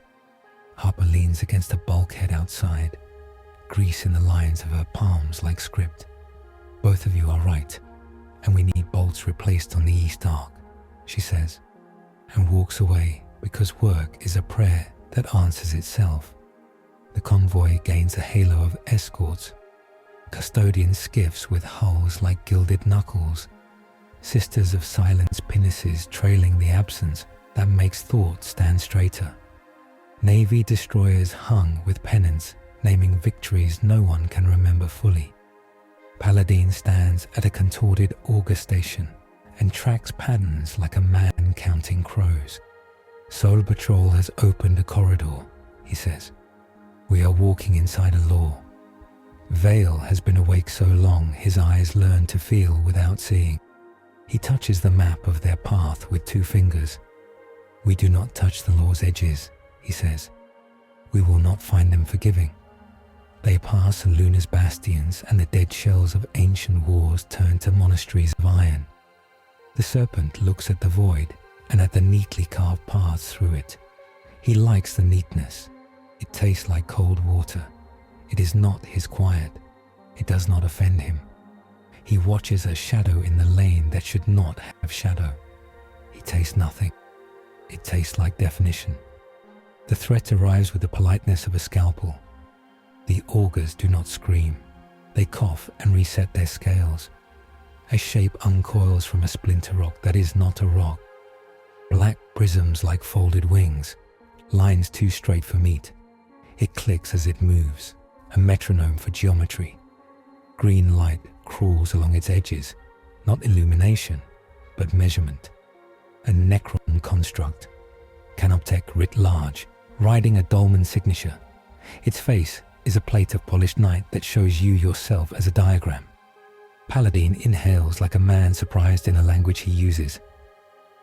Harper leans against a bulkhead outside, grease in the lines of her palms like script. Both of you are right, and we need bolts replaced on the east arc, she says, and walks away because work is a prayer that answers itself. The convoy gains a halo of escorts, custodian skiffs with hulls like gilded knuckles, sisters of silence pinnaces trailing the absence that makes thought stand straighter. Navy destroyers hung with pennants naming victories no one can remember fully. Paladin stands at a contorted auger station and tracks patterns like a man counting crows. Soul Patrol has opened a corridor, he says. We are walking inside a law. Vale has been awake so long his eyes learn to feel without seeing. He touches the map of their path with 2 fingers. We do not touch the law's edges, he says. We will not find them forgiving. They pass Luna's bastions and the dead shells of ancient wars turn to monasteries of iron. The serpent looks at the void and at the neatly carved paths through it. He likes the neatness. It tastes like cold water. It is not his quiet. It does not offend him. He watches a shadow in the lane that should not have shadow. He tastes nothing. It tastes like definition. The threat arrives with the politeness of a scalpel. The augurs do not scream. They cough and reset their scales. A shape uncoils from a splinter rock that is not a rock. Black prisms like folded wings, lines too straight for meat. It clicks as it moves, a metronome for geometry. Green light crawls along its edges, not illumination, but measurement. A Necron construct, Canoptech writ large, riding a dolmen signature. Its face is a plate of polished night that shows you yourself as a diagram. Paladin inhales like a man surprised in a language he uses.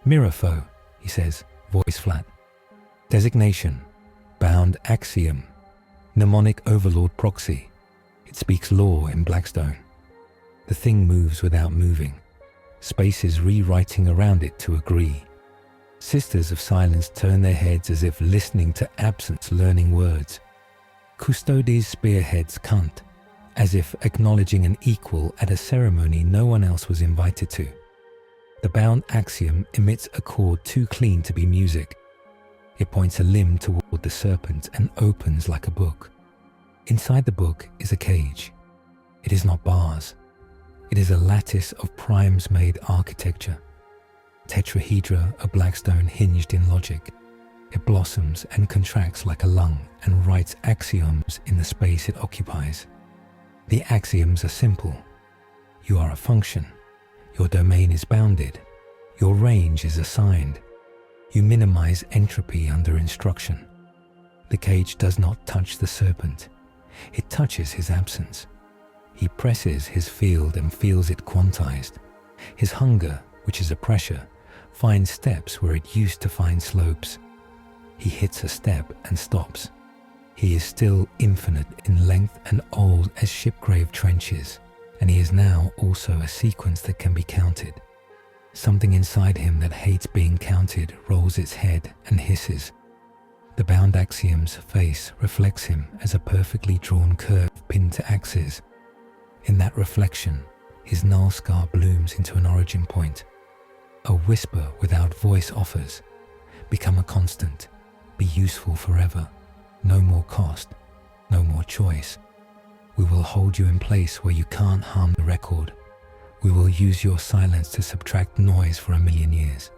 Mirrorfoe, he says, voice flat. Designation, bound axiom, mnemonic overlord proxy. It speaks law in Blackstone. The thing moves without moving. Space is rewriting around it to agree. Sisters of Silence turn their heads as if listening to absence learning words. Custodes spearheads cunt, as if acknowledging an equal at a ceremony no one else was invited to. The bound axiom emits a chord too clean to be music. It points a limb toward the serpent and opens like a book. Inside the book is a cage. It is not bars. It is a lattice of primes-made architecture. Tetrahedra of blackstone hinged in logic. It blossoms and contracts like a lung and writes axioms in the space it occupies. The axioms are simple. You are a function. Your domain is bounded. Your range is assigned. You minimize entropy under instruction. The cage does not touch the serpent. It touches his absence. He presses his field and feels it quantized. His hunger, which is a pressure, finds steps where it used to find slopes. He hits a step and stops. He is still infinite in length and old as shipgrave trenches, and he is now also a sequence that can be counted. Something inside him that hates being counted rolls its head and hisses. The bound axiom's face reflects him as a perfectly drawn curve pinned to axes. In that reflection, his null scar blooms into an origin point. A whisper without voice offers. Become a constant. Be useful forever. No more cost. No more choice. We will hold you in place where you can't harm the record. We will use your silence to subtract noise for 1,000,000 years.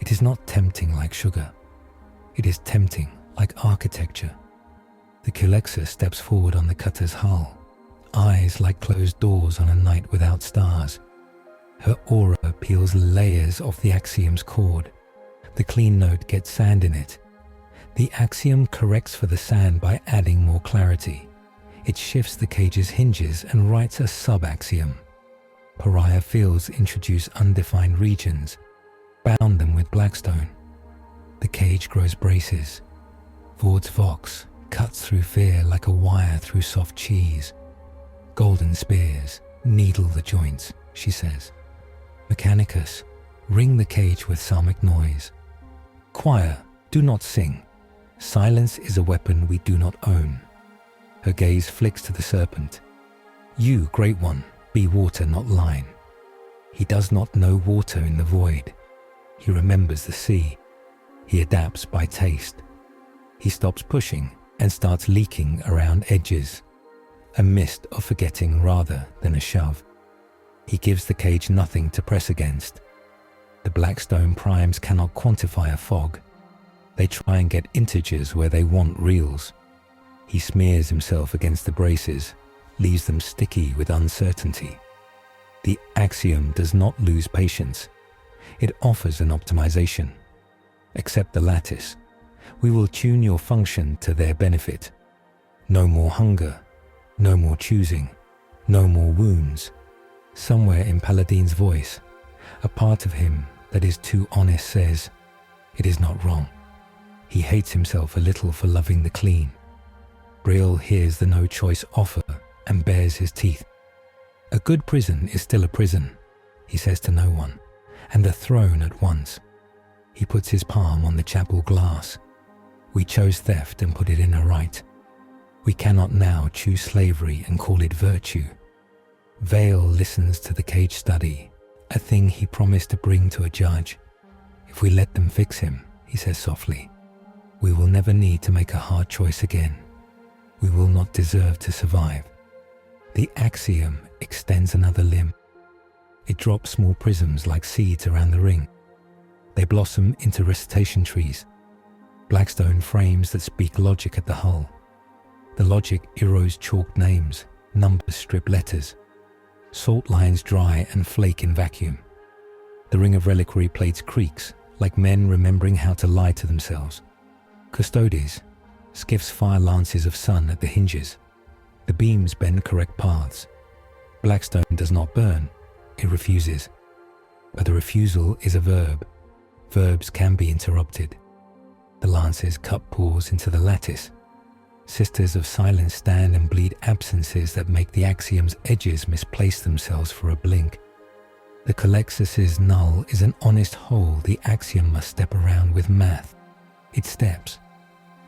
It is not tempting like sugar. It is tempting like architecture. The Culexa steps forward on the cutter's hull, eyes like closed doors on a night without stars. Her aura peels layers off the axiom's cord. The clean note gets sand in it. The axiom corrects for the sand by adding more clarity. It shifts the cage's hinges and writes a sub-axiom. Pariah fields introduce undefined regions, bound them with blackstone. The cage grows braces. Vord's vox cuts through fear like a wire through soft cheese. Golden spears needle the joints, she says. Mechanicus, ring the cage with psalmic noise. Choir, do not sing. Silence is a weapon we do not own. Her gaze flicks to the serpent. You, Great One, be water, not line. He does not know water in the void. He remembers the sea. He adapts by taste. He stops pushing and starts leaking around edges. A mist of forgetting rather than a shove. He gives the cage nothing to press against. The blackstone primes cannot quantify a fog. They try and get integers where they want reals. He smears himself against the braces, leaves them sticky with uncertainty. The axiom does not lose patience. It offers an optimization. Accept the lattice. We will tune your function to their benefit. No more hunger. No more choosing. No more wounds. Somewhere in Paladine's voice, a part of him that is too honest says, it is not wrong. He hates himself a little for loving the clean. Brill hears the no choice offer and bares his teeth. A good prison is still a prison, he says to no one, and a throne at once. He puts his palm on the chapel glass. We chose theft and put it in a right. We cannot now choose slavery and call it virtue. Vale listens to the cage study, a thing he promised to bring to a judge. If we let them fix him, he says softly, we will never need to make a hard choice again. We will not deserve to survive. The axiom extends another limb. It drops small prisms like seeds around the ring. They blossom into recitation trees, blackstone frames that speak logic at the hull. The logic erodes chalked names, numbers strip letters. Salt lines dry and flake in vacuum. The ring of reliquary plates creaks, like men remembering how to lie to themselves. Custodes, skiffs fire lances of sun at the hinges. The beams bend correct paths. Blackstone does not burn, it refuses. But the refusal is a verb. Verbs can be interrupted. The lances cut pores into the lattice. Sisters of silence stand and bleed absences that make the axiom's edges misplace themselves for a blink. The Colexus's null is an honest hole the axiom must step around with math. It steps.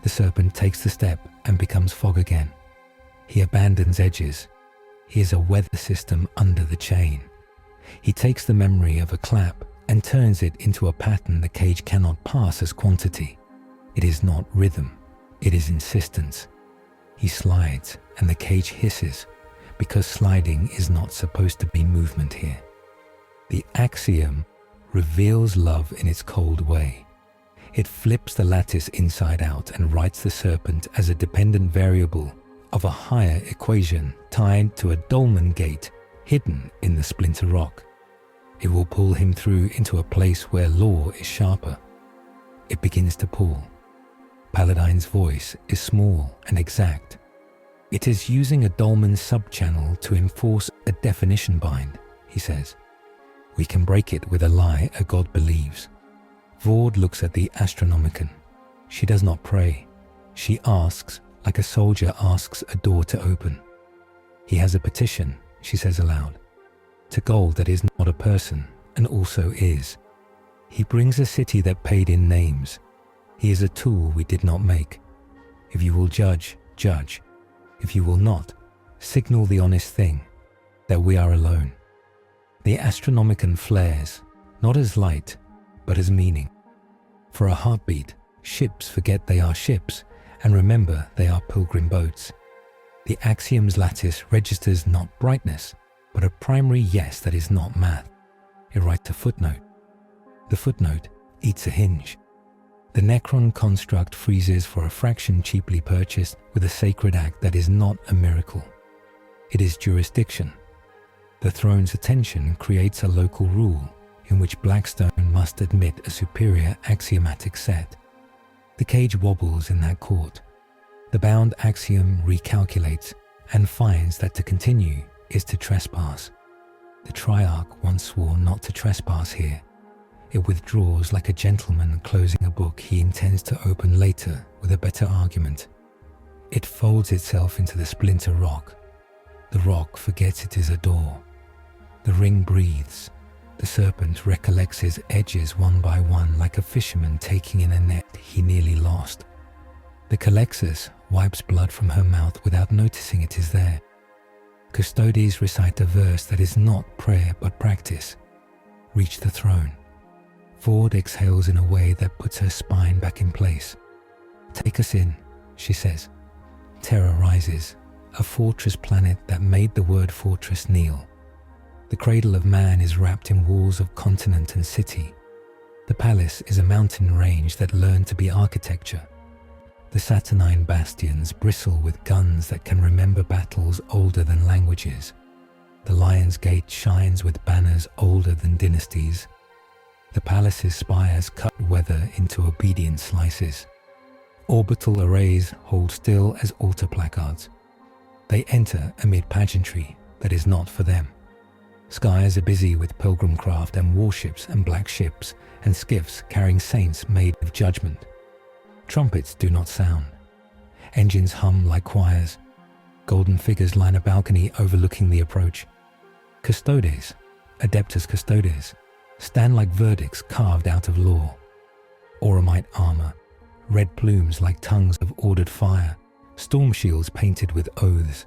The serpent takes the step and becomes fog again. He abandons edges. He is a weather system under the chain. He takes the memory of a clap and turns it into a pattern the cage cannot pass as quantity. It is not rhythm. It is insistence. He slides and the cage hisses, because sliding is not supposed to be movement here. The axiom reveals love in its cold way. It flips the lattice inside out and writes the serpent as a dependent variable of a higher equation tied to a dolmen gate hidden in the splinter rock. It will pull him through into a place where law is sharper. It begins to pull. Paladine's voice is small and exact. It is using a dolmen subchannel to enforce a definition bind, he says. We can break it with a lie a god believes. Vord looks at the Astronomicon. She does not pray. She asks like a soldier asks a door to open. He has a petition, she says aloud, to gold that is not a person and also is. He brings a city that paid in names. He is a tool we did not make. If you will judge, judge. If you will not, signal the honest thing, that we are alone. The Astronomicon flares, not as light, but as meaning. For a heartbeat, ships forget they are ships and remember they are pilgrim boats. The axiom's lattice registers not brightness, but a primary yes that is not math. It writes a footnote. The footnote eats a hinge. The Necron construct freezes for a fraction cheaply purchased with a sacred act that is not a miracle. It is jurisdiction. The throne's attention creates a local rule in which Blackstone must admit a superior axiomatic set. The cage wobbles in that court. The bound axiom recalculates and finds that to continue is to trespass. The Triarch once swore not to trespass here. It withdraws like a gentleman closing a book he intends to open later with a better argument. It folds itself into the splinter rock. The rock forgets it is a door. The ring breathes. The serpent recollects his edges one by one like a fisherman taking in a net he nearly lost. The Colexus wipes blood from her mouth without noticing it is there. Custodes recite a verse that is not prayer but practice. Reach the throne. Vord exhales in a way that puts her spine back in place. Take us in, she says. Terror rises, a fortress planet that made the word fortress kneel. The cradle of man is wrapped in walls of continent and city. The palace is a mountain range that learned to be architecture. The Saturnine bastions bristle with guns that can remember battles older than languages. The Lion's Gate shines with banners older than dynasties. The palace's spires cut weather into obedient slices. Orbital arrays hold still as altar placards. They enter amid pageantry that is not for them. Skies are busy with pilgrim craft and warships and black ships and skiffs carrying saints made of judgment. Trumpets do not sound. Engines hum like choirs. Golden figures line a balcony overlooking the approach. Custodes, Adeptus Custodes, stand like verdicts carved out of law. Auramite armor, red plumes like tongues of ordered fire, storm shields painted with oaths.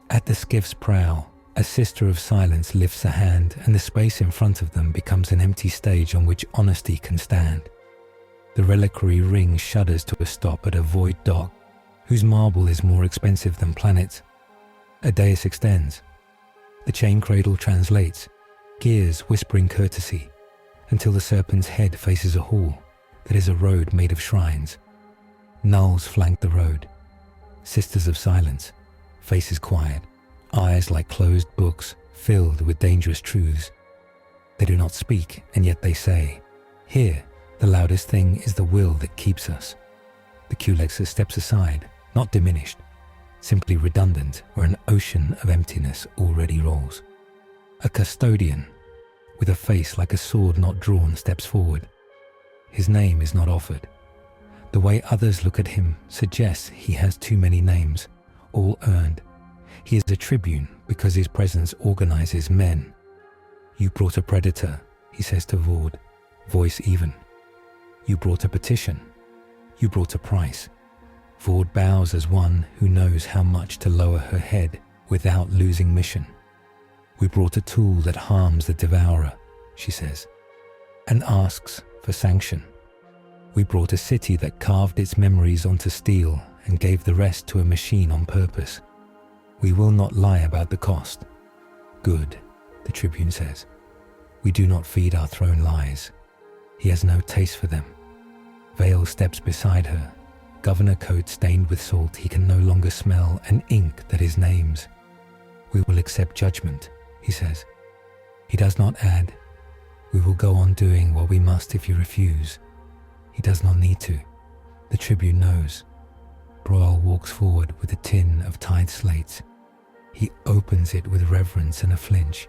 At the skiff's prow, a sister of silence lifts a hand and the space in front of them becomes an empty stage on which honesty can stand. The reliquary ring shudders to a stop at a void dock, whose marble is more expensive than planets. A dais extends. The chain cradle translates, gears whispering courtesy, until the serpent's head faces a hall that is a road made of shrines. Nulls flank the road. Sisters of silence, faces quiet, eyes like closed books filled with dangerous truths. They do not speak, and yet they say, "Here, the loudest thing is the will that keeps us." The Colexus steps aside, not diminished, simply redundant where an ocean of emptiness already rolls. A custodian, with a face like a sword not drawn, steps forward. His name is not offered. The way others look at him suggests he has too many names, all earned. He is a tribune because his presence organizes men. You brought a predator, he says to Vord, voice even. You brought a petition. You brought a price. Vord bows as one who knows how much to lower her head without losing mission. We brought a tool that harms the devourer, she says, and asks for sanction. We brought a city that carved its memories onto steel and gave the rest to a machine on purpose. We will not lie about the cost. Good, the Tribune says. We do not feed our throne lies. He has no taste for them. Vale steps beside her, governor coat stained with salt he can no longer smell, and ink that is names. We will accept judgment, he says. He does not add, we will go on doing what we must if you refuse. He does not need to. The Tribune knows. Broyle walks forward with a tin of tithe slates. He opens it with reverence and a flinch.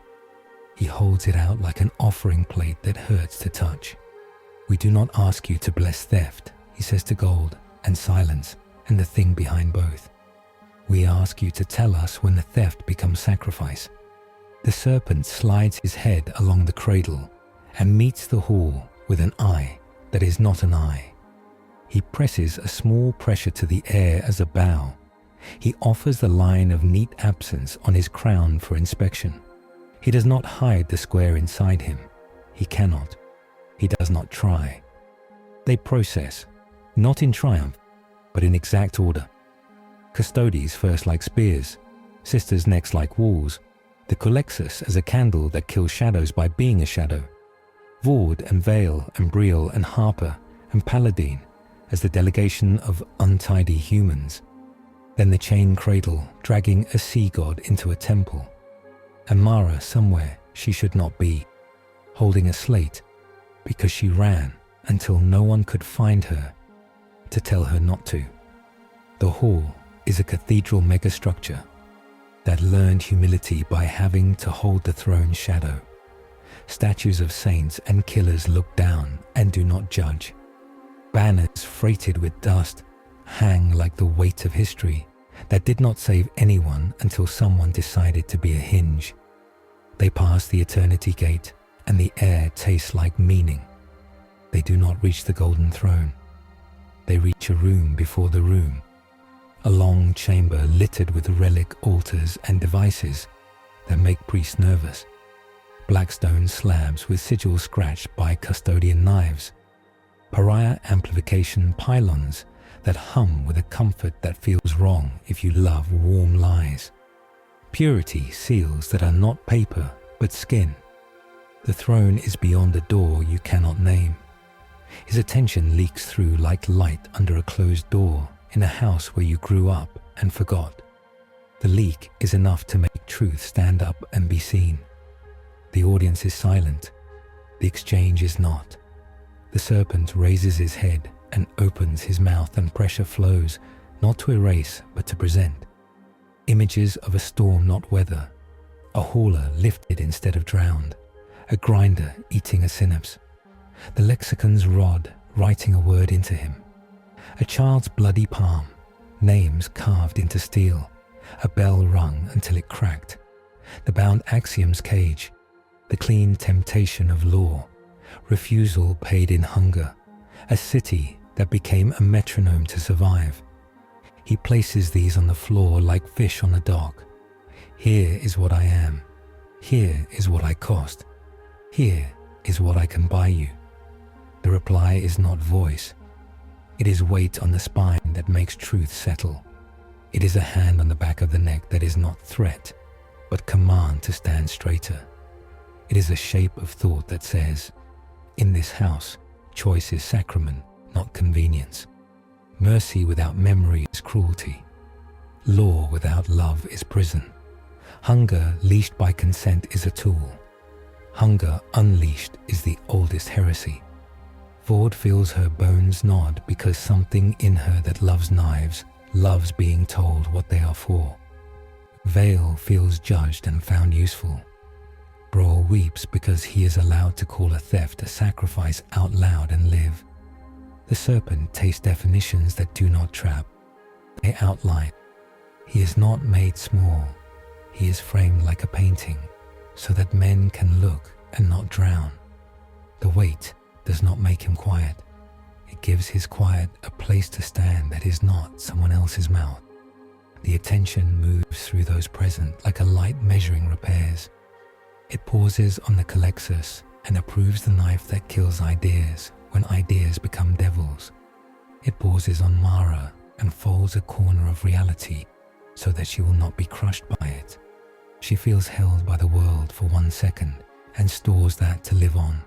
He holds it out like an offering plate that hurts to touch. We do not ask you to bless theft, he says to Gold, and silence, and the thing behind both. We ask you to tell us when the theft becomes sacrifice. The serpent slides his head along the cradle and meets the hall with an eye that is not an eye. He presses a small pressure to the air as a bow. He offers the line of neat absence on his crown for inspection. He does not hide the square inside him. He cannot. He does not try. They process, not in triumph, but in exact order. Custodes first like spears, sisters next like walls, the Colexus as a candle that kills shadows by being a shadow, Vord and Vale and Briel and Harper and Paladine as the delegation of untidy humans, then the chain cradle dragging a sea god into a temple, and Mara somewhere she should not be, holding a slate because she ran until no one could find her to tell her not to. The hall is a cathedral megastructure that learned humility by having to hold the throne's shadow. Statues of saints and killers look down and do not judge. Banners freighted with dust hang like the weight of history that did not save anyone until someone decided to be a hinge. They pass the eternity gate and the air tastes like meaning. They do not reach the golden throne. They reach a room before the room, a long chamber littered with relic altars and devices that make priests nervous. Black stone slabs with sigils scratched by custodian knives. Pariah amplification pylons that hum with a comfort that feels wrong if you love warm lies. Purity seals that are not paper but skin. The throne is beyond a door you cannot name. His attention leaks through like light under a closed door in a house where you grew up and forgot. The leak is enough to make truth stand up and be seen. The audience is silent. The exchange is not. The serpent raises his head and opens his mouth, and pressure flows, not to erase but to present. Images of a storm not weather, a hauler lifted instead of drowned, a grinder eating a synapse, the lexicon's rod writing a word into him, a child's bloody palm, names carved into steel, a bell rung until it cracked, the bound axiom's cage, the clean temptation of law, refusal paid in hunger, a city that became a metronome to survive. He places these on the floor like fish on a dock. Here is what I am. Here is what I cost. Here is what I can buy you. The reply is not voice. It is weight on the spine that makes truth settle. It is a hand on the back of the neck that is not threat, but command to stand straighter. It is a shape of thought that says, in this house, choice is sacrament, not convenience. Mercy without memory is cruelty. Law without love is prison. Hunger leashed by consent is a tool. Hunger unleashed is the oldest heresy. Vord feels her bones nod because something in her that loves knives loves being told what they are for. Vale feels judged and found useful. Broyle weeps because he is allowed to call a theft a sacrifice out loud and live. The serpent tastes definitions that do not trap. They outline. He is not made small. He is framed like a painting, so that men can look and not drown. The weight does not make him quiet. It gives his quiet a place to stand that is not someone else's mouth. The attention moves through those present like a light measuring repairs. It pauses on the Colexus and approves the knife that kills ideas when ideas become devils. It pauses on Mara and folds a corner of reality so that she will not be crushed by it. She feels held by the world for 1 second and stores that to live on.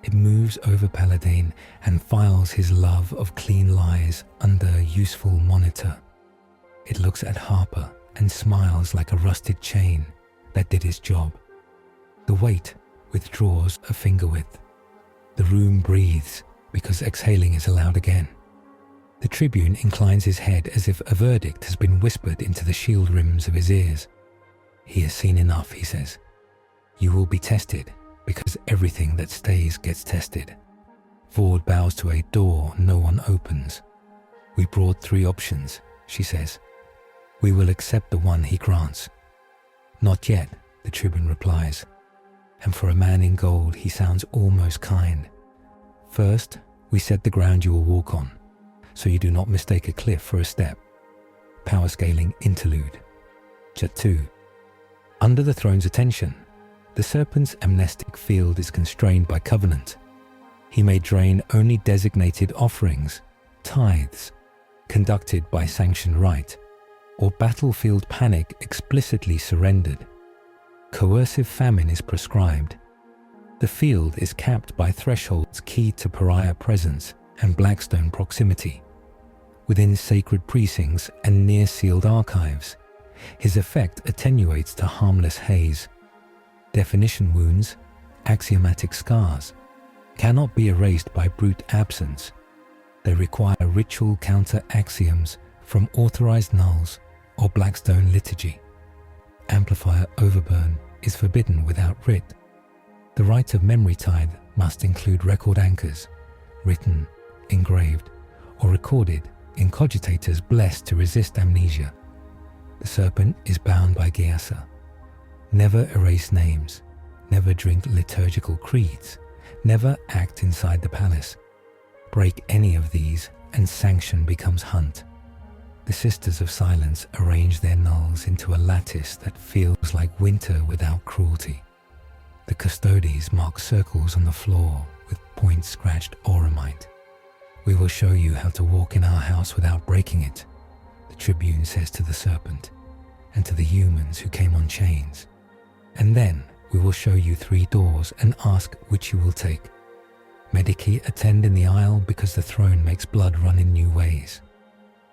It moves over Paladin and files his love of clean lies under a useful monitor. It looks at Harper and smiles like a rusted chain that did its job. The weight withdraws a finger width. The room breathes because exhaling is allowed again. The Tribune inclines his head as if a verdict has been whispered into the shield rims of his ears. He has seen enough, he says. You will be tested because everything that stays gets tested. Ford bows to a door no one opens. We brought 3 options, she says. We will accept the one he grants. Not yet, the Tribune replies. And for a man in gold, he sounds almost kind. First, we set the ground you will walk on, so you do not mistake a cliff for a step. Power scaling interlude. Chapter 2. Under the throne's attention, the serpent's amnestic field is constrained by covenant. He may drain only designated offerings, tithes, conducted by sanctioned rite, or battlefield panic explicitly surrendered. Coercive famine is prescribed. The field is capped by thresholds key to pariah presence and Blackstone proximity. Within sacred precincts and near-sealed archives, his effect attenuates to harmless haze. Definition wounds, axiomatic scars, cannot be erased by brute absence. They require ritual counter-axioms from authorized nulls or Blackstone liturgy. Amplifier overburn is forbidden without writ. The rite of memory tithe must include record anchors, written, engraved, or recorded in cogitators blessed to resist amnesia. The serpent is bound by Gyasa. Never erase names, never drink liturgical creeds, never act inside the palace. Break any of these and sanction becomes hunt. The Sisters of Silence arrange their nulls into a lattice that feels like winter without cruelty. The Custodes mark circles on the floor with point-scratched auramite. We will show you how to walk in our house without breaking it, the Tribune says to the serpent, and to the humans who came on chains. And then we will show you 3 doors and ask which you will take. Medici attend in the aisle because the throne makes blood run in new ways.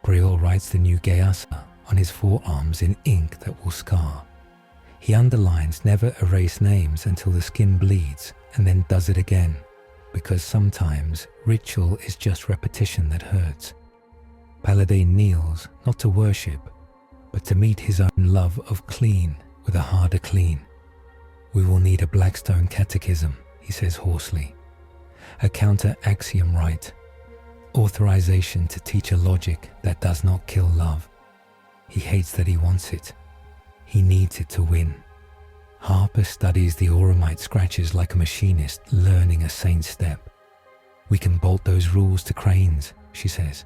Briol writes the new Gyasa on his forearms in ink that will scar. He underlines never erase names until the skin bleeds and then does it again, because sometimes ritual is just repetition that hurts. Paladin kneels not to worship, but to meet his own love of clean with a harder clean. We will need a Blackstone catechism, he says hoarsely. A counter-axiom rite. Authorization to teach a logic that does not kill love. He hates that he wants it. He needs it to win. Harper studies the auramite scratches like a machinist learning a saint's step. We can bolt those rules to cranes, she says.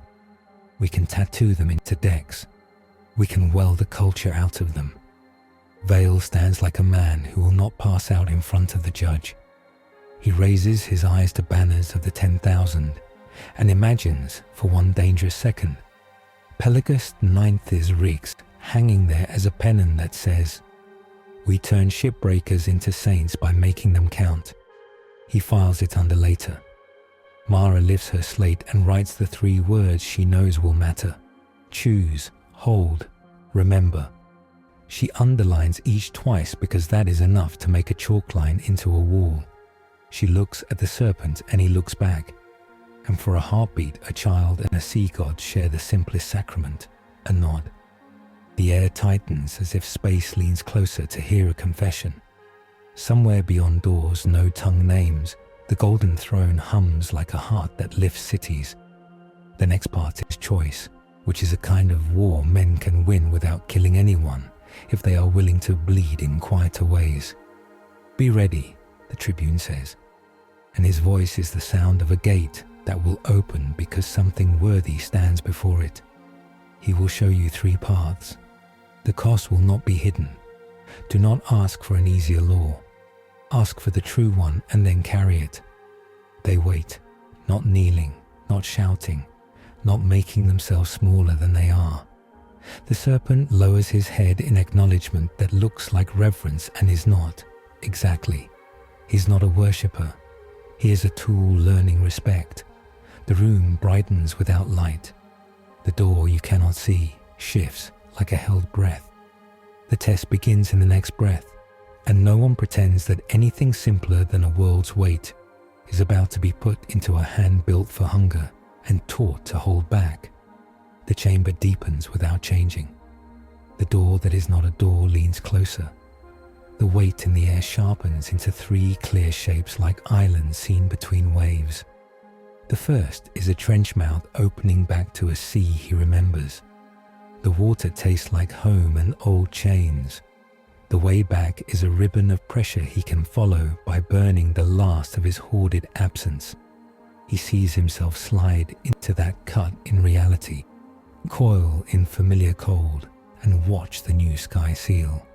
We can tattoo them into decks. We can weld the culture out of them. Vale stands like a man who will not pass out in front of the judge. He raises his eyes to banners of the 10,000 and imagines, for one dangerous second, Pelagus IX's rigs hanging there as a pennon that says, "We turn shipbreakers into saints by making them count." He files it under later. Mara lifts her slate and writes the 3 words she knows will matter: choose, hold, remember. She underlines each twice because that is enough to make a chalk line into a wall. She looks at the serpent and he looks back. And for a heartbeat, a child and a sea god share the simplest sacrament, a nod. The air tightens as if space leans closer to hear a confession. Somewhere beyond doors no tongue names, the golden throne hums like a heart that lifts cities. The next part is choice, which is a kind of war men can win without killing anyone if they are willing to bleed in quieter ways. Be ready, the Tribune says, and his voice is the sound of a gate that will open because something worthy stands before it. He will show you 3 paths. The cost will not be hidden. Do not ask for an easier law. Ask for the true one and then carry it. They wait, not kneeling, not shouting, not making themselves smaller than they are. The serpent lowers his head in acknowledgement that looks like reverence and is not. Exactly. He's not a worshipper. He is a tool learning respect. The room brightens without light. The door you cannot see shifts like a held breath. The test begins in the next breath, and no one pretends that anything simpler than a world's weight is about to be put into a hand built for hunger and taught to hold back. The chamber deepens without changing. The door that is not a door leans closer. The weight in the air sharpens into 3 clear shapes like islands seen between waves. The first is a trench mouth opening back to a sea he remembers. The water tastes like home and old chains. The way back is a ribbon of pressure he can follow by burning the last of his hoarded absence. He sees himself slide into that cut in reality, coil in familiar cold, and watch the new sky seal.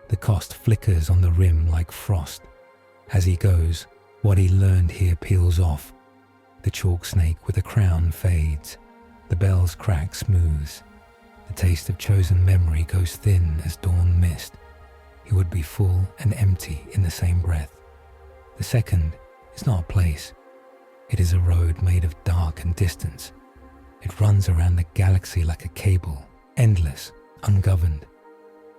The cost flickers on the rim like frost. As he goes, what he learned here peels off. The chalk snake with a crown fades. The bell's crack smooths. The taste of chosen memory goes thin as dawn mist. He would be full and empty in the same breath. The second is not a place. It is a road made of dark and distance. It runs around the galaxy like a cable, endless, ungoverned.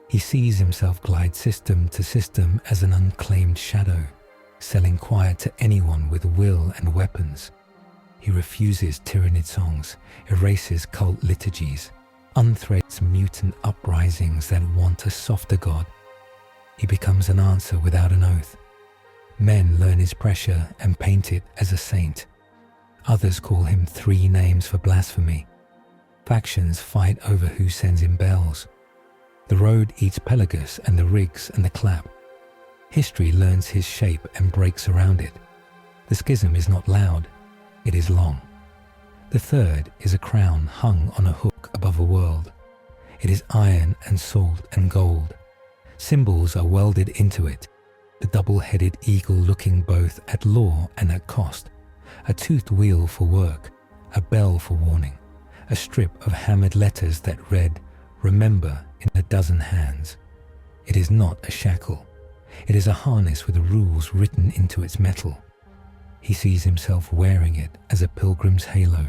He sees himself glide system to system as an unclaimed shadow, selling quiet to anyone with will and weapons. He refuses tyrannid songs, erases cult liturgies, unthreads mutant uprisings that want a softer god. He becomes an answer without an oath. Men learn his pressure and paint it as a saint. Others call him 3 names for blasphemy. Factions fight over who sends him bells. The road eats Pelagus and the rigs and the clap. History learns his shape and breaks around it. The schism is not loud, it is long. The third is a crown hung on a hook above a world. It is iron and salt and gold. Symbols are welded into it. The double-headed eagle looking both at law and at cost. A toothed wheel for work, a bell for warning, a strip of hammered letters that read, "Remember," in a dozen hands. It is not a shackle. It is a harness with rules written into its metal. He sees himself wearing it as a pilgrim's halo,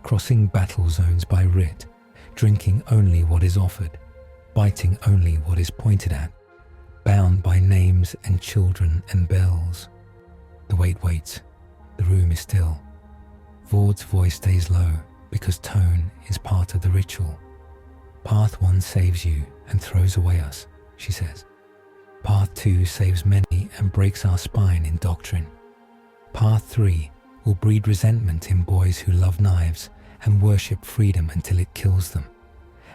crossing battle zones by writ, drinking only what is offered, biting only what is pointed at, bound by names and children and bells. The weight waits. The room is still. Vord's voice stays low because tone is part of the ritual. Path 1 saves you and throws away us, she says. Path 2 saves many and breaks our spine in doctrine. Path 3 will breed resentment in boys who love knives and worship freedom until it kills them.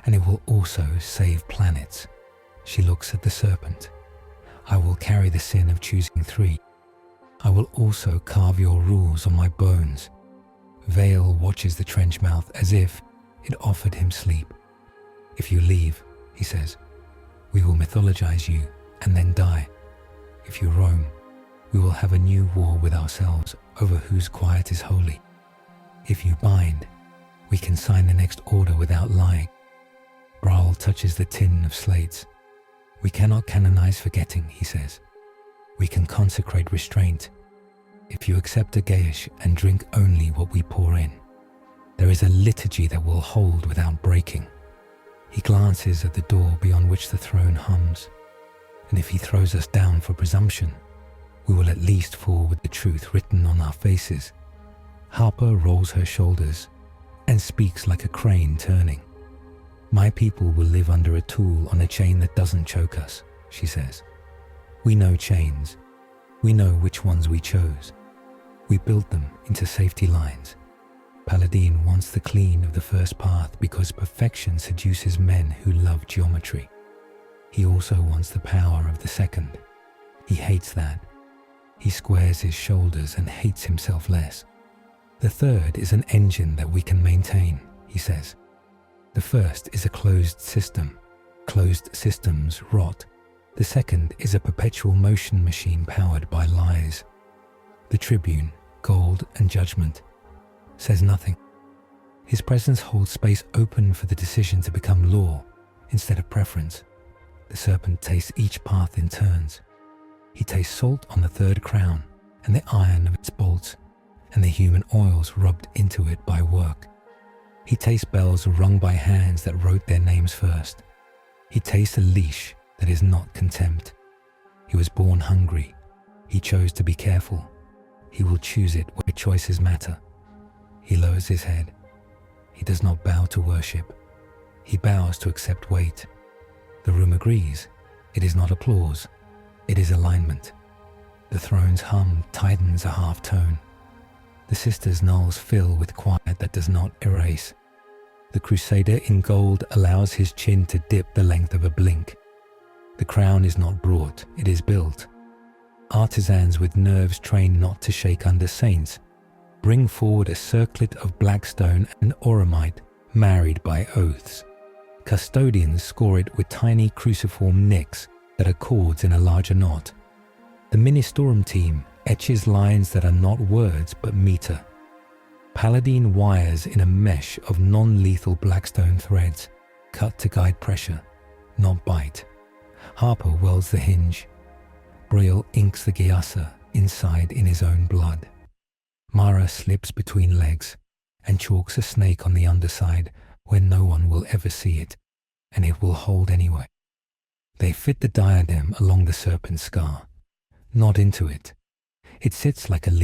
And it will also save planets. She looks at the serpent. I will carry the sin of choosing 3. I will also carve your rules on my bones. Vale watches the trench mouth as if it offered him sleep. If you leave, he says, we will mythologize you and then die. If you roam, we will have a new war with ourselves over whose quiet is holy. If you bind, we can sign the next order without lying. Brawl touches the tin of slates. We cannot canonize forgetting, he says. We can consecrate restraint. If you accept a Gaish and drink only what we pour in, there is a liturgy that will hold without breaking. He glances at the door beyond which the throne hums. And if he throws us down for presumption, we will at least fall with the truth written on our faces. Harper rolls her shoulders and speaks like a crane turning. My people will live under a tool on a chain that doesn't choke us, she says. We know chains. We know which ones we chose. We built them into safety lines. Paladin wants the clean of the first path because perfection seduces men who love geometry. He also wants the power of the second. He hates that. He squares his shoulders and hates himself less. The third is an engine that we can maintain, he says. The first is a closed system. Closed systems rot. The second is a perpetual motion machine powered by lies. The Tribune, Gold, and Judgment says nothing. His presence holds space open for the decision to become law instead of preference. The serpent tastes each path in turns. He tastes salt on the third crown and the iron of its bolts and the human oils rubbed into it by work. He tastes bells rung by hands that wrote their names first. He tastes a leash that is not contempt. He was born hungry. He chose to be careful. He will choose it where choices matter. He lowers his head. He does not bow to worship. He bows to accept weight. The room agrees. It is not applause. It is alignment. The throne's hum tightens a half tone. The sisters' nulls fill with quiet that does not erase. The crusader in gold allows his chin to dip the length of a blink. The crown is not brought, it is built. Artisans with nerves trained not to shake under saints bring forward a circlet of blackstone and auramite married by oaths. Custodians score it with tiny cruciform nicks that are cords in a larger knot. The Ministorum team etches lines that are not words but meter. Paladin wires in a mesh of non-lethal blackstone threads, cut to guide pressure, not bite. Harper welds the hinge. Braille inks the gyasa inside in his own blood. Mara slips between legs and chalks a snake on the underside where no one will ever see it, and it will hold anyway. They fit the diadem along the serpent scar, not into it. It sits like a